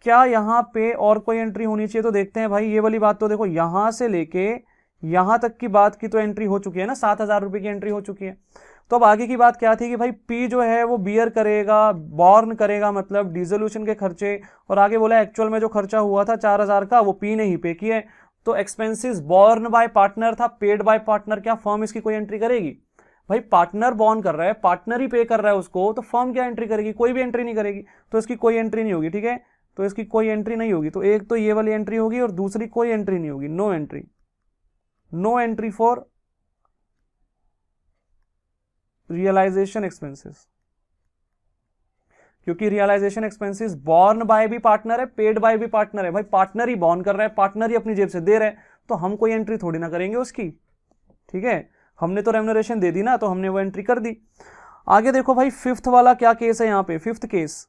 क्या यहाँ पे और कोई एंट्री होनी चाहिए? तो देखते हैं भाई। ये वाली बात तो देखो, यहां से लेके यहां तक की बात की तो एंट्री हो चुकी है ना, 7,000 रुपए की एंट्री हो चुकी है। तो अब आगे की बात क्या थी कि भाई पी जो है वो बियर करेगा, बॉर्न करेगा, मतलब डिसोल्यूशन के खर्चे। और आगे बोला एक्चुअल में जो खर्चा हुआ था 4,000 का वो पी ने ही पे किया है। तो एक्सपेंसेस बॉर्न बाय पार्टनर था, पेड बाय पार्टनर, क्या फर्म इसकी कोई एंट्री करेगी? भाई पार्टनर बॉर्न कर रहा है, पार्टनर ही पे कर रहा है उसको, तो फर्म क्या एंट्री करेगी? कोई भी एंट्री नहीं करेगी। तो इसकी कोई एंट्री नहीं होगी, ठीक है। तो इसकी कोई एंट्री नहीं होगी। तो एक तो ये वाली एंट्री होगी और दूसरी कोई एंट्री नहीं होगी, no entry, no entry for realisation expenses, क्योंकि रियलाइजेशन एक्सपेंसेस बॉर्न बाय भी पार्टनर है, पेड बाय भी पार्टनर है। भाई पार्टनर ही बॉर्न कर रहा है, पार्टनर ही अपनी जेब से दे रहा है, तो हम कोई एंट्री थोड़ी ना करेंगे उसकी। ठीक है, हमने तो रेम्यूनरेशन दे दी ना, तो हमने वो एंट्री कर दी। आगे देखो भाई, फिफ्थ वाला क्या केस है यहाँ पे, fifth case,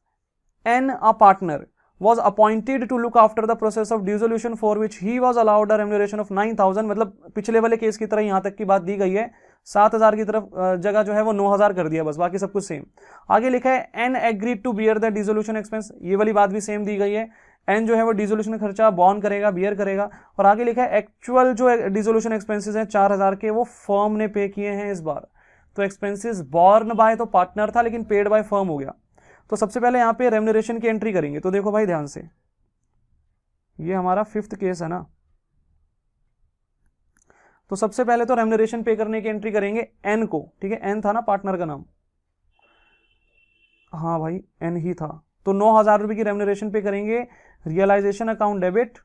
N a partner was appointed to look after the process of dissolution for which he was allowed a remuneration of 9,000। मतलब पिछले वाले केस की तरह यहां तक की बात दी गई है, 7,000 की तरफ जगह जो है वो 9,000 कर दिया बस, बाकी सब कुछ सेम। आगे लिखा है N agreed to bear the dissolution expense, ये वाली बात भी सेम दी गई है, एन जो है वो डिसोल्यूशन खर्चा बॉर्न करेगा, बियर करेगा। और आगे लिखा है एक्चुअल जो डिसोल्यूशन एक्सपेंसेस हैं 4,000 के, वो फर्म ने पे किए हैं इस बार। तो एक्सपेंसेस बॉर्न बाय तो पार्टनर था, लेकिन पेड बाय फर्म हो गया। तो सबसे पहले यहां पे रेम्यूनरेशन की एंट्री करेंगे। तो देखो भाई ध्यान से, ये हमारा फिफ्थ केस है ना, तो सबसे पहले तो रेम्यूनरेशन पे करने की एंट्री करेंगे एन को। ठीक है, एन था ना पार्टनर का नाम, हाँ भाई एन ही था। तो 9,000 रुपए की रेम्यूनरेशन पे करेंगे, realisation account debit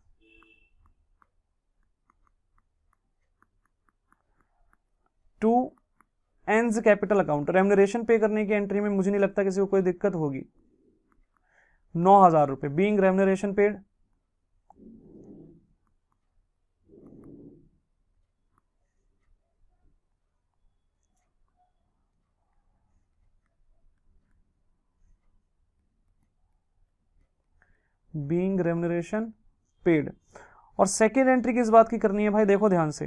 to N's capital account. Remuneration pay करने की एंट्री में मुझे नहीं लगता किसी को कोई दिक्कत होगी। 9,000 रुपए being remuneration paid being remuneration paid. और सेकेंड एंट्री किस बात की करनी है भाई, देखो ध्यान से,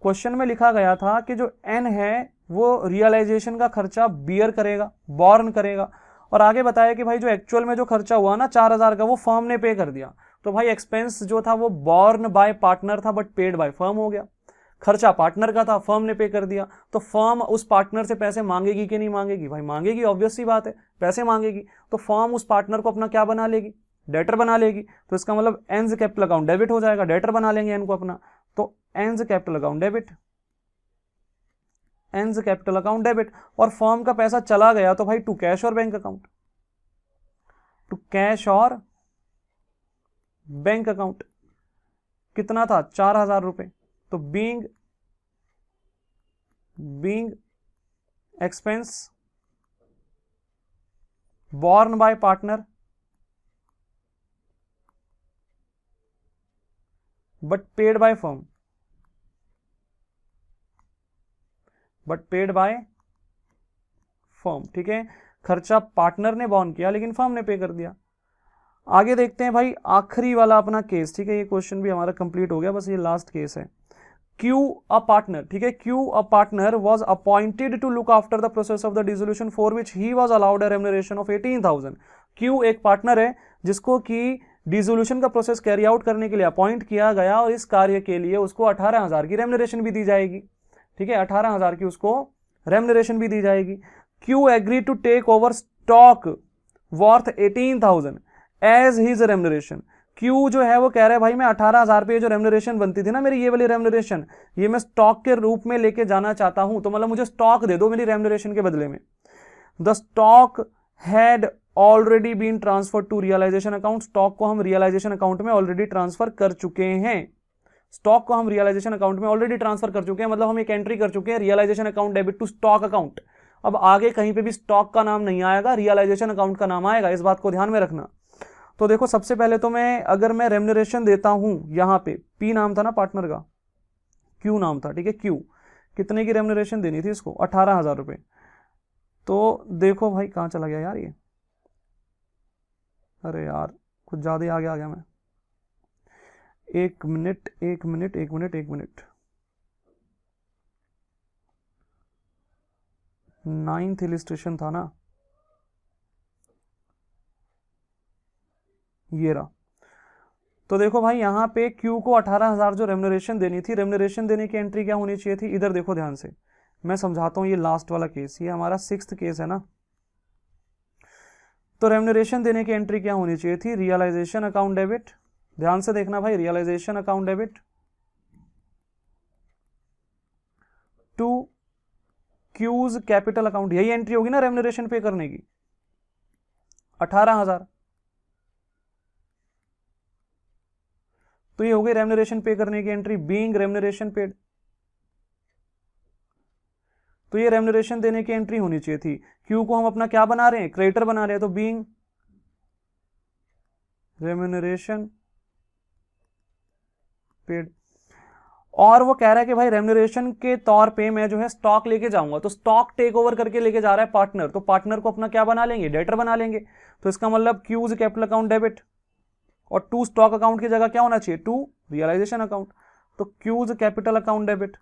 क्वेश्चन में लिखा गया था कि जो एन है वो रियलाइजेशन का खर्चा बियर करेगा, बॉर्न करेगा। और आगे बताया कि भाई जो एक्चुअल में जो खर्चा हुआ ना 4,000 का, वो फर्म ने पे कर दिया। तो भाई एक्सपेंस जो था वो बॉर्न बाय पार्टनर था, बट पेड बाय फर्म हो गया। खर्चा पार्टनर का था, फर्म ने पे कर दिया, तो फर्म उस पार्टनर से पैसे मांगेगी कि नहीं मांगेगी? भाई मांगेगी, ऑब्वियस सी बात है, पैसे मांगेगी। तो फर्म उस पार्टनर को अपना क्या बना लेगी? डेटर बना लेगी। तो इसका मतलब एंड्स कैपिटल अकाउंट डेबिट हो जाएगा, डेटर बना लेंगे एन को अपना। तो ends capital account debit, ends capital account debit. और फर्म का पैसा चला गया तो भाई टू कैश और बैंक अकाउंट, टू कैश और बैंक अकाउंट। कितना था? 4,000 रुपए। तो being expense borne by partner but paid by firm, but paid by firm. ठीक है, खर्चा पार्टनर ने बॉर्न किया लेकिन फर्म ने पे कर दिया। आगे देखते हैं भाई आखिरी वाला अपना केस। ठीक है, ये क्वेश्चन भी हमारा कंप्लीट हो गया, बस ये लास्ट केस है। क्यू अ पार्टनर, ठीक है, Q a partner was appointed to look after the process of the dissolution for which he was allowed a remuneration of 18,000। Q एक पार्टनर है जिसको कि डिसोल्यूशन का प्रोसेस कैरी आउट करने के लिए अपॉइंट किया गया, और इस कार्य के लिए उसको 18,000 की रेम्यूनरेशन भी दी जाएगी। ठीक है, 18,000 की उसको रेम्यूनरेशन भी दी जाएगी। Q agree to take over stock worth 18,000 as his remuneration. Q जो है वो कह रहा है भाई मैं 18,000 पे जो रेम्यूनरेशन बनती थी ना मेरी, ये वाली रेम्यूनरेशन, ये मैं स्टॉक के रूप में लेके जाना चाहता हूं, तो मतलब मुझे स्टॉक दे दो मेरी रेम्यूनरेशन के बदले में। The stock had already been transfer to realisation account. Stock को हम रियलाइजेशन अकाउंट में ऑलरेडी ट्रांसफर कर चुके हैं, स्टॉक को हम रियलाइजेशन अकाउंट में ऑलरेडी ट्रांसफर कर चुके हैं, मतलब हम एक एंट्री कर चुके हैं, realisation account debit to stock account. अब आगे कहीं पे भी स्टॉक का नाम नहीं आएगा, रियलाइजेशन अकाउंट का नाम आएगा, इस बात को ध्यान में रखना। तो देखो सबसे पहले तो मैं, अगर मैं रेम्यूनरेशन देता हूं, यहां पे पी नाम था ना पार्टनर का, क्यू नाम था, ठीक है, क्यू कितने की रेम्यूनरेशन देनी थी इसको? 18,000 रुपए। तो देखो भाई कहां चला गया यार ये, अरे यार कुछ ज्यादा ही आगे आ गया मैं। एक मिनट, नाइन्थ इलिस्ट्रेशन था ना, ये रहा। तो देखो भाई यहाँ पे Q को 18,000 जो रेम्यूनरेशन देनी थी, रेम्यूनरेशन देने की एंट्री क्या होनी चाहिए थी? इधर देखो ध्यान से, मैं समझाता हूँ। ये लास्ट वाला केस, ये हमारा 6th केस है ना। तो रेम्यूनरेशन देने की एंट्री क्या होनी चाहिए थी? रियलाइजेशन अकाउंट डेबिट, ध्यान से देखना भाई, realisation account debit to Q's capital account, यही एंट्री होगी ना रेम्यूनरेशन पे करने की, 18,000। तो ये हो गई रेम्यूनरेशन पे करने की एंट्री, बीइंग रेम्यूनरेशन पेड। तो ये रेम्यूनरेशन देने की एंट्री होनी चाहिए थी। क्यू को हम अपना क्या बना रहे हैं, क्रेडिटर बना रहे हैं, तो बीइंग रेम्यूनरेशन पेड। और वो कह रहा है कि भाई रेम्यूनरेशन के तौर पे मैं जो है स्टॉक लेके जाऊंगा, तो स्टॉक टेक ओवर करके लेके जा रहा है पार्टनर, तो पार्टनर को अपना क्या बना लेंगे, डेटर बना लेंगे। तो इसका मतलब क्यूज कैपिटल अकाउंट डेबिट और टू स्टॉक अकाउंट की जगह क्या होना चाहिए, टू रियलाइजेशन अकाउंट। तो Q's capital account debit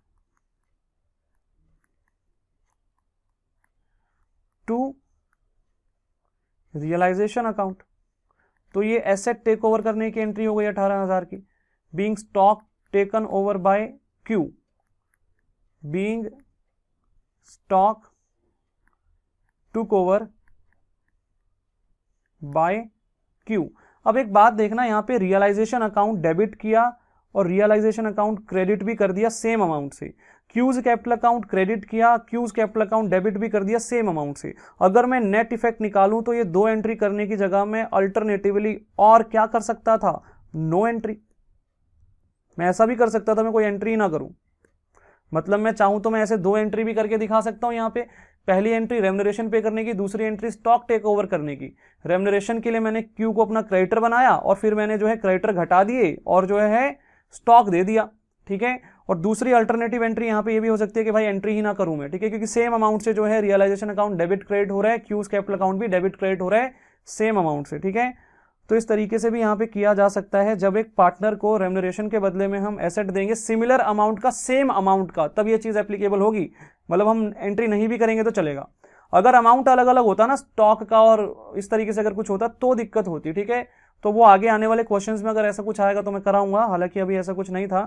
to realisation account. तो ये एसेट टेक ओवर करने की एंट्री हो गई 18,000 की। Being stock taken over by Q, being stock took over by Q. अब एक बात देखना, यहां पे रियलाइजेशन अकाउंट डेबिट किया और रियलाइजेशन अकाउंट क्रेडिट भी कर दिया सेम अमाउंट से। क्यूज कैपिटल अकाउंट क्रेडिट किया, क्यूज कैपिटल अकाउंट डेबिट भी कर दिया सेम अमाउंट से। अगर मैं नेट इफेक्ट निकालूं तो ये दो एंट्री करने की जगह में अल्टरनेटिवली और क्या कर सकता था, नो एंट्री। मैं ऐसा भी कर सकता था मैं कोई एंट्री ना करूं, मतलब मैं चाहूं तो मैं ऐसे दो एंट्री भी करके दिखा सकता हूं। यहां पे पहली एंट्री रेम्यूनरेशन पे करने की, दूसरी एंट्री स्टॉक टेक ओवर करने की। रेम्यूनरेशन के लिए मैंने क्यू को अपना क्रेडिटर बनाया और फिर मैंने जो है क्रेडिटर घटा दिए और जो है स्टॉक दे दिया, ठीक है। और दूसरी अल्टरनेटिव एंट्री यहाँ पे ये भी हो सकती है कि भाई एंट्री ही ना करूं मैं, ठीक है, क्योंकि सेम अमाउंट से जो है रियलाइजेशन अकाउंट डेबिट क्रेडिट हो रहा है, क्यूज कैपिटल अकाउंट भी डेबिट क्रेडिट हो रहा है सेम अमाउंट से, ठीक है। तो इस तरीके से भी यहाँ पे किया जा सकता है। जब एक पार्टनर को रेम्यूनरेशन के बदले में हम एसेट देंगे सिमिलर अमाउंट का, सेम अमाउंट का, तब ये चीज एप्लीकेबल होगी। मतलब हम एंट्री नहीं भी करेंगे तो चलेगा। अगर अमाउंट अलग अलग होता ना स्टॉक का और इस तरीके से अगर कुछ होता तो दिक्कत होती, ठीक है। तो वो आगे आने वाले क्वेश्चंस में अगर ऐसा कुछ आएगा तो मैं कराऊंगा, हालांकि अभी ऐसा कुछ नहीं था।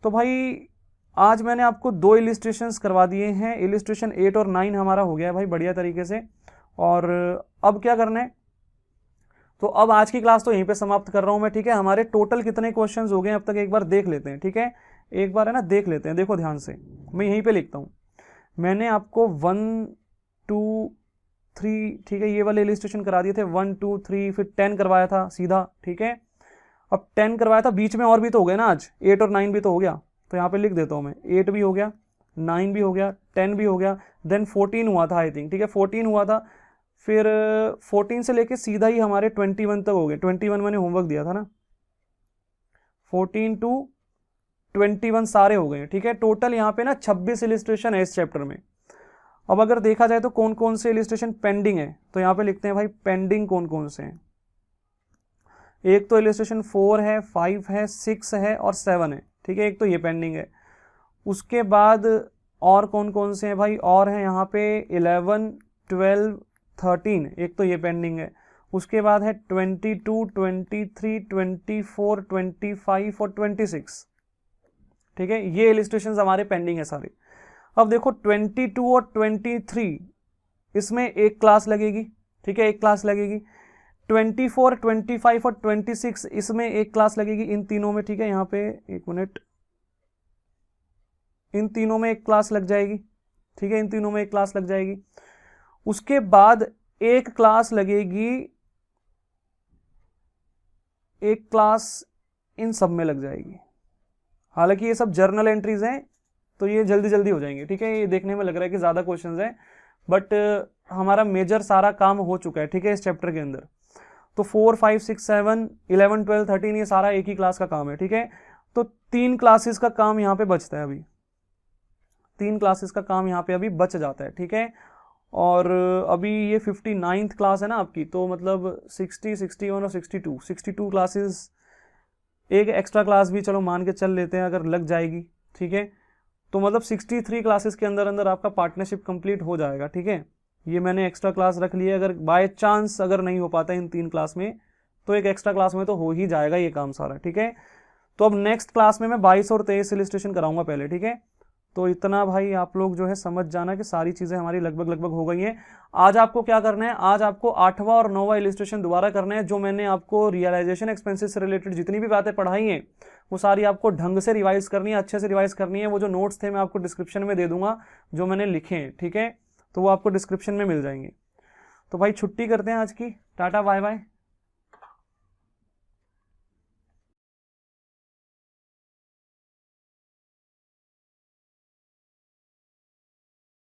तो भाई आज मैंने आपको दो इलिस्ट्रेशंस करवा दिए हैं, इलिस्ट्रेशन 8 और 9 हमारा हो गया है भाई बढ़िया तरीके से। और अब क्या करना है, तो अब आज की क्लास तो यहीं पे समाप्त कर रहा हूं मैं, ठीक है। हमारे टोटल कितने क्वेश्चंस हो गए अब तक एक बार देख लेते हैं, ठीक है। एक बार है ना देख लेते हैं, देखो ध्यान से, मैं यहीं पे लिखता हूं। मैंने आपको 1 2 3, ठीक है, ये वाले इलिस्ट्रेशन करा दिए थे, 1 2 3, फिर 10 करवाया था सीधा, ठीक है। अब 10 करवाया था, बीच में और भी तो हो गए ना, आज 8 और 9 भी तो हो गया, तो यहाँ पे लिख देता हूँ मैं, 8 भी हो गया, 9 भी हो गया, 10 भी हो गया, देन 14 हुआ था आई थिंक, ठीक है, 14 हुआ था। फिर 14 से लेके सीधा ही हमारे 21 तक हो गए। 21 मैंने होमवर्क दिया था ना, 14 टू 21 सारे हो गए, ठीक है। टोटल यहाँ पे ना 26 इलिस्ट्रेशन है इस चैप्टर में। अब अगर देखा जाए तो कौन कौन से इलिस्ट्रेशन पेंडिंग है, तो यहाँ पे लिखते हैं भाई पेंडिंग कौन कौन से हैं। एक तो इलिस्ट्रेशन 4 है, 5 है, 6 है और 7 है, ठीक है, एक तो ये पेंडिंग है। उसके बाद और कौन कौन से हैं भाई, और हैं यहाँ पे 11 12 13, एक तो ये पेंडिंग है। उसके बाद है 22 23 24 25 और 26, ठीक है, ये इलिस्ट्रेशंस हमारे पेंडिंग है सारे। अब देखो 22 और 23 इसमें एक क्लास लगेगी, ठीक है, एक क्लास लगेगी। 24 25 और 26 इसमें एक क्लास लगेगी इन तीनों में, ठीक है। यहाँ पे एक मिनट, इन तीनों में एक क्लास लग जाएगी, ठीक है, इन तीनों में एक क्लास लग जाएगी। उसके बाद एक क्लास लगेगी, एक क्लास इन सब में लग जाएगी। हालांकि ये सब जर्नल एंट्रीज हैं तो ये जल्दी जल्दी हो जाएंगे, ठीक है। ये देखने में लग रहा है कि ज्यादा क्वेश्चंस हैं, बट हमारा मेजर सारा काम हो चुका है, ठीक है, इस चैप्टर के अंदर। तो 4 5 6 7 11 12 13 ये सारा एक ही क्लास का काम है, ठीक है। तो 3 क्लासेस का काम यहाँ पे बचता है, अभी 3 क्लासेस का काम यहाँ पे अभी बच जाता है, ठीक है। और अभी ये 59th क्लास है ना आपकी, तो मतलब 60 61 और 62 क्लासेस, एक एक्स्ट्रा क्लास भी चलो मान के चल लेते हैं अगर लग जाएगी, ठीक है। तो मतलब 63 क्लासेस के अंदर अंदर आपका पार्टनरशिप कंप्लीट हो जाएगा, ठीक है। ये मैंने एक्स्ट्रा क्लास रख लिया, अगर बाय चांस अगर नहीं हो पाता इन 3 क्लास में तो एक एक्स्ट्रा क्लास में तो हो ही जाएगा ये काम सारा, ठीक है। तो अब नेक्स्ट क्लास में मैं 22 और 23 इलिस्ट्रेशन कराऊंगा पहले, ठीक है। तो इतना भाई आप लोग जो है समझ जाना कि सारी चीजें हमारी लगभग हो गई हैं। आज आपको क्या करना है, आज आपको 8वां और 9वां इलिस्ट्रेशन दोबारा करना है। जो मैंने आपको रियलाइजेशन एक्सपेंसेस से रिलेटेड जितनी भी बातें पढ़ाई हैं वो सारी आपको ढंग से रिवाइज करनी है, अच्छे से रिवाइज करनी है। वो जो नोट्स थे मैं आपको डिस्क्रिप्शन में दे दूंगा जो मैंने लिखे हैं, ठीक है, तो वो आपको डिस्क्रिप्शन में मिल जाएंगे। तो भाई छुट्टी करते हैं आज की, टाटा बाय बाय।